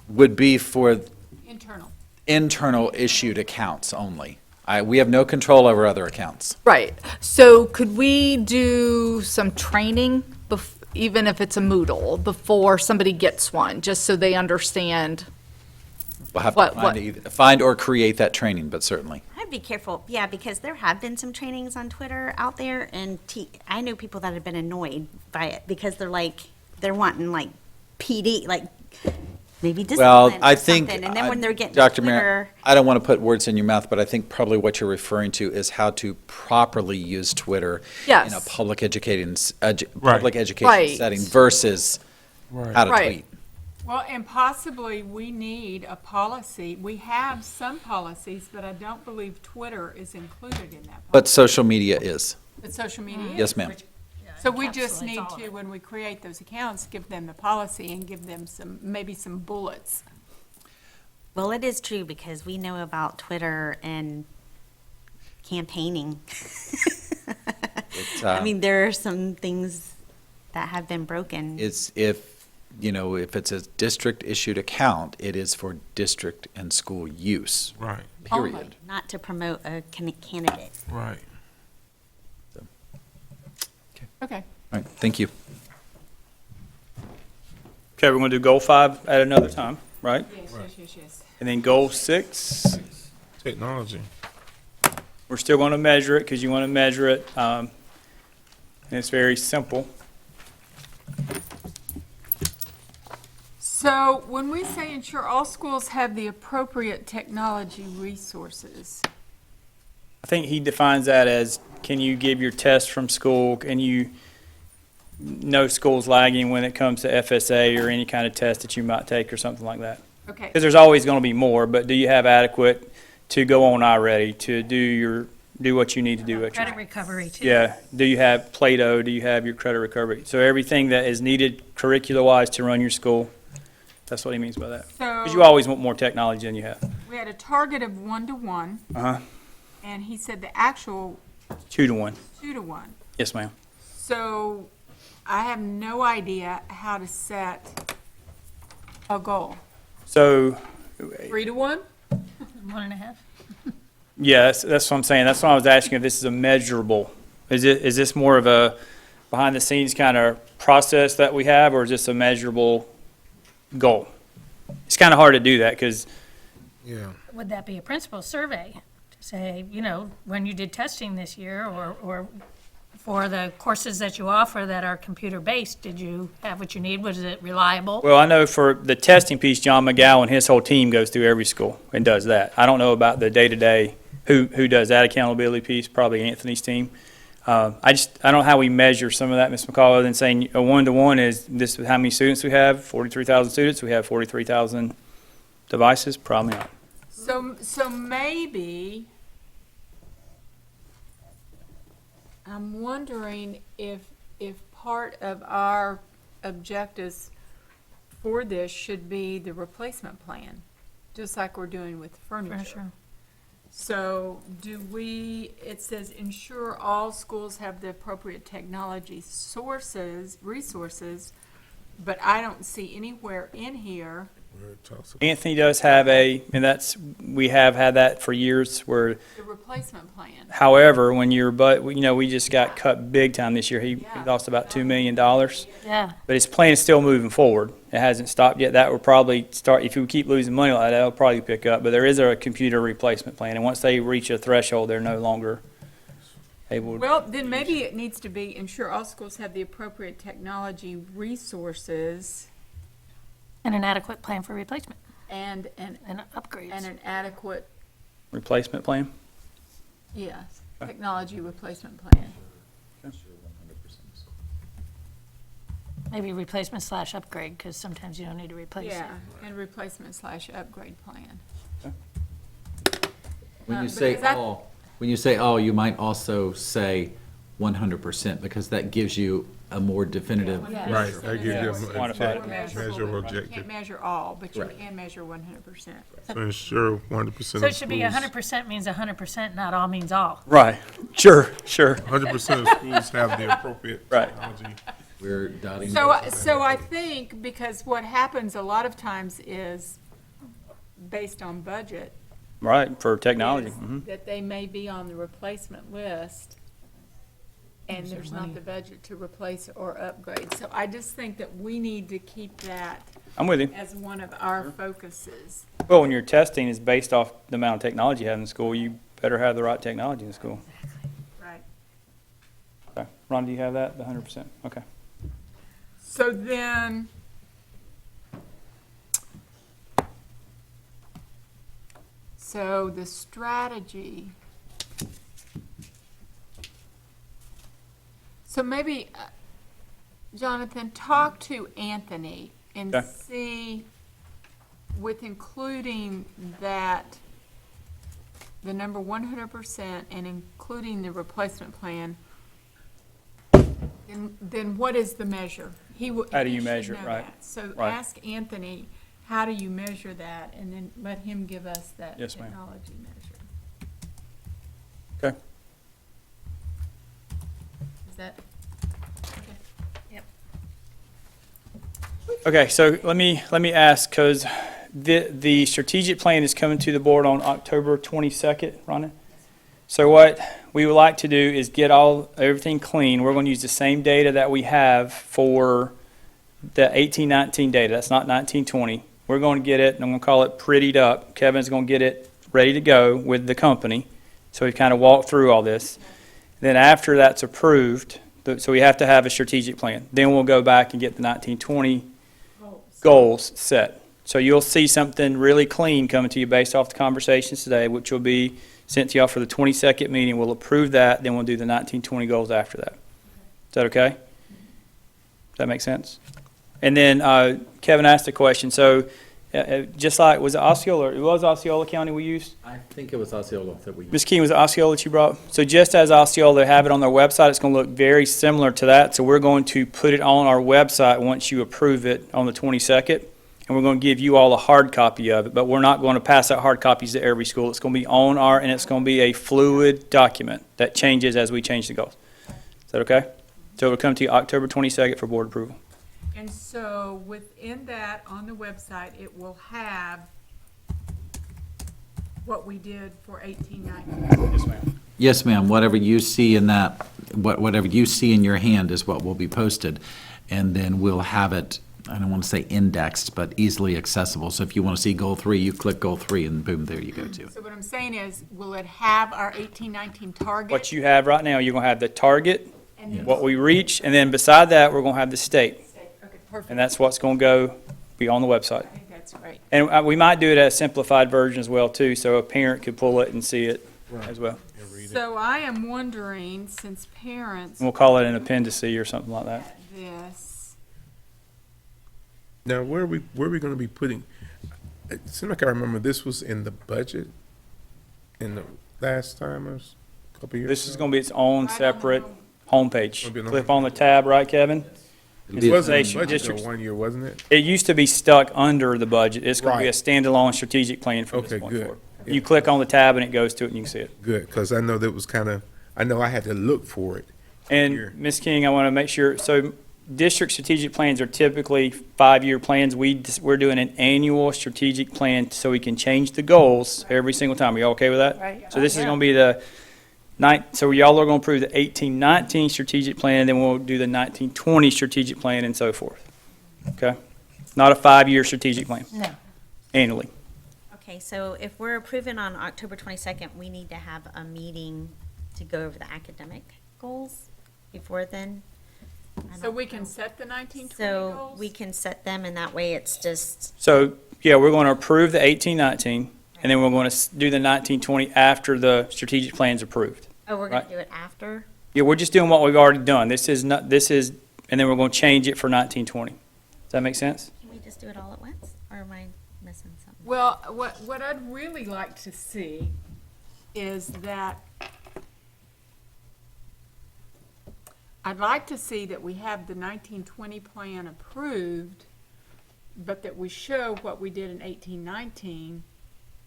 would be for Internal. internal issued accounts only. We have no control over other accounts. Right. So could we do some training, even if it's a Moodle, before somebody gets one, just so they understand? We'll have What- to find or create that training, but certainly. I'd be careful, yeah, because there have been some trainings on Twitter out there, and I know people that have been annoyed by it because they're wanting like PD, like maybe Well, discipline I or think, something, and then when they're getting Dr. Twitter. Mayor, I don't want to put words in your mouth, but I think probably what you're referring to is how to properly use Twitter in a Yes. public education Right. setting versus how to Right. tweet. Well, and possibly we need a policy. We have some policies, but I don't believe Twitter is included in that. But social media is. But social media is. Yes, ma'am. So we just encapsulates need all of to, it. when we create those accounts, give them the policy and give them maybe some bullets. Well, it is true because we know about Twitter and campaigning. It's, I mean, there are some things that have been broken. It's if it's a district-issued account, it is for district and school use, Right, period. Not to promote a candidate. right. Okay. All right, thank you. Okay, we're going to do goal 5 at another time, right? Yes. And then goal 6, Technology. we're still going to measure it because you want to measure it. And it's very simple. So when we say ensure all schools have the appropriate technology resources, I think he defines that as, can you give your test from school? Can you know school's lagging when it comes to FSA or any kind of test that you might take or something like that? okay, Because there's always going to be more, but do you have adequate to go on iReady, to do what you need to do? at your- Credit recovery too. Yeah, do you have Plato, do you have your credit recovery? So everything that is needed curricula-wise to run your school, that's what he means by that. Because you so always want more technology than you have. we had a target of 1-to-1, Uh-huh, and he said the actual 2-to-1. 2-to-1. Yes, ma'am. So I have no idea how to set a goal. So, 3-to-1? 1.5. yeah, that's what I'm saying. That's why I was asking if this is a measurable. Is this more of a behind-the-scenes kind of process that we have, or is this a measurable goal? It's kind of hard to do that because, Yeah. Would that be a principal survey to say, when you did testing this year or for the courses that you offer that are computer-based, did you have what you need? Was it reliable? well, I know for the testing piece, John McGowan, his whole team goes through every school and does that. I don't know about the day-to-day, who does that accountability piece, probably Anthony's team. I don't know how we measure some of that, Ms. McCall, other than saying a 1-to-1 is this is how many students we have, 43,000 students, we have 43,000 devices, probably not. So maybe, I'm wondering if part of our objectives for this should be the replacement plan, just like we're doing with furniture. Furniture. So it says ensure all schools have the appropriate technology resources, but I don't see anywhere in here Where it talks about- Anthony does have we have had that for years where, The replacement plan. however, when you're, we just got cut big time this year. He lost about $2 million. Yeah. But his plan is still moving forward. It hasn't stopped yet. That will probably start, if you keep losing money like that, that'll probably pick up. But there is a computer replacement plan, and once they reach a threshold, they're no longer able. Well, then maybe it needs to be ensure all schools have the appropriate technology resources And an adequate plan for replacement and and upgrades. an adequate, Replacement plan? yes, technology replacement plan. Maybe replacement / upgrade, because sometimes you don't need to replace it. Yeah, and replacement / upgrade plan. When you say because that- all, when you say all, you might also say 100%, because that gives you a more definitive. Yeah. Right, that gives you a Quantify it. measurable You objective. can't measure all, but you Right. can measure 100%. So ensure 100% So of it should be schools. 100% means 100%, not all means all. Right. Sure. 100% of schools have the appropriate Right. technology. We're dotting. So I think, because what happens a lot of times is, based on budget, Right, for technology. is Mhm. that they may be on the replacement list, and there's not the budget to replace or upgrade. So I just think that we need to keep that I'm with you. as one of our focuses. Well, when your testing is based off the amount of technology you have in school, you better have the right technology in school. Right. Okay. Ron, do you have that, the 100%? Okay. So then, so the strategy. So maybe, Jonathan, talk to Anthony and Okay. see, with including that, the number 100% and including the replacement plan, then what is the measure? How do you he should measure it, know right. that. So Right. ask Anthony, how do you measure that? And then let him give us that Yes, ma'am. technology measure. Okay. Is that? Okay, so let me ask, because the strategic plan is coming to the board on October 22nd, Rhonda. So what we would like to do is get everything clean. We're going to use the same data that we have for the 18-19 data. That's not 19-20. We're going to get it, and I'm going to call it prettied up. Kevin's going to get it ready to go with the company. So we kind of walk through all this. Then after that's approved, so we have to have a strategic plan. Then we'll go back and get the 19-20 goals set. So you'll see something really clean coming to you based off the conversations today, which will be sent to y'all for the 22nd meeting. We'll approve that, then we'll do the 19-20 goals after that. Is that okay? Does that make sense? And then Kevin asked a question. So just like, was it Osceola? It was Osceola County we used? I think it was Osceola that we. Ms. Keene, was it Osceola that you brought? So just as Osceola, they have it on their website, it's going to look very similar to that. So we're going to put it on our website once you approve it on the 22nd. And we're going to give you all a hard copy of it, but we're not going to pass out hard copies to every school. It's going to be on and it's going to be a fluid document that changes as we change the goals. Is that okay? So it'll come to you October 22nd for board approval. And so within that, on the website, it will have what we did for 18-19. Yes, ma'am. Yes, ma'am. Whatever you see in that, whatever you see in your hand is what will be posted. And then we'll have it, I don't want to say indexed, but easily accessible. So if you want to see goal 3, you click goal 3 and boom, there you go to it. So what I'm saying is, will it have our 18-19 target? What you have right now, you're going to have the target, And then- what we reach, and then beside that, we're going to have the state. Okay, perfect. And that's what's going to go be on the website. I think that's great. And we might do it as a simplified version as well, too, so a parent could pull it and see it as well. So I am wondering, since parents And we'll call it an appendice or something like that. at this, Now, where are we going to be putting, it seemed like I remember this was in the budget in the last time or a couple years ago? This is going to be its own I don't separate know. homepage. It'll be an Click on the tab, right, Kevin? It wasn't in Station the budget districts. though, one year, wasn't it? It used to be stuck under the budget. It's going to be a Right. standalone strategic plan from this Okay, point good. forward. Yeah. You click on the tab and it goes to it and you can see it. Good, because I know that was kind of, I know I had to look for it. And Here. Ms. King, I want to make sure, so district strategic plans are typically 5-year plans. We're doing an annual strategic plan so we can change the goals every single time. Are you all okay with that? Right. So this is going to be the so y'all are going to approve the 18-19 strategic plan, and then we'll do the 19-20 strategic plan and so forth. Okay? Not a 5-year strategic plan, No. annually. Okay, so if we're approving on October 22nd, we need to have a meeting to go over the academic goals before then? I So don't we can know. set the 1920 So goals? we can set them, and that way it's just, So, yeah, we're going to approve the 18-19, and then we're going to do the 19-20 after the strategic plan's approved. oh, we're gonna Right. do it after? Yeah, we're just doing what we've already done. This is, and then we're going to change it for 19-20. Does that make sense? Can we just do it all at once, or am I missing something? Well, what I'd really like to see is that, I'd like to see that we have the 1920 plan approved, but that we show what we did in 1819,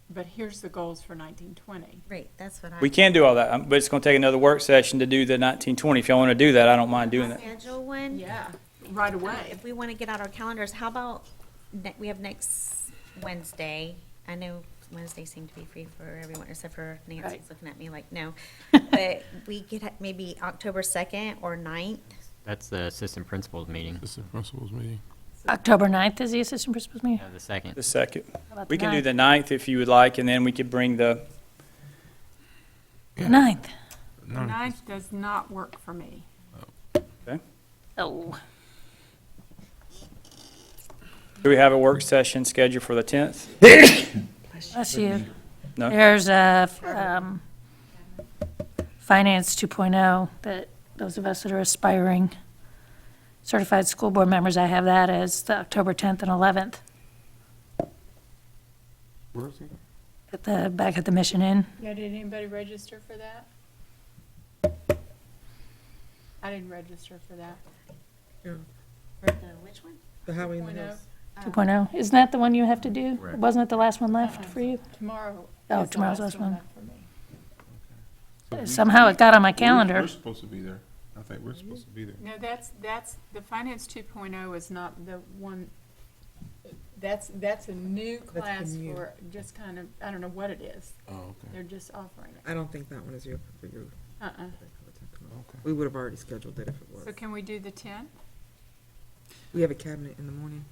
but here's the goals for 1920. Right, that's what I. We can do all that, but it's going to take another work session to do the 19-20. If y'all want to do that, I don't mind doing that. Schedule one? Yeah, right away. If we want to get out our calendars, how about, we have next Wednesday. I know Wednesdays seem to be free for everyone, except for Nancy's Right. looking at me like, no. But we could maybe October 2nd or 9th. That's the assistant principal's meeting, Assistant principals meeting. October 9th is the assistant principal's meeting? the second. The second. How about We can do 9th? the 9th if you would like, and then we could bring the, The 9th. The 9th does not work for me. Oh, do we have a work session scheduled for the 10th? bless you. No? There's a Finance 2.0 that those of us that are aspiring certified school board members, I have that as the October 10th and 11th Where is he? back at the Mission Inn. Yeah, did anybody register for that? I didn't register for that. For the, which one? The Highway and the 2.0. Hills. 2.0. Isn't that the one you have to do? Wasn't it the last one left for you? Tomorrow. Oh, is the tomorrow's last one. left for me. Somehow it got on my calendar. We're supposed to be there. I think we're supposed to be there. No, that's, the Finance 2.0 is not the one, that's a new class new. for just kind of, I don't know what it is. Oh, okay. They're just offering it. I don't think that one is your, for you. Uh-uh. We would have already scheduled it if it was. So can we do the 10th? We have a cabinet in the morning.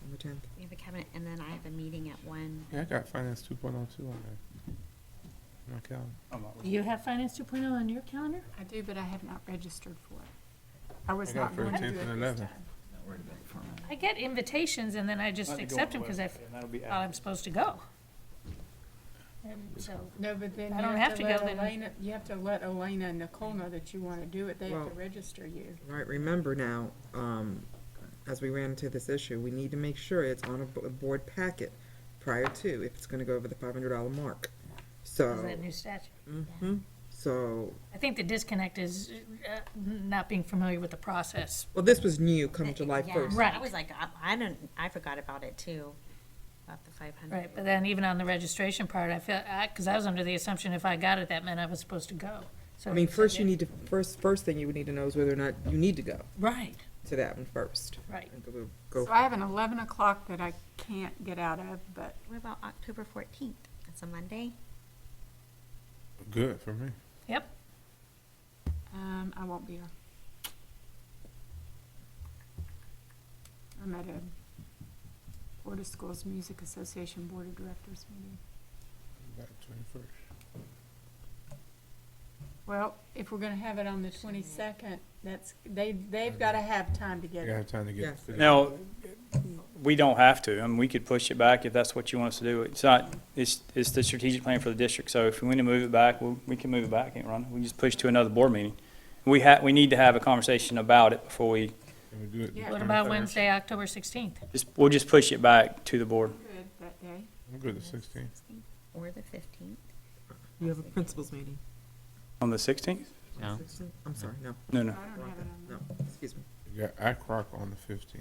On the 10th. We have a cabinet, and then I have a meeting at 1. Yeah, I got finance 2.0 too on there. My calendar. Do you have Finance 2.0 on your calendar? I do, but I have not registered for it. I was I got not going to do 13th it and this 11th. time. I get invitations and then I just accept them because I'm supposed to go. And so, No, but then I you don't have have to to go let then. Elena, you have to let Elena and Nicole know that you want to do it. They have to Well- register you. Right, remember now, as we ran into this issue, we need to make sure it's on a board packet prior to, if it's gonna go over the $500 mark. is So, that new statute? so, I think the disconnect is not being familiar with the process. well, this was new come July Yeah, 1st. Right. I was like, I forgot about it too, about the 500. Right, but then even on the registration part, I feel, because I was under the assumption if I got it, that meant I was supposed to go. So I mean, said first you yeah. need to, first thing you would need to know is whether or not you need to go Right, to that one first. right. And we'll go So I have an 11 o'clock that I can't get out of, but What about October 14th? It's a Monday. Good for me. Yep. I won't be here. I'm at a Board of Schools Music Association Board of Directors meeting. Back 21st. Well, if we're gonna have it on the 22nd, they've gotta have time to I get gotta it. have time to get. Yes. figured Now, out. we don't have to. I mean, we could push it back if that's what you want us to do. It's not, it's the strategic plan for the district, so if we want to move it back, we can move it back, ain't Rhonda? We can just push to another board meeting. We need to have a conversation about it before we, Can we do it the Yeah. What about 21st? Wednesday, October 16th? we'll just push it back to the board. Good that day. I'm good the 16th. Or the 15th. You have a principals meeting. On the 16th? No. 16th? I'm sorry, no, No, I no. don't have it on no, there. excuse me. You got ICROC on the 15th.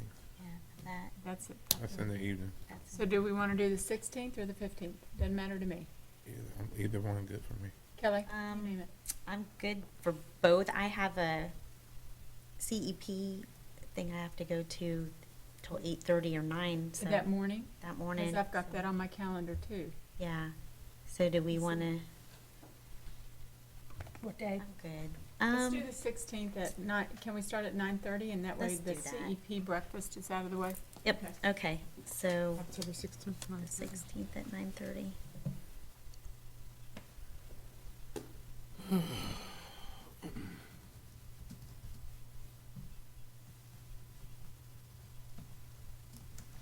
Yeah, That's it. That's in the evening. that's. So do we wanna do the 16th or the 15th? Doesn't matter to me. Either one good for me. Kelly, you Um, name it. I'm good for both. I have CEP thing I have to go to till 8:30 or 9, so. That morning? That morning. Because I've got that on my calendar too. Yeah. So do we want to, What day? I'm good. Let's do the 16th at 9, can we start at 9:30 and that way Let's the do that. CEP breakfast is out of the way? Yep, okay, so October 16th, the 16th at 9:30.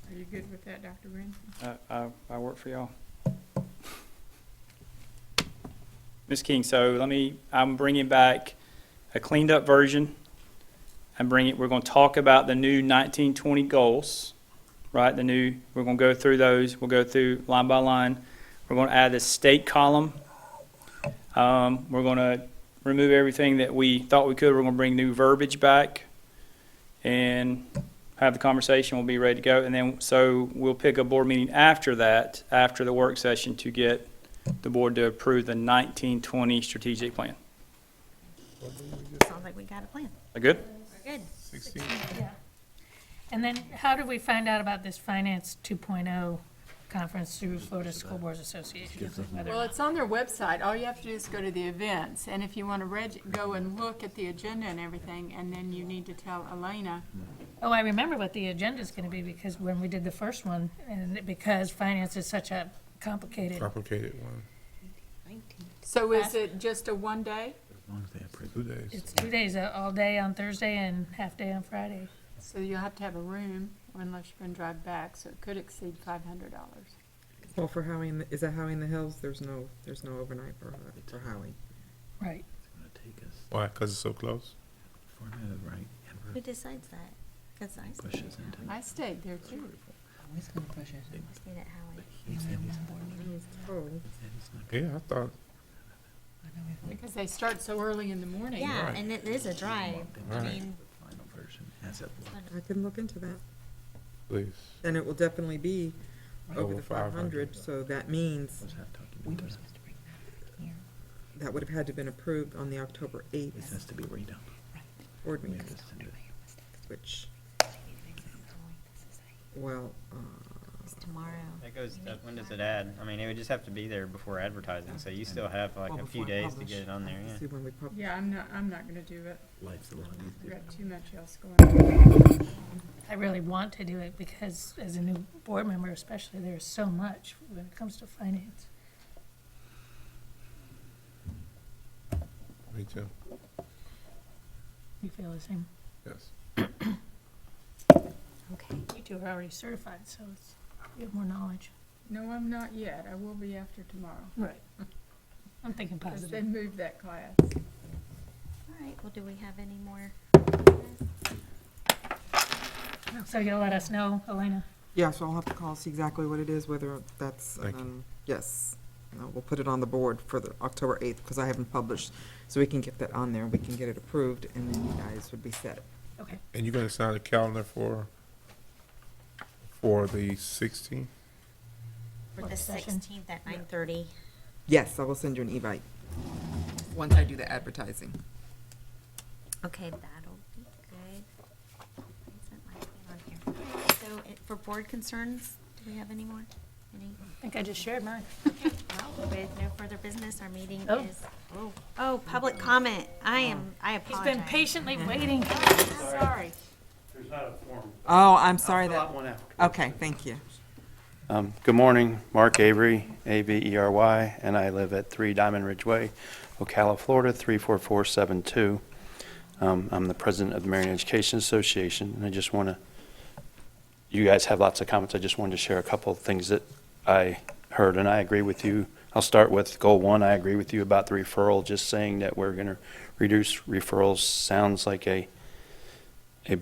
Are you good with that, Dr. Green? I work for y'all. Ms. King, so I'm bringing back a cleaned up version. We're going to talk about the new 1920 goals, right? We're going to go through those. We'll go through line by line. We're going to add the state column. We're going to remove everything that we thought we could. We're going to bring new verbiage back and have the conversation. We'll be ready to go. And then, so we'll pick a board meeting after that, after the work session, to get the board to approve the 1920 strategic plan. Sounds like we got a plan. That good? We're good. 16. Yeah. And then how did we find out about this Finance 2.0 conference through Florida School Boards Association? Whether or Well, not- it's on their website. All you have to do is go to the events. And if you want to go and look at the agenda and everything, and then you need to tell Elena. Oh, I remember what the agenda's gonna be, because when we did the first one, and because finance is such a complicated, Complicated one. So is it just a one day? As long as they approve. 2 days. it's 2 days, all day on Thursday and half day on Friday. So you'll have to have a room unless you're going to drive back, so it could exceed $500. Well, for Howie, is that Howie in the Hills? There's no overnight for Howie. Right. It's gonna take us Why? Because it's so close? formatted right Who decides that? Because I push us into. I stayed there too. stayed at Howie. Oh, Yeah, I thought. Because they start so early in the morning. Yeah, Right. and it is a drive. I Right. mean, Final version has it. I can look into that. Please. And it will definitely be over Over the 500. 500, so that means Was that document? that would have had to been approved on the October This 8th has to be redone. board We meeting, have to send it. which, well, it's tomorrow. When does it add? I mean, it would just have to be there before advertising, so you still have like well, a few before I days to publish. get it on there, yeah. See when we publish. Yeah, I'm not going to do it. Life's a lot I've easier. got too much else going on. I really want to do it because as a new board member especially, there's so much when it comes to finance. Me too. You feel the same? Yes. Okay. You two are already certified, so it's, you have more knowledge. No, I'm not yet. I will be after tomorrow. Right. I'm thinking Because they positive. moved that class. All right, well, do we have any more? So you'll let us know, Elena? Yeah, so I'll have to call, see exactly what it is, whether that's, Thank you. yes. We'll put it on the board for the October 8th, because I haven't published, so we can get that on there, we can get it approved, and then you guys would be set. Okay. And you're gonna sign a calendar for the 16th? For the Work session. 16th at 9:30. Yes, I will send you an invite, once I do the advertising. Okay, that'll be good. Why isn't my thing on here? So, for board concerns, do we have any more? Any? I think I just shared mine. Well, with no further business, our meeting Oh. is, oh, public comment. I He's apologize. been patiently waiting. Sorry. Oh, I'm sorry that, okay, thank you. Good morning, Mark Avery, A-V-E-R-Y, and I live at 3 Diamond Ridge Way, Ocala, Florida, 34472. I'm the president of the Marion Education Association, and I just want to, you guys have lots of comments, I just wanted to share a couple of things that I heard, and I agree with you. I'll start with goal 1, I agree with you about the referral, just saying that we're going to reduce referrals sounds like a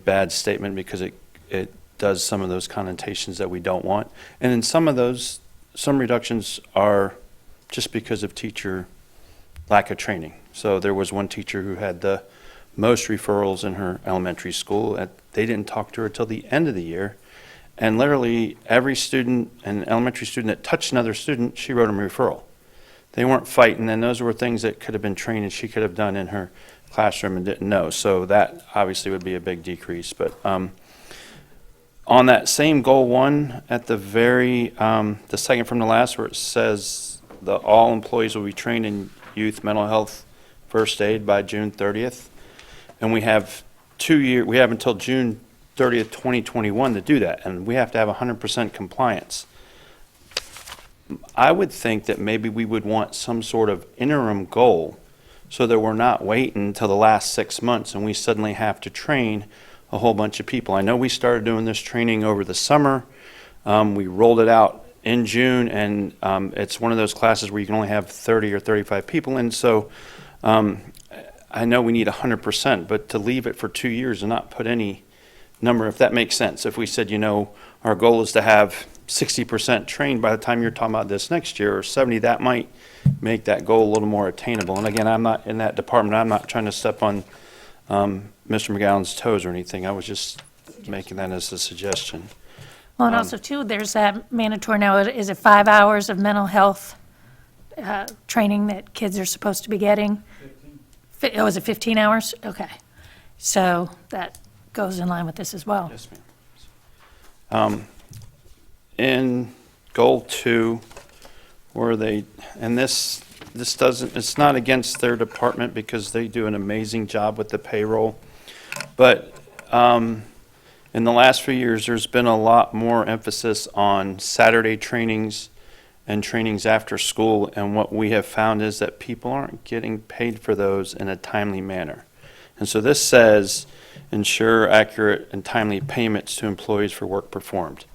bad statement because it does some of those connotations that we don't want. And in some of those, some reductions are just because of teacher lack of training. So there was one teacher who had the most referrals in her elementary school. They didn't talk to her till the end of the year. And literally every student, an elementary student that touched another student, she wrote them a referral. They weren't fighting, and those were things that could have been trained and she could have done in her classroom and didn't know. So that obviously would be a big decrease. But on that same goal 1, at the the second from the last, where it says all employees will be trained in youth mental health first aid by June 30th. And we have we have until June 30th, 2021 to do that. And we have to have 100% compliance. I would think that maybe we would want some sort of interim goal so that we're not waiting until the last 6 months and we suddenly have to train a whole bunch of people. I know we started doing this training over the summer. We rolled it out in June, and it's one of those classes where you can only have 30 or 35 people in. So I know we need 100%, but to leave it for 2 years and not put any number, if that makes sense. If we said, our goal is to have 60% trained by the time you're talking about this next year, or 70, that might make that goal a little more attainable. And again, I'm not in that department. I'm not trying to step on Mr. McGowan's toes or anything. I was just making that as a suggestion. Well, and also too, there's that mandatory now, is it 5 hours of mental health training that kids are supposed to be getting? 15. Oh, is it 15 hours? Okay. So that goes in line with this as well. Yes, ma'am. In goal 2, where and this doesn't, it's not against their department because they do an amazing job with the payroll, but in the last few years, there's been a lot more emphasis on Saturday trainings and trainings after school, and what we have found is that people aren't getting paid for those in a timely manner. And so this says, ensure accurate and timely payments to employees for work performed.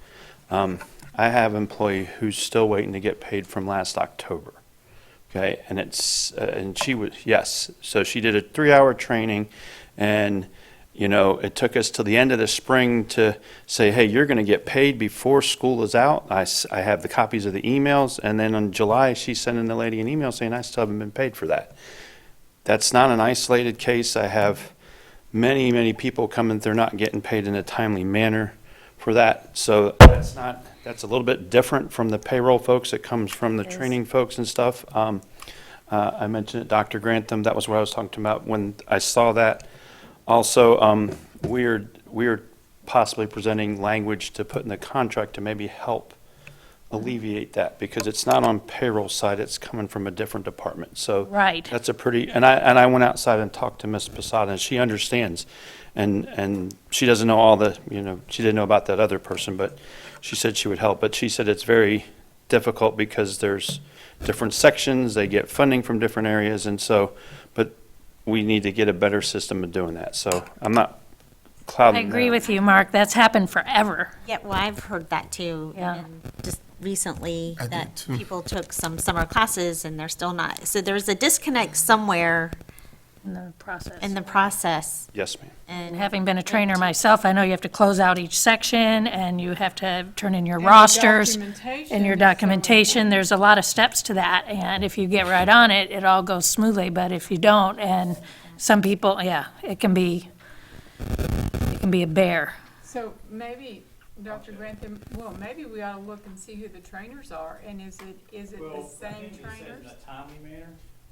I have an employee who's still waiting to get paid from last October. Okay, and and she was, yes, so she did a 3-hour training, and it took us till the end of the spring to say, hey, you're going to get paid before school is out. I have the copies of the emails, and then in July, she's sending the lady an email saying, I still haven't been paid for that. That's not an isolated case. I have many, many people coming, they're not getting paid in a timely manner for that. So that's a little bit different from the payroll folks. It comes from the training folks and stuff. I mentioned it, Dr. Grantham, that was what I was talking about when I saw that. Also, we're possibly presenting language to put in the contract to maybe help alleviate that, because it's not on payroll side, it's coming from a different department. So Right. that's a pretty, and I went outside and talked to Ms. Posada, and she understands. And she doesn't know all the, she didn't know about that other person, but she said she would help. But she said it's very difficult because there's different sections, they get funding from different areas, and so, but we need to get a better system of doing that. So I'm not I clouding agree that. with you, Mark. That's happened forever. Yeah, well, I've heard that too. Yeah. And just recently, I did that too. people took some summer classes and they're still not. So there's a disconnect somewhere In the process. in the process. Yes, ma'am. And And having been a trainer myself, I know you have to close out each section, and you have to turn in your And your rosters. And documentation your is so documentation, there's a lot of steps to that, and if you get right on it, it all goes smoothly, but if you don't, and some people, yeah, it can be a bear. So maybe, Dr. Grantham, well, maybe we ought to look and see who the trainers are, and is it the same trainers?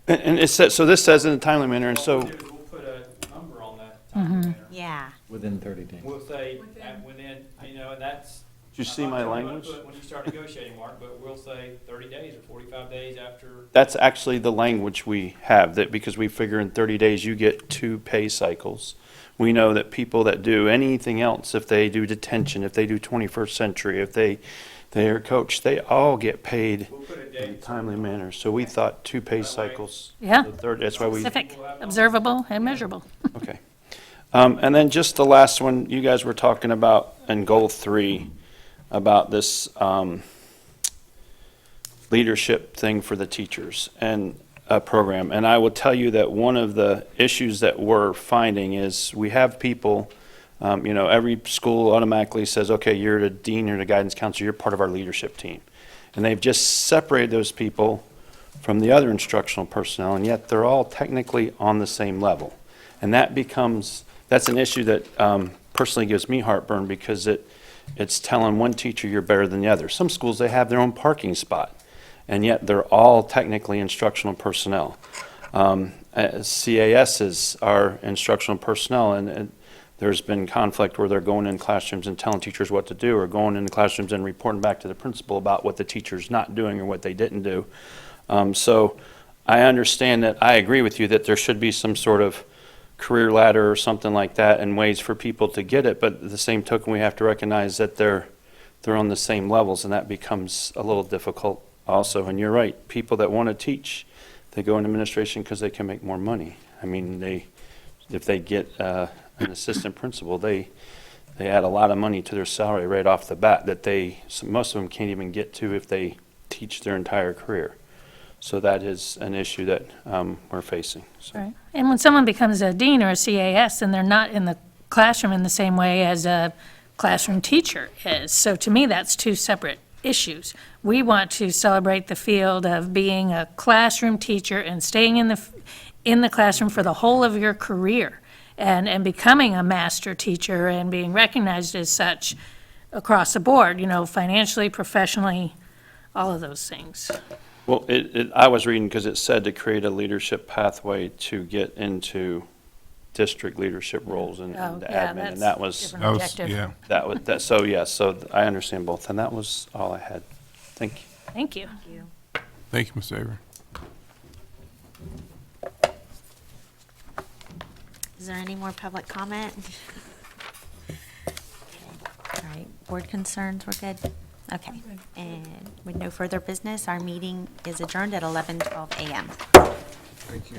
And it says, so this says in a timely manner, and so, We'll put a number on that time manner. Yeah. Within 30 days. We'll say, within, and that's. did you see my I'm not sure what to language? put when you start negotiating, Mark, but we'll say 30 days or 45 days after. That's actually the language we have, that because we figure in 30 days you get 2 pay cycles. We know that people that do anything else, if they do detention, if they do 21st century, if they are coached, they all get paid We'll put a in a date. timely manner. So we thought 2 pay cycles. Yeah. The third, that's why we, Specific, observable, and measurable. okay. And then just the last one, you guys were talking about in goal 3, about this leadership thing for the teachers and program. And I will tell you that one of the issues that we're finding is we have people, every school automatically says, okay, you're the dean or the guidance counselor, you're part of our leadership team. And they've just separated those people from the other instructional personnel, and yet they're all technically on the same level. And that's an issue that personally gives me heartburn, because it's telling one teacher you're better than the other. Some schools, they have their own parking spot, and yet they're all technically instructional personnel. CASs are instructional personnel, and there's been conflict where they're going in classrooms and telling teachers what to do, or going into classrooms and reporting back to the principal about what the teacher's not doing or what they didn't do. So I understand that, I agree with you that there should be some sort of career ladder or something like that and ways for people to get it, but at the same token, we have to recognize that they're on the same levels, and that becomes a little difficult also. And you're right, people that want to teach, they go into administration because they can make more money. I mean, if they get an assistant principal, they add a lot of money to their salary right off the bat that most of them can't even get to if they teach their entire career. So that is an issue that we're facing. So. Right. And when someone becomes a dean or a CAS, then they're not in the classroom in the same way as a classroom teacher is. So to me, that's two separate issues. We want to celebrate the field of being a classroom teacher and staying in the classroom for the whole of your career, and becoming a master teacher and being recognized as such across the board, financially, professionally, all of those things. Well, I was reading because it said to create a leadership pathway to get into district leadership roles and Oh, the yeah, admin, and that's that was, different That was, objective. yeah. so yes, so I understand both, and that was all I had. Thank you. Thank you. Thank you, Ms. Avery. Is there any more public comment? All right, board concerns, we're good? Okay, and with no further business, our meeting is adjourned at 11:12 a.m. Thank you.